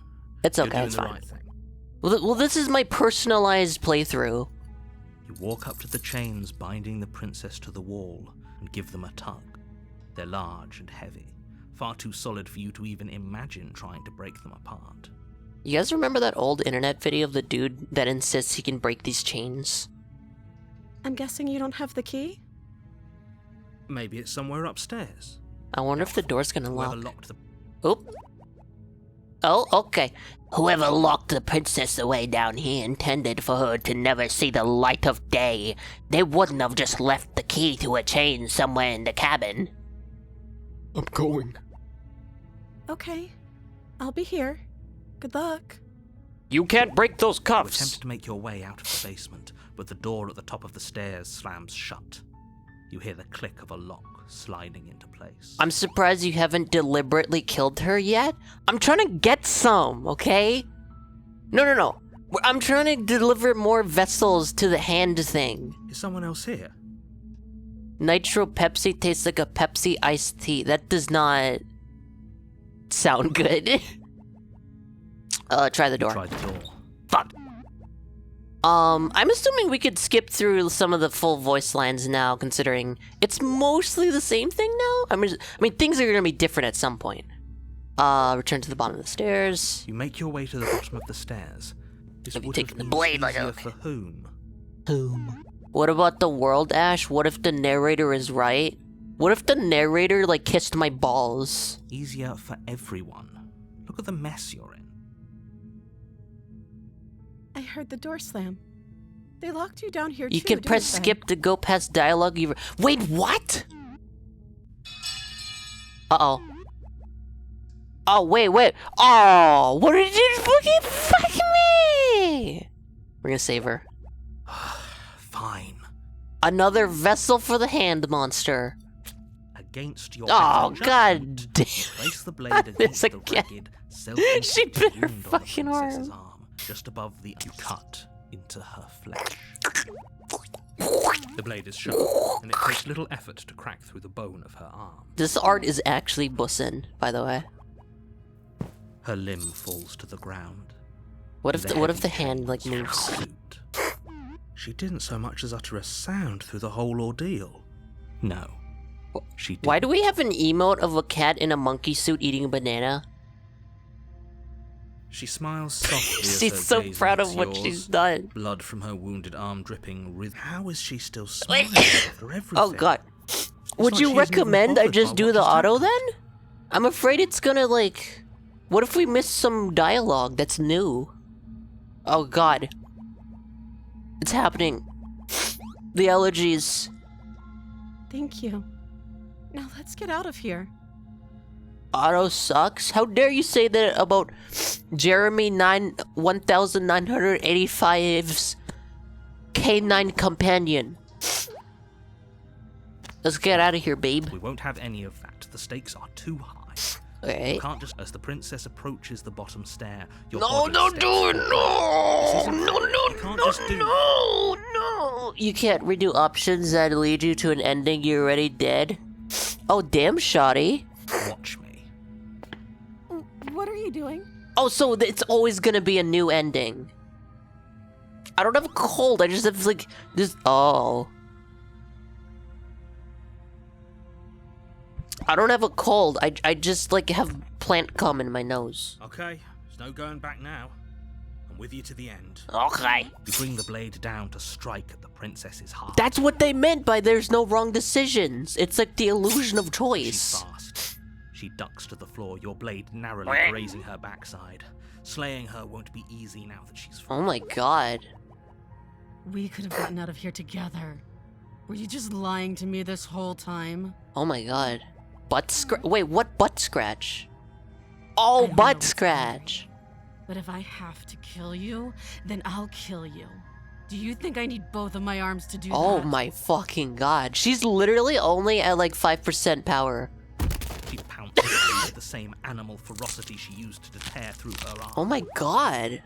It's You're okay, doing it's the fine. right thing. Well, this is my personalized playthrough. You walk up to the chains binding the princess to the wall and give them a tug. They're large and heavy, far too solid for you to even imagine trying to break them apart. You guys remember that old internet video of the dude that insists he can break these chains? I'm guessing you don't have the key? Maybe it's somewhere upstairs. I wonder if the door's gonna Whoever lock. locked the Oop. Oh, okay. Whoever locked the princess away down here intended for her to never see the light of day. They wouldn't have just left the key to a chain somewhere in the cabin. I'm going. Okay. I'll be here. Good luck. You can't break those You cuffs. attempt to make your way out of the basement, but the door at the top of the stairs slams shut. You hear the click of a lock sliding into place. I'm surprised you haven't deliberately killed her yet. I'm trying to get some, okay? No. I'm trying to deliver more vessels to the hand thing. Is someone else here? Nitro Pepsi tastes like a Pepsi iced tea. That does not sound good. Try the You door. try the door. Fuck. I'm assuming we could skip through some of the full voice lines now, considering it's mostly the same thing now. I mean, things are gonna be different at some point. Return to the bottom of the stairs. You make your way to the bottom of the stairs. This Have you would taken have the been blade like easier a- for whom? What about the world, Ash? What if the narrator is right? What if the narrator, like, kissed my balls? Easier for everyone. Look at the mess you're in. I heard the door slam. They locked you down here You too, can press didn't they? skip to go past dialogue. Wait, what? Uh-oh. Oh, wait. Oh, what did you fuck me? We're gonna save her. Fine. Another vessel for the hand monster. Against your Oh, better god judgment, damn. place the blade This against the again. ragged, self-inflicted She bit her wound on the fucking princess's arm. arm, just above the you cut into her flesh. The blade is sharp, and it takes little effort to crack through the bone of her arm. This art is actually bussin', by the way. Her limb falls to the ground. What if The the heavy hand, like, chains moves? suit. She didn't so much as utter a sound through the whole ordeal. No, she didn't. Why do we have an emote of a cat in a monkey suit eating a banana? She smiles softly as She's her so gaze proud meets of what yours, she's done. blood from her wounded arm dripping with... How is she still smiling after everything? Oh god. Would like you she isn't even recommend I bothered just by do what the just auto happened. then? I'm afraid it's gonna, like... What if we miss some dialogue that's new? Oh god. It's happening. The elegies. Thank you. Now let's get out of here. Auto sucks? How dare you say that about Jeremy 1985's K9 companion? Let's get out of here, babe. We won't have any of that. The stakes are too high. You Okay. can't just... As the princess approaches the bottom stair, your No, body don't steps do it! forward. No! This isn't No, fair. no, You can't no, just do... no! You can't redo options that lead you to an ending you're already dead? Oh, damn, shoddy. Watch me. What are you doing? Oh, so it's always gonna be a new ending. I don't have a cold, I just have, like, this... Oh. I don't have a cold, I just, like, have plant cum in my nose. Okay, there's no going back now. I'm with you to the end. Okay. You bring the blade down to strike at the princess's heart. That's what they meant by there's no wrong decisions. It's like the illusion of She's choice. fast. She ducks to the floor, your blade narrowly Wah. grazing her backside. Slaying her won't be easy now that she's free. Oh my god. We could have gotten out of here together. Were you just lying to me this whole time? Oh my god. Butt scratch? Wait, what butt scratch? I Oh, don't know butt what's scratch. But if I have to kill you, then I'll kill you. Do you think I need both of my arms to do Oh that? my fucking god. She's literally only at like 5% power. She pounces at you with the same animal ferocity she used to tear through her arm. Oh my god.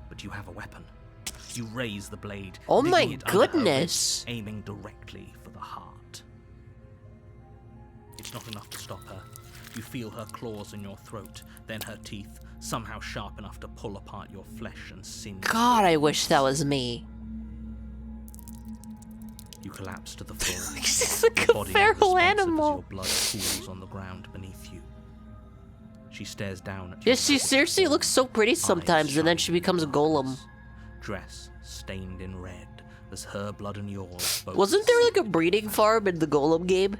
But you have a weapon. You raise the blade. Oh my digging it under her goodness. ribs, aiming directly for the heart. It's not enough to stop her. You feel her claws in your throat, then her teeth, somehow sharp enough to pull apart your flesh and singe. God, I wish that was me. You collapse to the floor. She's like Your a body feral unresponsive as animal. Your blood pools on the ground beneath you. She stares down at Yeah, your she ragged seriously form, looks so pretty eyes sometimes, and then she shining becomes a in golem. darkness, Dress stained in red as her blood and yours both Wasn't there like a seep breeding into farm in the golem game?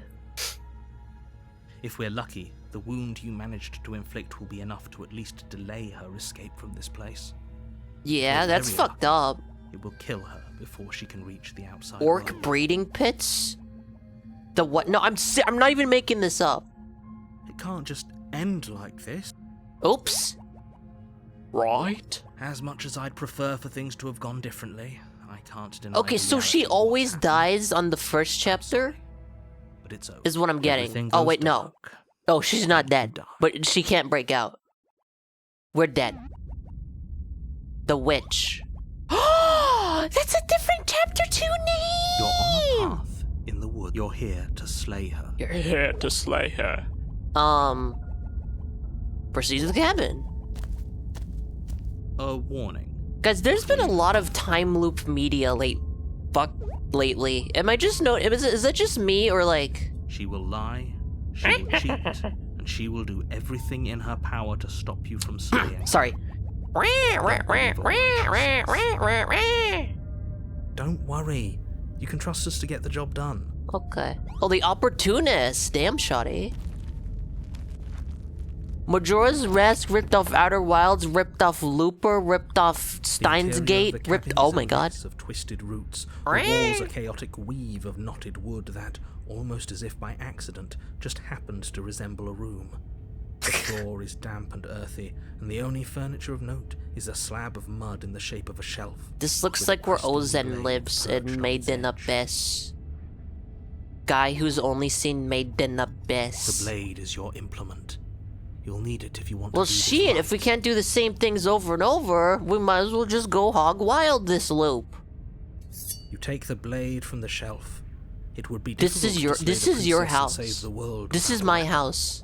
If we're lucky, the wound you managed to inflict will be enough to at least delay her escape from this place. Yeah, We're that's very fucked up. It will kill her before she can reach the outside Orc world. breeding pits? The what? No, I'm not even making this up. It can't just end like this. Oops. Right? As much as I'd prefer for things to have gone differently, I can't deny Okay, the so she reality of what's always happened. dies on the first chapter? But it's over. Is what I'm getting. Everything Oh, goes wait, no. dark. Oh, she's not dead. Die. But she can't break out. We're dead. The witch. That's a different chapter 2 You're name! on a path in the wood. You're here to slay her. You're here to slay her. Proceed to the cabin. A warning. Guys, there's been a lot of time loop media lately. Am I just is that just me or like? She will lie, she will cheat, and she will do everything in her power to stop you from staying. Sorry. Don't worry. You can trust us to get the job done. Okay. Oh, the opportunist. Damn, shoddy. Majora's Mask ripped off Outer Wilds, ripped off Looper, ripped off Steins Gate, ripped. Oh my god. Of twisted roots. The walls a chaotic weave of knotted wood that, almost as if by accident, just happened to resemble a room. The floor is damp and earthy, and the only furniture of note is a slab of mud in the shape of a shelf. This looks with like where crystal Ozen blade lives perched in on Made its in edge. Abyss. Guy who's only seen Made in The Abyss. blade is your implement. You'll need it if you want Well, to do this shit, right. if we can't do the same things over and over, we might as well just go hog wild this loop. You take the blade from the shelf. It would be This difficult is your to slay this the is your princess and house. save the world This without is a my weapon. house.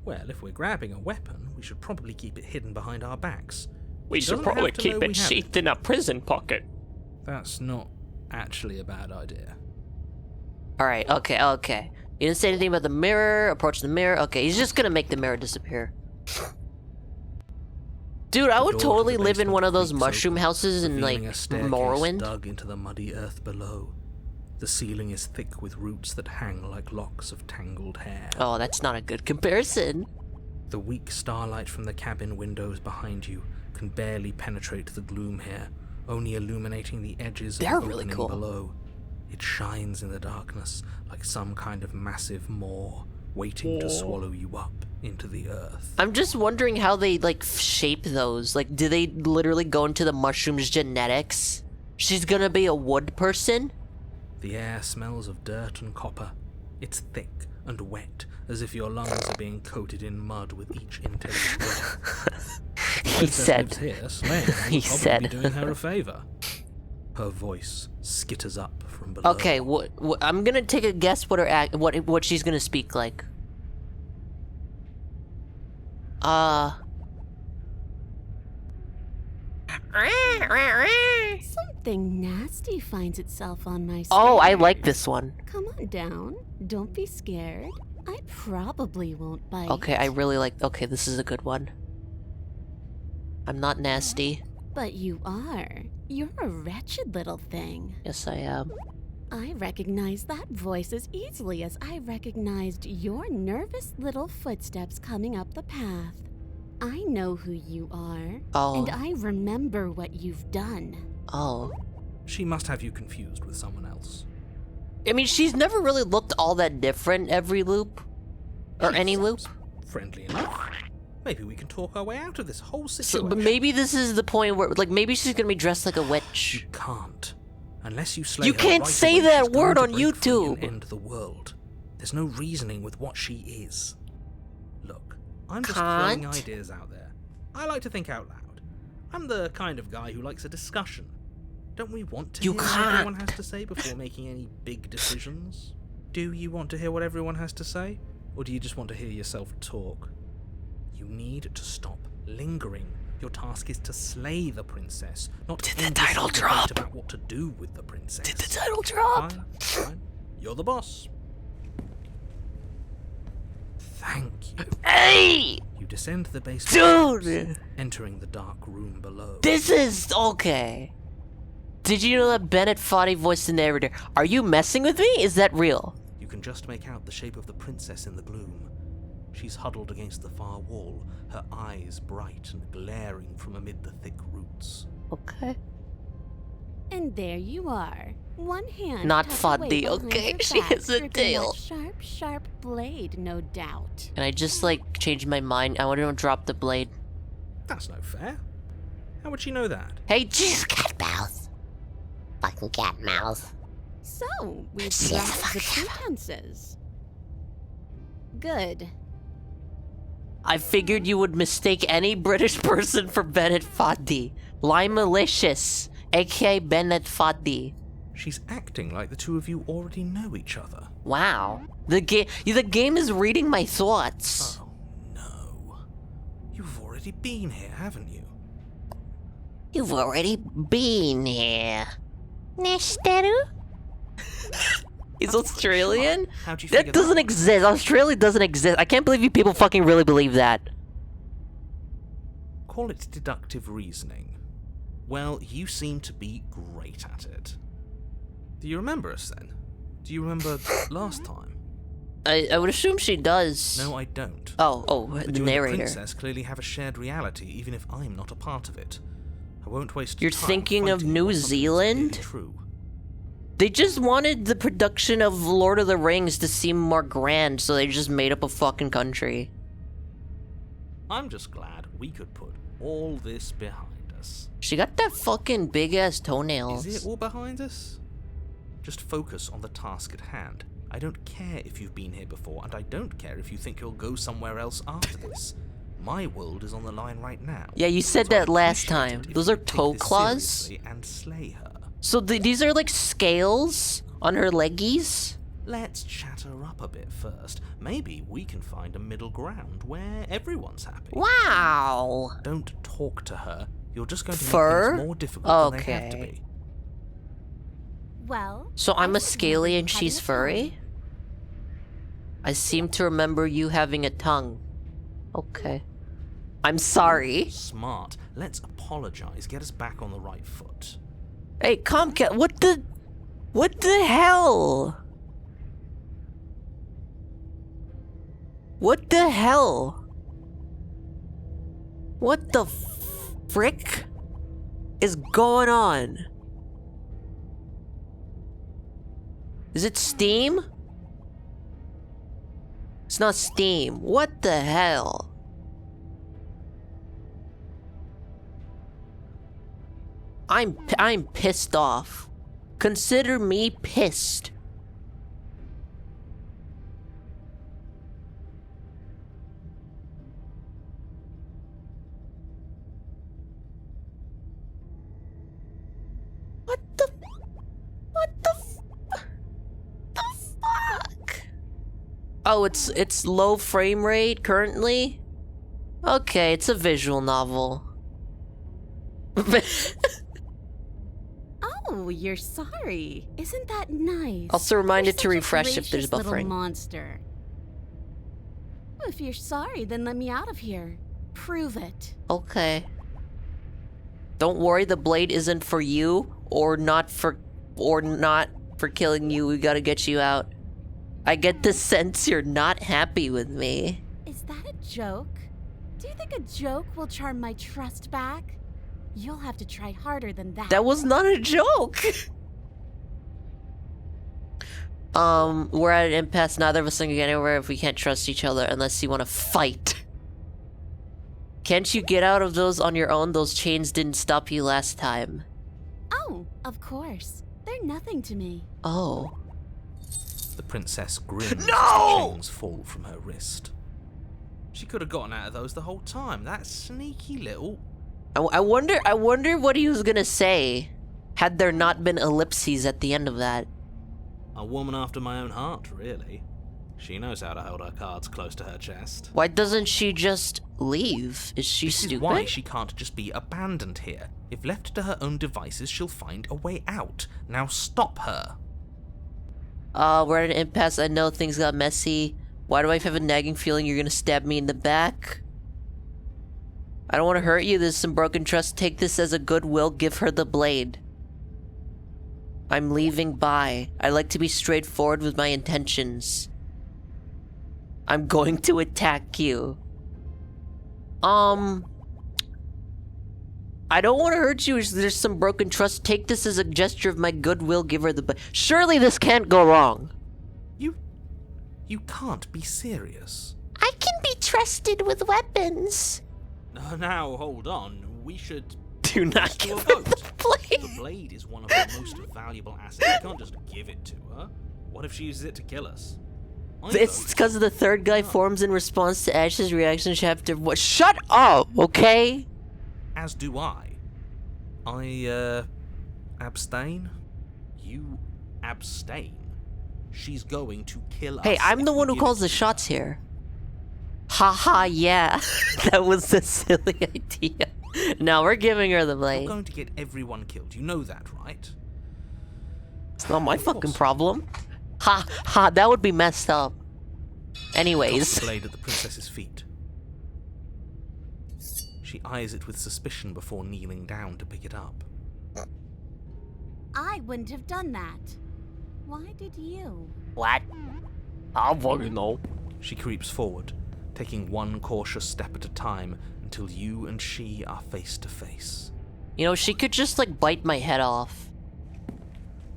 Well, if we're grabbing a weapon, we should probably keep it hidden behind our backs. We She should doesn't have probably to keep know we it have sheathed in a prison pocket. That's not actually a bad idea. Alright, okay. You didn't say anything about the mirror, approach the mirror. Okay, he's just gonna make the mirror disappear. Dude, I The would door to totally the live in basement one of those creaks mushroom open, houses in, like, revealing a staircase Morrowind. dug into the muddy earth below. The ceiling is thick with roots that hang like locks of tangled hair. Oh, that's not a good comparison. The weak starlight from the cabin windows behind you can barely penetrate the gloom here, only illuminating the edges They're of the really opening cool. below. It shines in the darkness like some kind of massive maw waiting to swallow you up into the earth. I'm just wondering how they, like, shape those. Like, do they literally go into the mushroom's genetics? She's gonna be a wood person? The air smells of dirt and copper. It's thick and wet, as if your lungs are being coated in mud with each intake of breath. He said. Here, slaying her He would probably said. be doing her a favor. Her voice skitters up from below. Okay, what I'm gonna take a guess what she's gonna speak like. Something nasty finds itself on my stairs. Oh, I like this one. Come on down. Don't be scared. I probably won't bite. Okay, I really like. Okay, this is a good one. I'm not nasty. But you are. You're a wretched little thing. Yes, I am. I recognize that voice as easily as I recognized your nervous little footsteps coming up the path. I know who you are. Oh. And I remember what you've done. Oh. She must have you confused with someone else. I mean, she's never really looked all that different every loop. Or any loop. Friendly enough. Maybe we can talk our way out of this whole So, situation. but maybe this is the point where, like, maybe she's gonna be dressed like a You witch. can't. Unless you slay You her can't right say away, that she's going word to on break free and YouTube. end the world. There's no reasoning with what she is. Look, I'm just Can't. throwing ideas out there. I like to think out loud. I'm the kind of guy who likes a discussion. Don't we want to You hear what everyone can't. has to say before making any big decisions? Do you want to hear what everyone has to say? Or do you just want to hear yourself talk? You need to stop lingering. Your task is to slay the princess, not Did the endlessly title debate drop? about what to do with the princess. Did the title drop? Fine. You're the boss. Thank you. Hey! You descend the basement, Dude! entering the dark room below. This is okay. Did you know that Bennett Foddy voiced the narrator? Are you messing with me? Is that real? You can just make out the shape of the princess in the gloom. She's huddled against the far wall, her eyes bright and glaring from amid the thick roots. Okay. And there you are. One hand Not tucked funny, away behind okay? your She back, has a gripping tail. that sharp, sharp blade, no doubt. And I just, like, changed my mind. I want to drop the blade. That's no fair. How would she know that? Hey, jeez. Cat mouth. Fucking cat mouth. So, we've Shut the dropped fuck the up. pretenses. Good. I figured you would mistake any British person for Bennett Foddy. Lime Malicious, aka Bennett Foddy. She's acting like the two of you already know each other. Wow. The game is reading my thoughts. Oh, no. You've already been here, haven't you? You've already been here. Nesteru? He's Australian? How'd you figure That doesn't exist. Australia doesn't exist. I can't believe you people fucking really believe that. Call it deductive reasoning. Well, you seem to be great at it. Do you remember us then? Do you remember last time? I would assume she does. No, I don't. Oh, But the you narrator. and the princess clearly have a shared reality, even if I'm not a part of it. I won't waste You're time thinking of fighting New what something's Zealand? clearly True. They just wanted the production of Lord of the Rings to seem more grand, so they just made up a fucking country. I'm just glad we could put all this behind us. She got that fucking big ass toenails. Is it all behind us? Just focus on the task at hand. I don't care if you've been here before, and I don't care if you think you'll go somewhere else after this. My world is on the line right now. Yeah, you said So that I'd last appreciate time. it if Those you are would take toe this claws? seriously and slay her. So these are like scales on her leggies? Let's chat her up a bit first. Maybe we can find a middle ground where everyone's happy. Wow. Don't talk to her. You're just going to Fur? make things more difficult than they have to Okay. be. Well, So I'm a I thought you scaly were and she's having a furry? I seem to remember you having a tongue. Okay. I'm sorry. Smart. Let's apologize. Get us back on the right foot. Hey, Comcat, what the hell? What the hell? What the frick is going on? Is it Steam? It's not Steam. What the hell? I'm pissed off. Consider me pissed. What the fuck? Oh, it's low frame rate currently? Okay, it's a visual novel. Oh, you're sorry. Isn't that nice? Also remind You're it to such a refresh if there's gracious little buffering. monster. If you're sorry, then let me out of here. Prove it. Okay. Don't worry, the blade isn't for you or not for killing you. We gotta get you out. I get the sense you're not happy with me. Is that a joke? Do you think a joke will charm my trust back? You'll have to try harder than that. That was not a joke. We're at an impasse. Neither of us can get anywhere if we can't trust each other unless you want to fight. Can't you get out of those on your own? Those chains didn't stop you last time. Oh, of course. They're nothing to me. Oh. The princess grins No! as the chains fall from her wrist. She could have gotten out of those the whole time. That sneaky little... I wonder what he was gonna say had there not been ellipses at the end of that. A woman after my own heart, really. She knows how to hold her cards close to her chest. Why doesn't she just leave? Is she This stupid? is why she can't just be abandoned here. If left to her own devices, she'll find a way out. Now stop her. We're at an impasse. I know things got messy. Why do I have a nagging feeling you're gonna stab me in the back? I don't want to hurt you. There's some broken trust. Take this as a goodwill. Give her the blade. I'm leaving. Bye. I like to be straightforward with my intentions. I'm going to attack you. I don't want to hurt you. There's some broken trust. Take this as a gesture of my goodwill. Give her the blade. Surely this can't go wrong. You can't be serious. I can be trusted with weapons. Now, hold on. We should... Do not do a give her vote. the blade. The blade is one of our most valuable assets. We can't just give it to her. What if she uses it to kill us? It's vote. because the third guy forms in response to Ash's reaction chapter. What? Shut up, okay? As do I. Abstain? You abstain. She's going to kill us. Hey, I'm if the we one who give calls it the to shots her. here. Haha, yeah. That was a silly idea. No, we're giving her the You're blade. going to get everyone killed. You know that, right? It's not my Of course. fucking problem. Ha ha, that would be messed up. Drops Anyways. the blade at the princess's feet. She eyes it with suspicion before kneeling down to pick it up. I wouldn't have done that. Why did you? What? I fucking know. She creeps forward, taking one cautious step at a time until you and she are face to face. You know, she could just like bite my head off.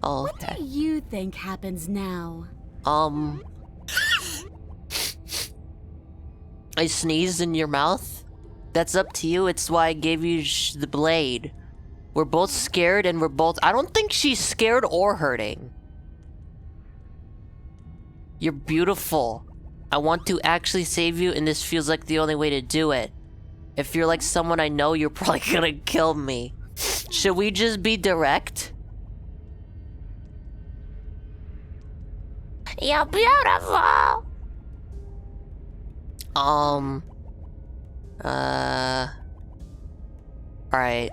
Oh, What okay. do you think happens now? I sneezed in your mouth? That's up to you. It's why I gave you the blade. We're both scared and we're both... I don't think she's scared or hurting. You're beautiful. I want to actually save you, and this feels like the only way to do it. If you're like someone I know, you're probably gonna kill me. Should we just be direct? You're beautiful. Alright.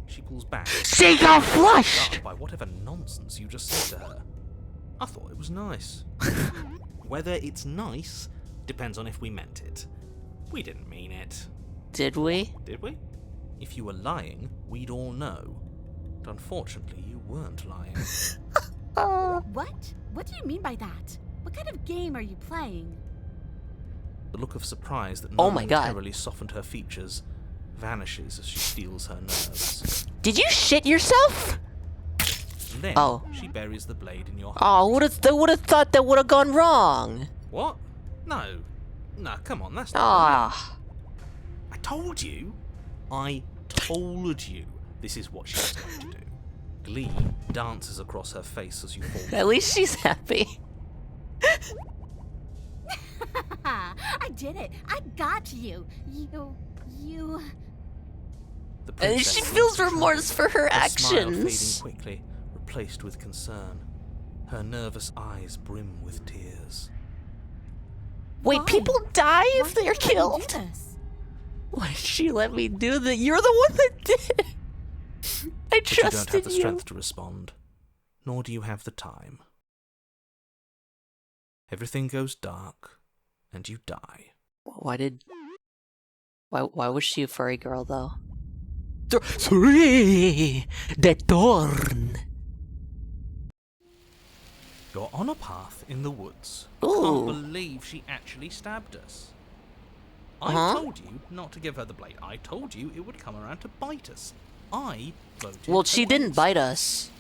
She pulls back, She got flushed! struck by whatever nonsense you just said to her. I thought it was nice. Whether it's nice depends on if we meant it. We didn't mean it. Did we? Did we? If you were lying, we'd all know. But unfortunately, you weren't lying. What? What do you mean by that? What kind of game are you playing? The look of surprise that Oh my God. momentarily softened her features vanishes as she steels her nerves. Did you shit yourself? Then Oh. she buries the blade in your heart. Oh, would have thought that would have gone wrong. What? No. No, come on, that's not Ah. I told you. I told you this is what she's going to do. Glee dances across her face as you fall. At least she's happy. I did it. I got you. You. The And princess she looks feels at you, remorse for her her smile actions. fading quickly, replaced with concern. Her nervous eyes brim with tears. Wait, Why? people die if Why they're did you let me killed? do this? Why did she let me do that? You're the one that did. I But you don't have trusted the you. strength to respond, nor do you have the time. Everything goes dark, and you die. Why was she a furry girl though? Three, the thorn. You're on a path in the woods. Ooh. Can't believe she actually stabbed us. I Uh-huh. told you not to give her the blade. I told you it would come around to bite us. I voted. Well, she didn't against bite it. us.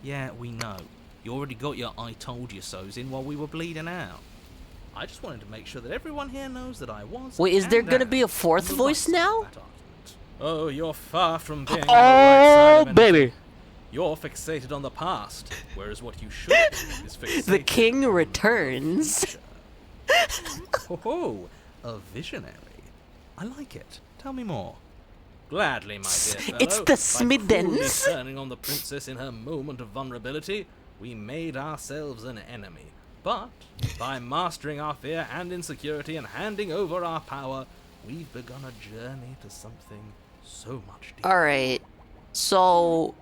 Yeah, we know. You already got your I told you so's in while we were bleeding out. I just wanted to make sure that everyone here knows that I was. Wait, is there and gonna am be a fourth on the right voice side of now? that argument. Oh, you're far from being on the right side of anything. You're fixated on the past, whereas what you should do is fixated The king on the returns. Oh, a visionary. I like it. Tell me more. Gladly, my dear fellow. It's the By Smiddens. cruelly turning on the princess in her moment of vulnerability, we made ourselves an enemy. But by mastering our fear and insecurity and handing over our power, we've begun a journey to something so much deeper. Alright, so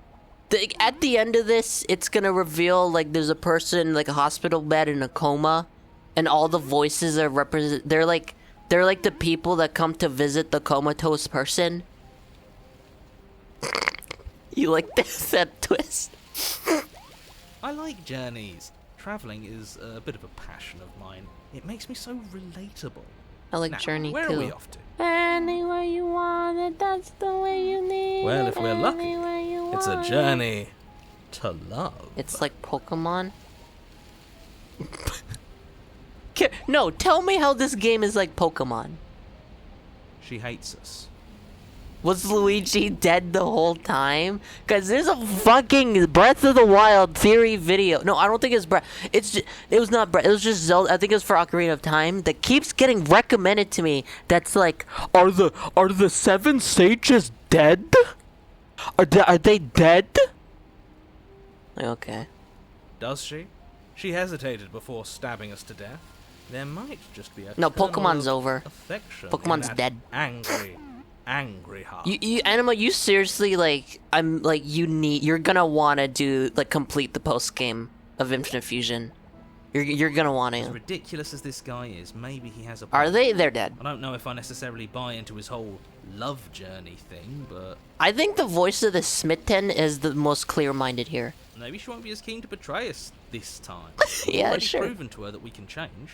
at the end of this, it's gonna reveal like there's a person like a hospital bed in a coma, and all the voices are they're like the people that come to visit the comatose person. You like that twist? I like journeys. Traveling is a bit of a passion of mine. It makes me so relatable. I like Now, Journey where too. are we off to? Anywhere you want it, that's the way you need Well, it. if we're lucky, Anywhere you it's a want it. journey to love. It's like Pokemon. No, tell me how this game is like Pokemon. She hates us. Was Luigi dead the whole time? Cause there's a fucking Breath of the Wild theory video. No, I don't think it's Breath. It was not Breath. It was just Zelda. I think it was for Ocarina of Time. That keeps getting recommended to me. That's like, are the 7 sages dead? Are they dead? Like, okay. Does she? She hesitated before stabbing us to death. There might just be a No, kernel Pokemon's of over. affection in Pokemon's that dead. Angry, angry heart. Anima, you seriously, like, you're gonna wanna complete the post game of Infinite Fusion. You're gonna want As to. ridiculous as this guy is, maybe he has a Are point. they? They're dead. I don't know if I necessarily buy into his whole love journey thing, but I think the voice of the Smitten is the most clear-minded here. maybe she won't be as keen to betray us this time. Yeah, We've already sure. proven to her that we can change,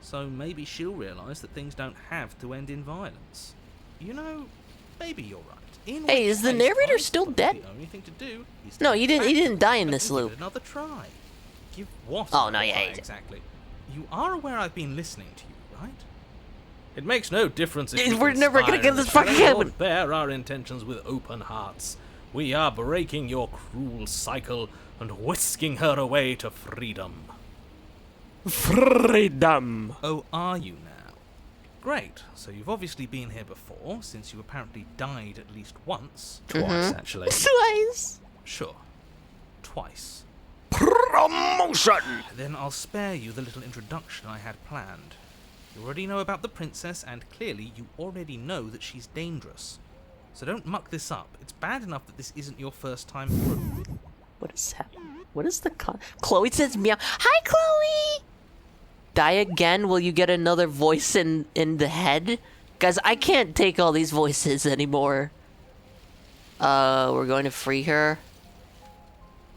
so maybe she'll realise that things don't have to end in violence. You know, maybe you're right. In Hey, which is the case, narrator I still suppose dead? The only thing to do is No, to he get didn't- he back didn't to die her in and this give it loop. Another try. Give what? Oh, no, another yeah, try he did. exactly. You are aware I've been listening to you, right? It makes no difference if we We're never gonna conspire get this in the fucking shadows or cabin. bear our intentions with open hearts. We are breaking your cruel cycle and whisking her away to freedom. Freedom. Oh, are you now? Great. So you've obviously been here before, since you apparently died at least once. Twice, actually. Twice. Sure. Twice. Promotion. Then I'll spare you the little introduction I had planned. You already know about the princess, and clearly you already know that she's dangerous. So don't muck this up. It's bad enough that this isn't your first time through. What is happening? What is the Chloe says meow. Hi, Chloe! Die again? Will you get another voice in the head? Guys, I can't take all these voices anymore. We're going to free her.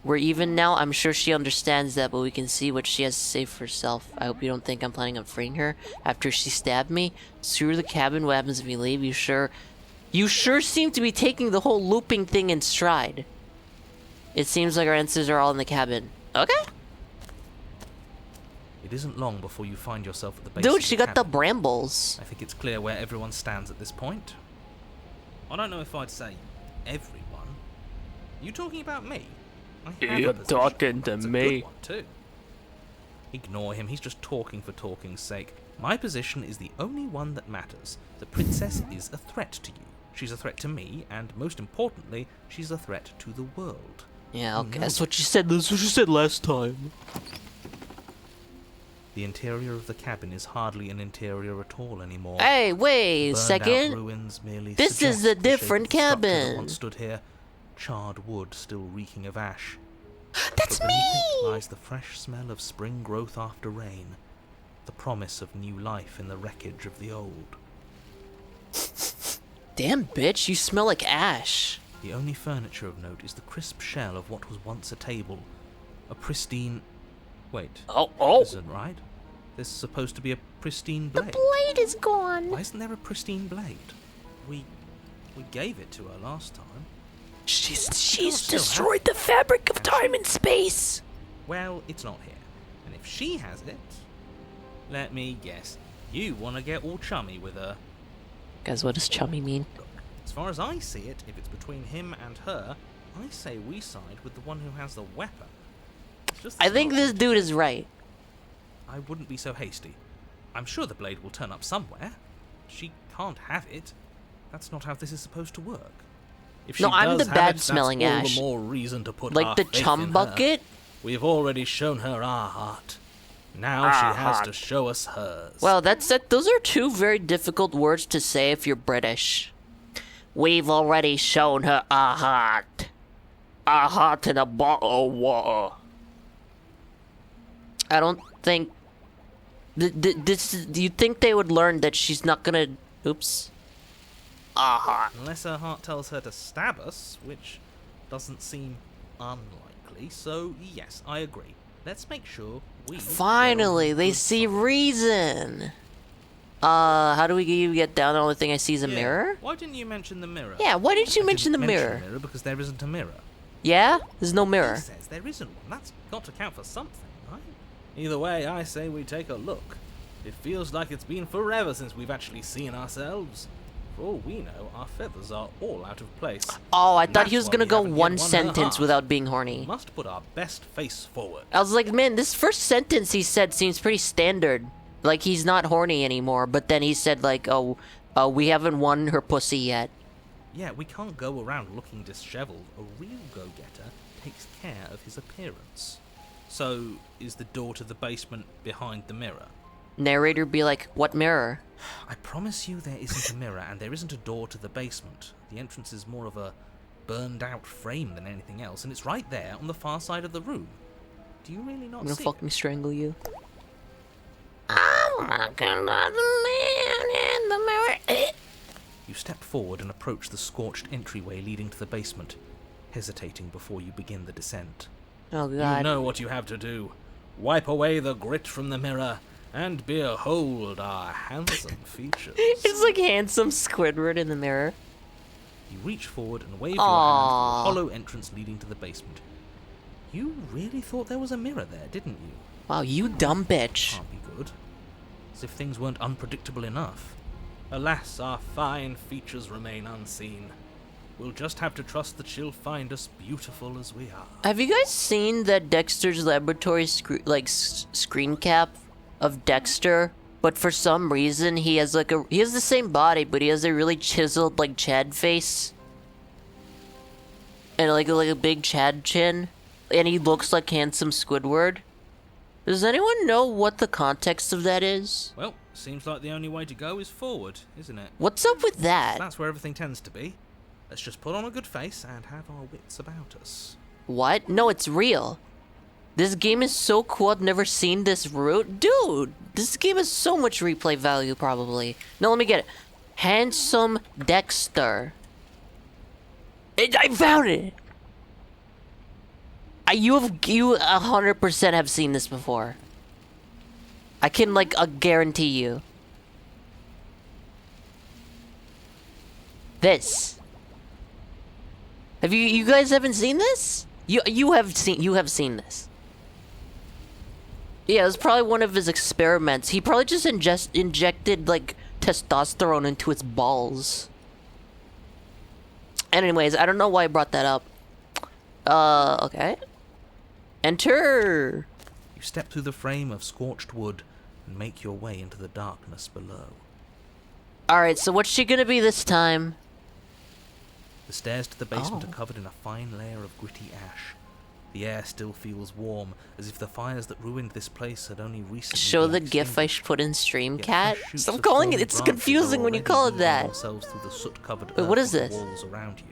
We're even now. I'm sure she understands that, but we can see what she has to say for herself. I hope you don't think I'm planning on freeing her after she stabbed me. Screw the cabin. What happens if we leave? You sure seem to be taking the whole looping thing in stride. It seems like our answers are all in the cabin. Okay. It isn't long before you find yourself at the base Dude, of she the got the cabin. brambles. I think it's clear where everyone stands at this point. I don't know if I'd say everyone. You talking about me? I have a You're position. talking to It's a me. good one, too. Ignore him, he's just talking for talking's sake. My position is the only one that matters. The princess is a threat to you. She's a threat to me, and most importantly, she's a threat to the world. Yeah, okay. No. That's what you said. That's what you said last time. The interior of the cabin is hardly an interior at all anymore. Hey, wait a Burned-out second. ruins merely This is suggest a the shape different of the structure that cabin. once stood here, charred wood still reeking of ash. That's But beneath it me! lies the fresh smell of spring growth after rain, the promise of new life in the wreckage of the old. Damn, bitch, you smell like ash. The only furniture of note is the crisp shell of what was once a table, a pristine... Wait, Oh. this isn't right. There's supposed to be a pristine blade. Blade is gone. Why isn't there a pristine blade? We gave it to her last time. She's still destroyed the fabric of time and space. Well, it's not here. And if she has it, let me guess, you want to get all chummy with her. Guys, what does chummy mean? Look, as far as I see it, if it's between him and her, I say we side with the one who has the weapon. It's just the I think smart this thing to dude do. is right. I wouldn't be so hasty. I'm sure the blade will turn up somewhere. She can't have it. That's not how this is supposed to work. If No, she I'm does the have bad it, smelling that's all Ash. the more reason to put Like our the faith chum in her. bucket? We've already shown her our heart. Now she has to show us hers. Well, those are two very difficult words to say if you're British. We've already shown her our heart. Our heart in a bottle of water. I don't think... Do you think they would learn that she's not gonna... Oops. Our heart. Unless her heart tells her to stab us, which doesn't seem unlikely. So, yes, I agree. Let's make sure we... Finally, they see reason. How do we get down? The only thing I see is a mirror? Why didn't you mention the mirror? Yeah, why didn't you I mention the didn't mirror? mirror because there isn't a mirror. Yeah? There's no mirror. He says there isn't one. That's got to count for something, right? Either way, I say we take a look. It feels like it's been forever since we've actually seen ourselves. For all we know, our feathers are all out of place. Oh, I And thought that's he was why gonna we go haven't yet one won her sentence heart. without being We horny. must put our best face forward. I was like, man, this first sentence he said seems pretty standard. Like, he's not horny anymore, but then he said, like, we haven't won her pussy yet. Yeah, we can't go around looking disheveled. A real go-getter takes care of his appearance. So, is the door to the basement behind the mirror? narrator be like, what mirror? I promise you there isn't a mirror, and there isn't a door to the basement. The entrance is more of a burned-out frame than anything else, and it's right there on the far side of the room. Do you really not I'm gonna see fucking strangle you. I'm looking at the man in the mirror. You step forward and approach the scorched entryway leading to the basement, hesitating before you begin the descent. Oh You god. know what you have to do. Wipe away the grit from the mirror, and behold our handsome features. It's like handsome Squidward in the mirror. You reach forward and wave your hand Aww. for the hollow entrance leading to the basement. You really thought there was a mirror there, didn't you? Wow, you dumb bitch. Can't be good. As if things weren't unpredictable enough. Alas, our fine features remain unseen. We'll just have to trust that she'll find us beautiful as we are. Have you guys seen that Dexter's Laboratory screen cap of Dexter? But for some reason, he has like he has the same body, but he has a really chiseled like Chad face. And like a big Chad chin. And he looks like handsome Squidward. Does anyone know what the context of that is? Well, seems like the only way to go is forward, isn't it? What's up with that? That's where everything tends to be. Let's just put on a good face and have our wits about us. What? No, it's real. This game is so cool, I've never seen this route. Dude, this game has so much replay value, probably. No, let me get it. Handsome Dexter. I found it! You 100% have seen this before. I can, like, guarantee you. This. Have you guys haven't seen this? You have seen this. Yeah, it was probably one of his experiments. He probably just injected like testosterone into its balls. Anyways, I don't know why I brought that up. Okay. Enter. You step through the frame of scorched wood and make your way into the darkness below. Alright, so what's she gonna be this time? The stairs to the basement Oh. are covered in a fine layer of gritty ash. The air still feels warm, as if the fires that ruined this place had only recently Show been the gif I extinguished. put in stream, Yet cat? fresh shoots Stop of calling it. fallen It's branches confusing are when you already call it weaving that. themselves through the soot-covered Wait, what earth is on the this? walls around you.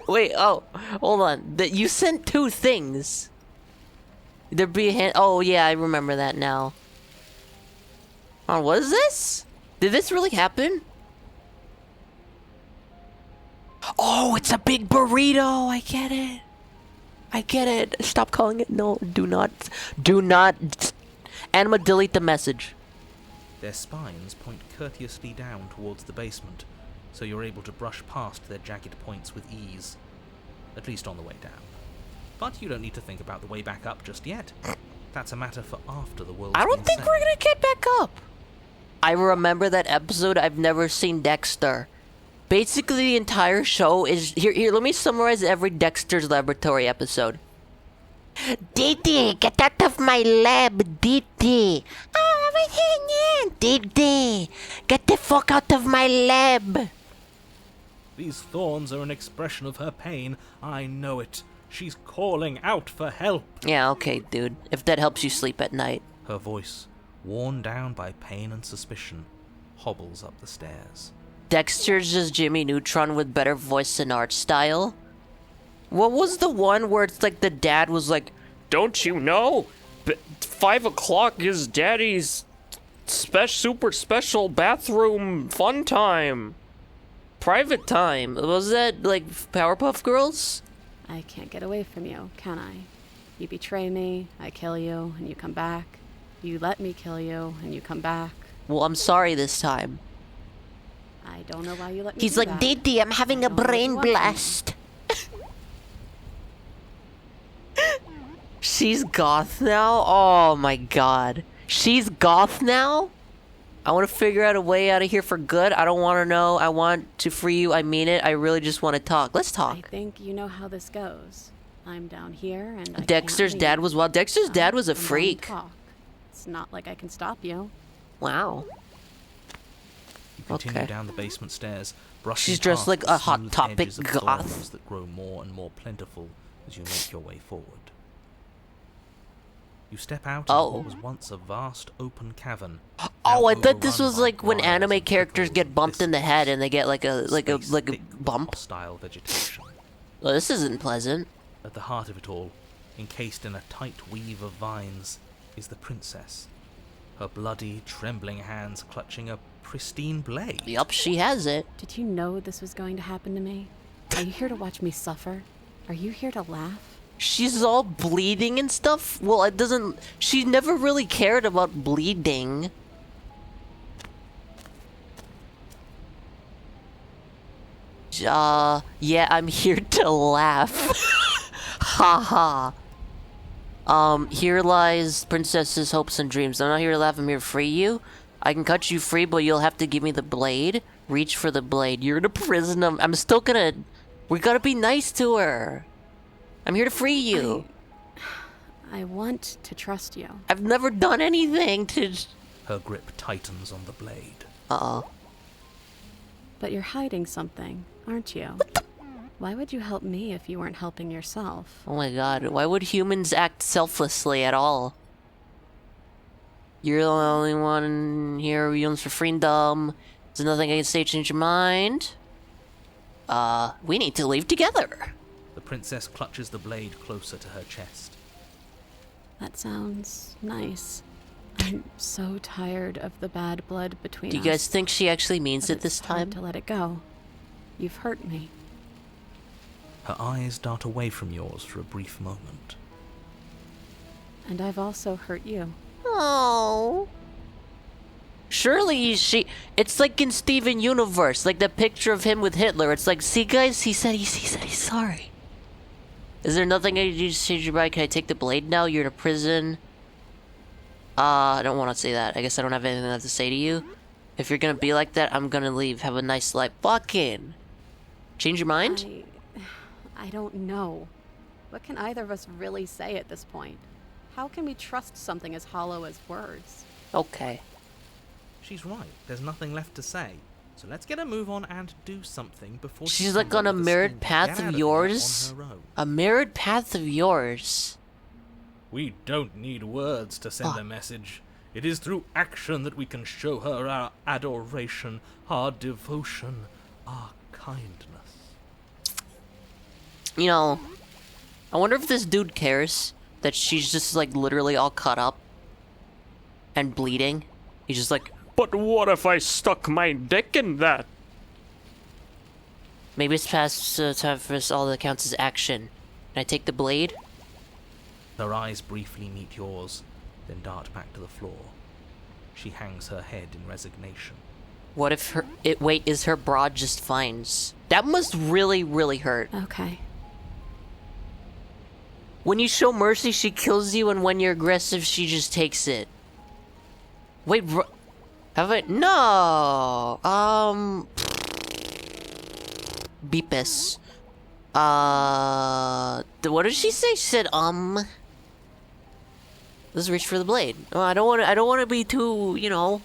Wait, oh, hold on. You sent two things. There'd be a hand. Oh, yeah, I remember that now. Oh, what is this? Did this really happen? Oh, it's a big burrito. I get it. I get it. Stop calling it. No, do not. Do not. Anima, delete the message. Their spines point courteously down towards the basement, so you're able to brush past their jagged points with ease. At least on the way down. But you don't need to think about the way back up just yet. That's a matter for after the world's I don't been think saved. we're gonna get back up. I remember that episode. I've never seen Dexter. Basically, the entire show is here. Let me summarize every Dexter's Laboratory episode. Didi, get out of my lab, Didi. Oh, everything, Didi. Get the fuck out of my lab. These thorns are an expression of her pain. I know it. She's calling out for help. Yeah, okay, dude. If that helps you sleep at night. Her voice, worn down by pain and suspicion, hobbles up the stairs. Dexter's just Jimmy Neutron with better voice and art style. What was the one where it's like the dad was like, Don't you know? 5 o'clock is Daddy's super special bathroom fun time. private time? Was that like Powerpuff Girls? I can't get away from you, can I? You betray me, I kill you, and you come back. You let me kill you, and you come back. Well, I'm sorry this time. I don't know why you let me He's do like, that. Didi, I'm having I a don't know what brain you want from me. blast. She's goth now? Oh my god. She's goth now? I want to figure out a way out of here for good. I don't want to know. I want to free you. I mean it. I really just want to talk. Let's I talk. think you know how this goes. I'm down here, and I Dexter's can't dad leave. was wild. Dexter's So dad was a I'm bound to freak. talk. It's not like I can stop you. Wow. You continue Okay. down the basement stairs, brushing She's dressed past like the a Hot smooth Topic edges of goth. thorns that grow more and more plentiful as you make your way forward. You step out Oh. into what was once a vast open cavern. Oh, now I thought this overrun was by like when briars anime and characters prickles get and bumped in the head thistles. and they get like a Space thick with bump. hostile vegetation. Well, this isn't pleasant. At the heart of it all, encased in a tight weave of vines, is the princess. Her bloody, trembling hands clutching a pristine blade. Yup, she has it. Did you know this was going to happen to me? Are you here to watch me suffer? Are you here to laugh? She's all bleeding and stuff. Well, it doesn't. She never really cared about bleeding. Yeah, I'm here to laugh. Ha ha. Here lies Princess's hopes and dreams. I'm not here to laugh, I'm here to free you. I can cut you free, but you'll have to give me the blade. Reach for the blade. You're in a prison. I'm still gonna. We gotta be nice to her. I'm here to free you. I want to trust you. I've never done anything to. Her grip tightens on the blade. Uh-oh. But you're hiding something, aren't you? Why would you help me if you weren't helping yourself? Oh my god, why would humans act selflessly at all? You're the only one here who yearns for freedom. There's nothing I can say to change your mind. We need to leave together. The princess clutches the blade closer to her chest. That sounds nice. I'm so tired of the bad blood between Do us. you guys think she actually means but it this it's hard time? to let it go. You've hurt me. Her eyes dart away from yours for a brief moment. And I've also hurt you. Oh. Surely she. It's like in Steven Universe, like the picture of him with Hitler. It's like, see, guys, he said he's sorry. Is there nothing I can do to change your mind? Can I take the blade now? You're in a prison. I don't want to say that. I guess I don't have anything left to say to you. If you're gonna be like that, I'm gonna leave. Have a nice life. Fucking. Change your mind? I don't know. What can either of us really say at this point? How can we trust something as hollow as words? Okay. She's right. There's nothing left to say. So let's get a move on and do something before she She's comes like on up a with mirrored scheme to path get of out here yours. on her own. A mirrored path of yours. We don't need words to send a message. It is through action that we can show her our adoration, our devotion, our kindness. You know, I wonder if this dude cares that she's just like literally all cut up and bleeding. He's just like, But what if I stuck my dick in that? maybe it's past time for us all that counts as action. Can I take the blade? Her eyes briefly meet yours, then dart back to the floor. She hangs her head in resignation. What if is her broad just fines? That must really, really hurt. Okay. When you show mercy, she kills you, and when you're aggressive, she just takes it. Wait, have I? No! Beepus. What did she say? She said, Let's reach for the blade. Oh, I don't want to be too, you know.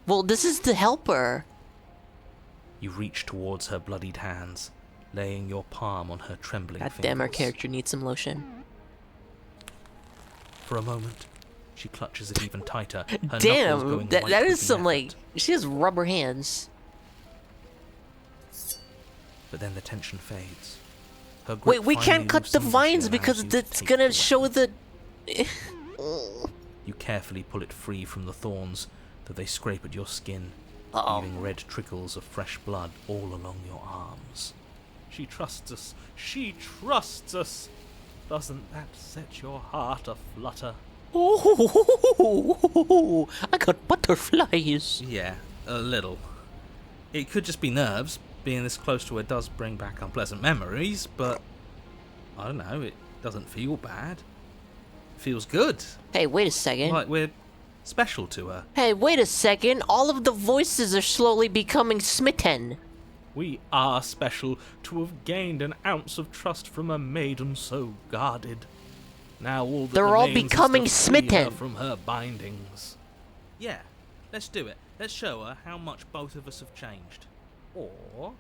Well, this is to help her. You reach towards her bloodied hands, laying your palm on her trembling God fingers. damn, our character needs some lotion. For a moment, she clutches it even tighter. Her knuckles Damn, going that white is with the some, like, effort. she has rubber hands. But then the tension fades. Her grip Wait, we finally can't cut the loosens and she vines allows because you to it's take gonna the show weapon. the... You carefully pull it free from the thorns, though they scrape at your skin, Uh-oh. leaving red trickles of fresh blood all along your arms. She trusts us. She trusts us. Doesn't that set your heart aflutter? Oh, I got butterflies. Yeah, a little. It could just be nerves. Being this close to her does bring back unpleasant memories, but I don't know, it doesn't feel bad. It feels good. Hey, wait a second. Like we're special to her. Hey, wait a second. All of the voices are slowly becoming smitten. We are special to have gained an ounce of trust from a maiden so guarded. Now all that They're all remains is becoming to free her smitten. from her bindings. Yeah, let's do it. Let's show her how much both of us have changed. Or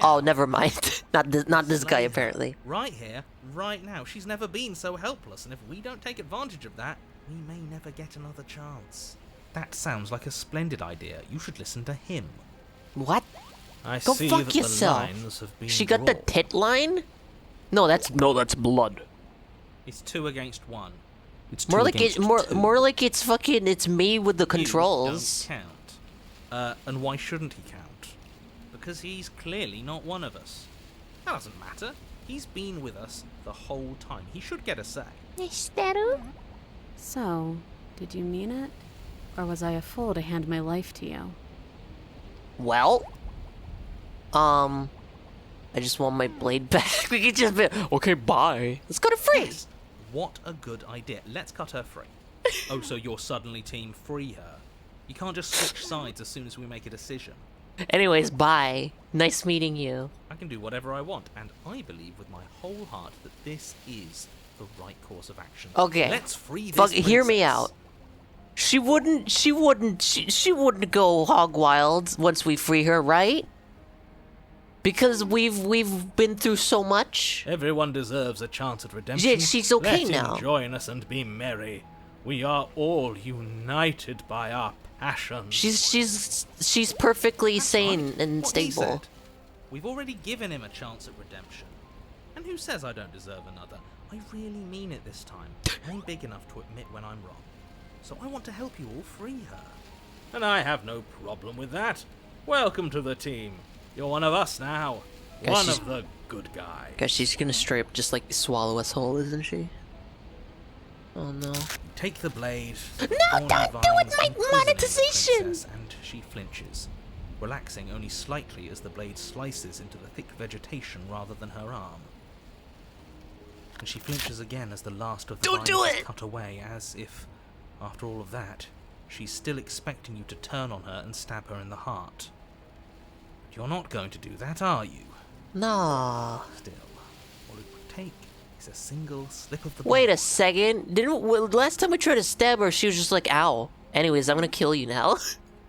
Oh, never mind. Not this guy, apparently. Right here, right now. She's never been so helpless, and if we don't take advantage of that, we may never get another chance. That sounds like a splendid idea. You should listen to him. What? I Go see fuck that yourself. the lines have been She got the drawn. tit line? No, that's blood. It's 2 against 1. It's more like it's fucking it's me with the controls. You don't count. And why shouldn't he count? Because he's clearly not one of us. That doesn't matter. He's been with us the whole time. He should get a say. So, did you mean it? Or was I a fool to hand my life to you? Well, I just want my blade back. We could just be okay. Bye. Let's go to freeze. What a good idea. Let's cut her free. Oh, so you're suddenly team free her. You can't just switch sides as soon as we make a decision. Anyways, bye. Nice meeting you. I can do whatever I want, and I believe with my whole heart that this is the right course of action. Okay. Let's free this Fuck, hear me princess. out. She wouldn't go hog wild once we free her, right? Because we've been through so much. Everyone deserves a chance at redemption. Yeah, she's okay Let now. him join us and be merry. We are all united by our passion. She's perfectly sane Right. and What he stable. said. We've already given him a chance at redemption. And who says I don't deserve another? I really mean it this time. I'm big enough to admit when I'm wrong. So I want to help you all free her. And I have no problem with that. Welcome to the team. You're one of us now. Guess One she's- of the good guys. Guess she's gonna straight up just like swallow us whole, isn't she? Oh no. Take the blade. No, don't do it, my monetization! And she flinches, relaxing only slightly as the blade slices into the thick vegetation rather than her arm. And she flinches again as the last of the Don't do vines is it! cut away, as if, after all of that, she's still expecting you to turn on her and stab her in the heart. But you're not going to do that, are you? No. Still, all it would take is a single slip of the Wait a blade. second. Last time we tried to stab her, she was just like, ow. Anyways, I'm gonna kill you now.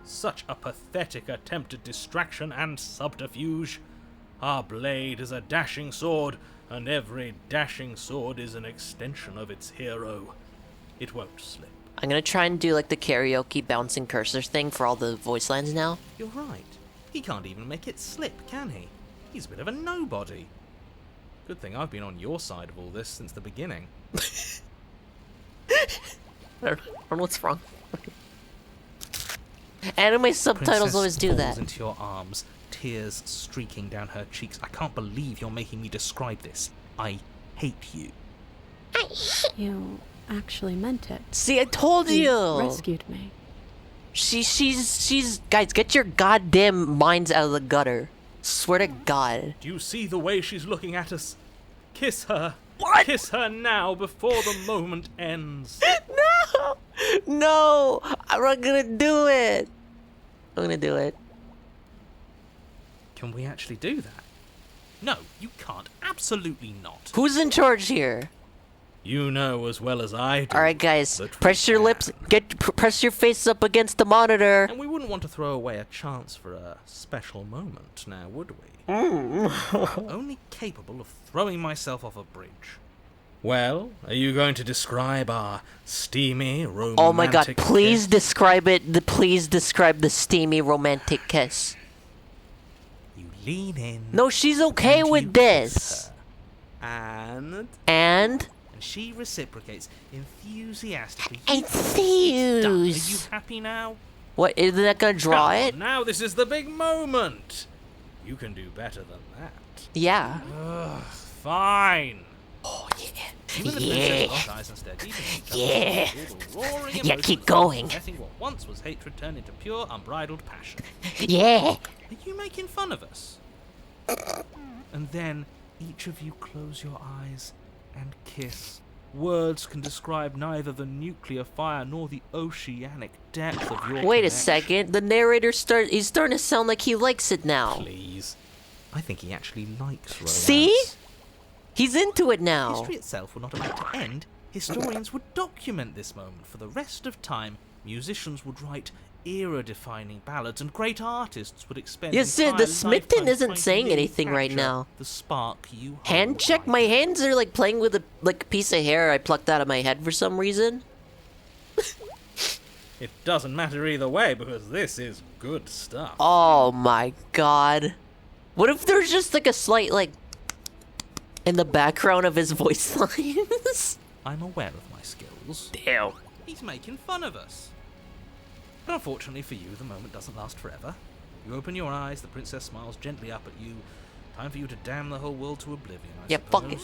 Such a pathetic attempt at distraction and subterfuge. Our blade is a dashing sword, and every dashing sword is an extension of its hero. It won't slip. I'm gonna try and do like the karaoke bouncing cursor thing for all the voice lines now. You're right. He can't even make it slip, can he? He's a bit of a nobody. Good thing I've been on your side of all this since the beginning. I don't know what's wrong. Anime subtitles Princess always do falls that. into your arms, tears streaking down her cheeks. I can't believe you're making me describe this. I hate you. You actually meant it. See, I told you. Rescued me. She's guys, get your goddamn minds out of the gutter. Swear to God. Do you see the way she's looking at us? Kiss her. What? Kiss her now before the moment ends. No! No! I'm not gonna do it. I'm gonna do it. Can we actually do that? No, you can't. Absolutely not. Who's in charge here? You know as well as I do. Alright, guys, that we press your lips. can. Press your face up against the monitor. And we wouldn't want to throw away a chance for a special moment, now would we? Mm. Only capable of throwing myself off a bridge. Well, are you going to describe our steamy, romantic Oh my God! Please kiss? describe it. Please describe the steamy romantic kiss. You lean in. No, she's okay and with you this. kiss her. And And she reciprocates enthusiastically. enthused. Done. Are you happy now? What? Isn't that gonna draw Come it? on, now this is the big moment. You can do better than that. Yeah. Fine. Oh yeah. Even the Yeah. princess locked eyes instead, even each other, Yeah. all the roaring Yeah, emotions keep of going. letting what once was hatred turn into pure, unbridled passion. Yeah. Are you making fun of us? And then each of you close your eyes and kiss. Words can describe neither the nuclear fire nor the oceanic depth of your Wait a connection. second. The narrator he's starting to sound like he likes it now. Please. I think he actually likes romance. See? He's into it now. History itself were not about to end. Historians would document this moment for the rest of time. Musicians would write era-defining ballads, and great artists would expend Yeah, Sid, entire the Smithton lifetimes isn't trying to saying merely anything right capture now. The spark you Hand hold check? right My now. hands are like playing with a piece of hair I plucked out of my head for some reason. It doesn't matter either way, because this is good stuff. Oh my god. What if there's just like a slight like in the background of his voice lines? I'm aware of my skills. Damn. He's making fun of us. But unfortunately for you, the moment doesn't last forever. You open your eyes, the princess smiles gently up at you. Time for you to damn the whole world to oblivion, I Yeah, fuck it.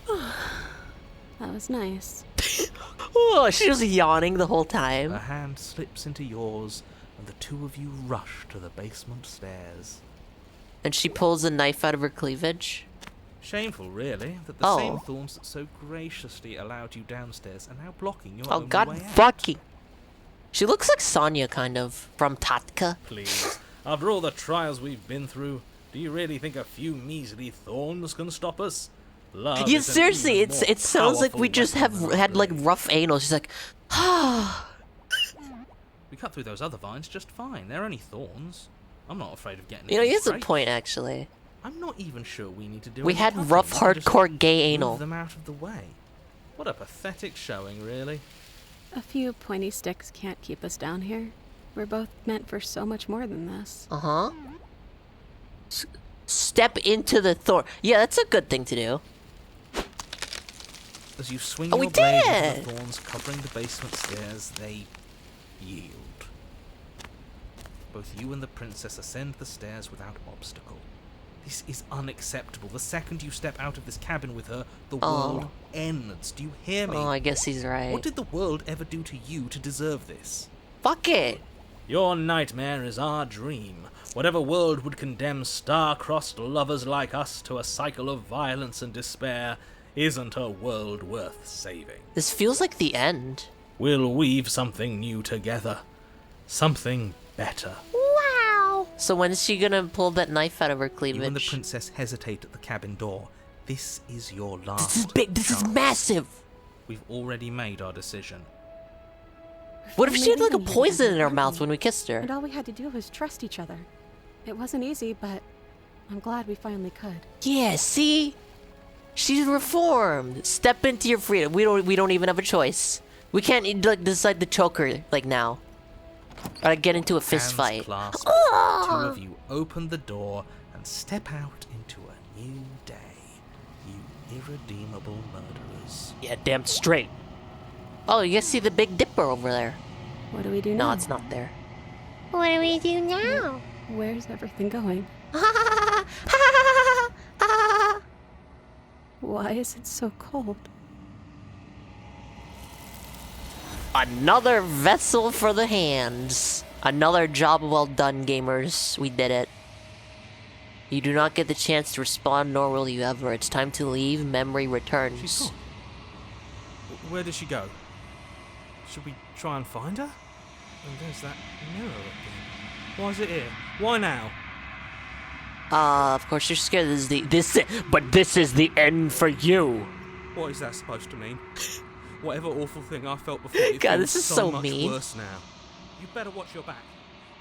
suppose. That was nice. Oh, she was yawning the whole time. Her hand slips into yours, and the two of you rush to the basement stairs. And she pulls a knife out of her cleavage. Shameful, really, that the Oh. same thorns that so graciously allowed you downstairs are now blocking your Oh only god way out. fucking. She looks like Sonya kind of from Tatka. Please, after all the trials we've been through, do you really think a few measly thorns can stop us? Love Yeah, is an seriously, even more it sounds like we powerful just weapon have than had like belief. rough anal. She's like, We cut through those other vines just fine. They're only thorns. I'm not afraid of getting. you know, he has a scraped. point actually. I'm not even sure we need to do. We any had cutting. rough, We can just hardcore gay move anal. them out of the way. What a pathetic showing, really. A few pointy sticks can't keep us down here. We're both meant for so much more than this. Uh-huh. Step into the thorn. Yeah, that's a good thing to do. As you swing Oh, your we blade did into the thorns covering the basement stairs, they yield. Both you and the princess ascend the stairs without obstacle. This is unacceptable. The second you step out of this cabin with her, the world ends. Do you hear me? Oh, I guess he's right. What did the world ever do to you to deserve this? Fuck it. Your nightmare is our dream. Whatever world would condemn star-crossed lovers like us to a cycle of violence and despair isn't a world worth saving. This feels like the end. We'll weave something new together. Something better. So when's she gonna pull that knife out of her You cleavage? and the princess hesitate at the cabin door. This is your last This is big. This is chance. massive. We've already made our decision. What if she had like a Maybe we poison didn't in her learn. mouth when we kissed her? And all we had to do was trust each other. It wasn't easy, but I'm glad we finally could. Yeah, see? She's reformed. Step into your freedom. We don't even have a choice. We can't like decide to choke her like now. Or like, get into a fist Hands fight. clasped, the two of you open the door and step out into a new day. You irredeemable murderers. Yeah, damn straight. Oh, you guys see the Big Dipper over there? What do we do now? No, it's not there. What do we do now? Where's everything going? Why is it so cold? Another vessel for the hands. Another job well done, gamers. We did it. You do not get the chance to respond, nor will you ever. It's time to leave. Memory She's returns. gone. Where did she go? Should we try and find her? And there's that mirror again. Why is it here? Why now? Of course you're scared. This is the end for you. What is that supposed to mean? Whatever awful thing I felt before, it God, feels this is so much mean. worse now. You better watch your back.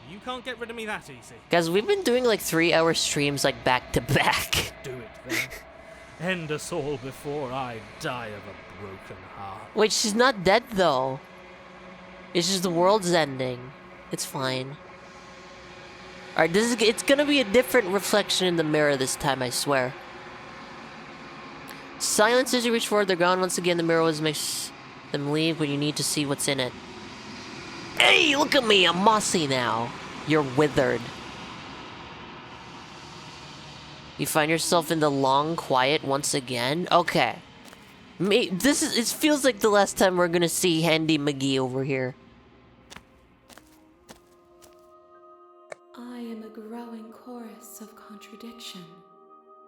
You can't get rid of me that easy. Guys, we've been doing like 3-hour streams like back to back. Do it then. End us all before I die of a broken heart. Wait, she's not dead though. It's just the world's ending. It's fine. Alright, it's gonna be a different reflection in the mirror this time, I swear. Silence as you reach forward, they're gone once again. The mirror always makes them leave when you need to see what's in it. Hey, look at me, I'm mossy now. You're withered. You find yourself in the long quiet once again? Okay. It feels like the last time we're gonna see Handy McGee over here. I am a growing chorus of contradiction,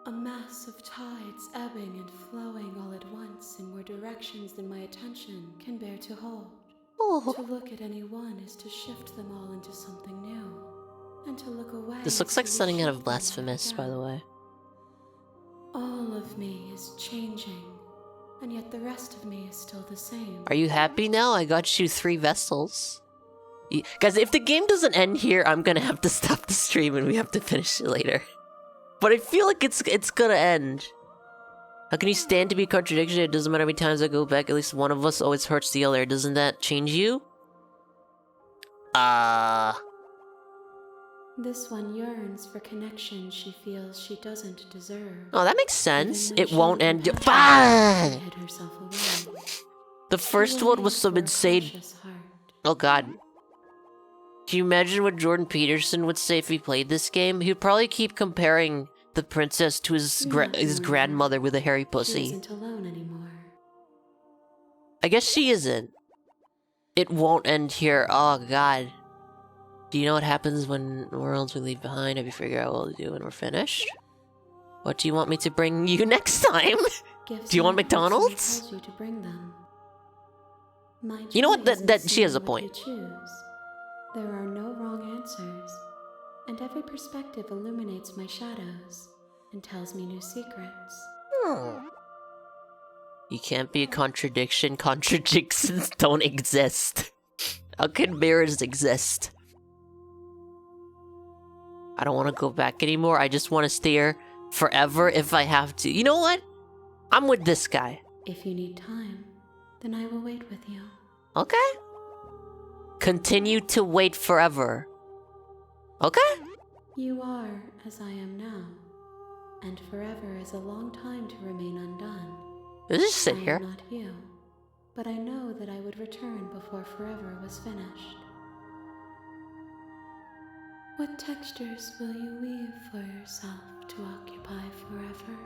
a mass of tides ebbing and flowing all at once in more directions than my attention can bear to hold. Oh. To look at any one is to shift them all into something new, and to look away. This looks is like to something out reshift of them Blasphemous, by again. the way. All of me is changing, and yet the rest of me is still the same. Are you happy now? I got you 3 vessels. Guys, if the game doesn't end here, I'm gonna have to stop the stream and we have to finish it later. But I feel like it's gonna end. How can you stand to be a contradiction? It doesn't matter how many times I go back, at least one of us always hurts the other. Doesn't that change you? This one yearns for connection she feels she doesn't deserve. Oh, that makes sense. Even though It she won't end. compassionately hid herself away. The first one was some insane. Cautious heart. Oh god. Can you imagine what Jordan Peterson would say if he played this game? He'd probably keep comparing the princess to his grandmother with a hairy She pussy. isn't alone anymore. I guess she isn't. It won't end here. Oh god. Do you know what happens when worlds we leave behind? Have you figured out what to do when we're finished? What do you want me to bring you next time? Gifts Do you want are what someone McDonald's? tells you to bring them. My You know what? choice is That she has a seeing what point. you choose. There are no wrong answers, and every perspective illuminates my shadows and tells me new secrets. You can't be a contradiction. Contradictions don't exist. How can mirrors exist? I don't want to go back anymore. I just want to stay here forever if I have to. You know what? I'm with this guy. If you need time, then I will wait with you. Okay? Continue to wait forever. Okay? You are as I am now, and forever is a long time to remain undone. Let's just sit I here. am not you, but I know that I would return before forever was finished. What textures will you weave for yourself to occupy forever?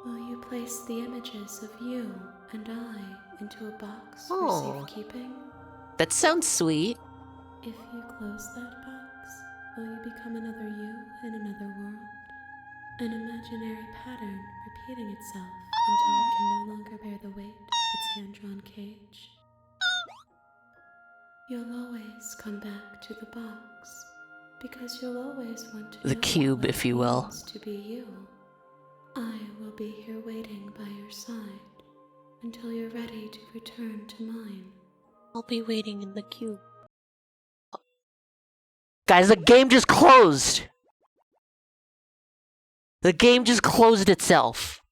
Will you place the images of you and I into a box Oh. for safekeeping? That sounds sweet. If you close that box, will you become another you in another world? An imaginary pattern repeating itself until it can no longer bear the weight of its hand-drawn cage? You'll always come back to the box, because you'll always want to The know cube, what if it you will. means to be you. I will be here waiting by your side until you're ready to return to mine. I'll be waiting in the queue. Guys, the game just closed! The game just closed itself.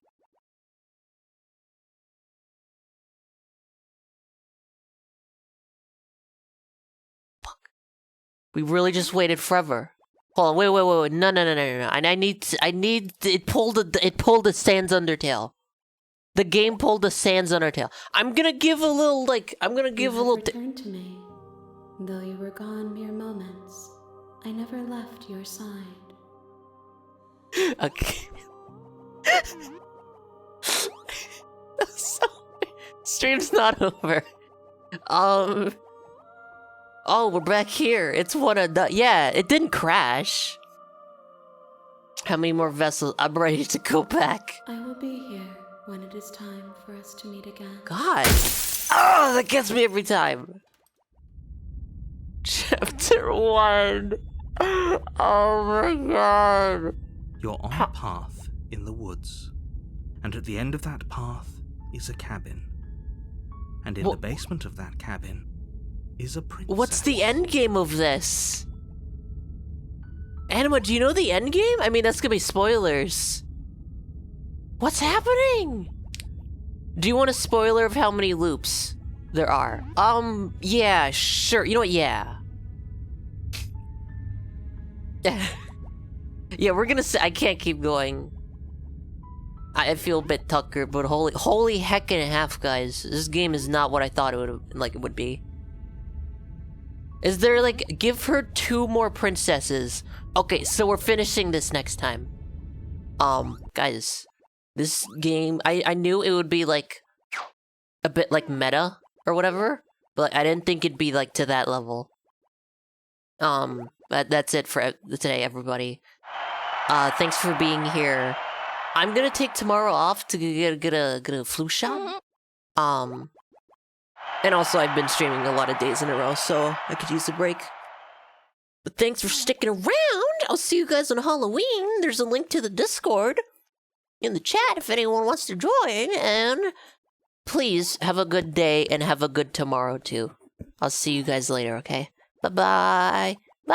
Fuck. We really just waited forever. Hold on, wait. No. I need, it pulled the Sans Undertale. The game pulled the Sans Undertale. I'm gonna give a little, You have returned to me. Though you were gone mere moments, I never left your side. Okay. Stream's not over. Oh, we're back here. It's one of the. Yeah, it didn't crash. How many more vessels? I'm ready to go back. I will be here when it is time for us to meet again. God. Oh, that gets me every time. Chapter 1. Oh my god. You're on a path in the woods, and at the end of that path is a cabin. And in the basement of that cabin is a princess. What's the end game of this? Anima, do you know the end game? I mean, that's gonna be spoilers. What's happening? Do you want a spoiler of how many loops there are? Yeah, sure. You know what? Yeah. Yeah, we're gonna say I can't keep going. I feel a bit tuckered, but holy heck and a half, guys. This game is not what I thought it would be. Is there, give her 2 more princesses. Okay, so we're finishing this next time. Guys, this game, I knew it would be, a bit, meta, or whatever, but I didn't think it'd be, to that level. But that's it for today, everybody. Thanks for being here. I'm gonna take tomorrow off to get a flu shot. And also I've been streaming a lot of days in a row, so I could use a break. But thanks for sticking around. I'll see you guys on Halloween. There's a link to the Discord in the chat if anyone wants to join. And please have a good day and have a good tomorrow too. I'll see you guys later, okay? Bye-bye.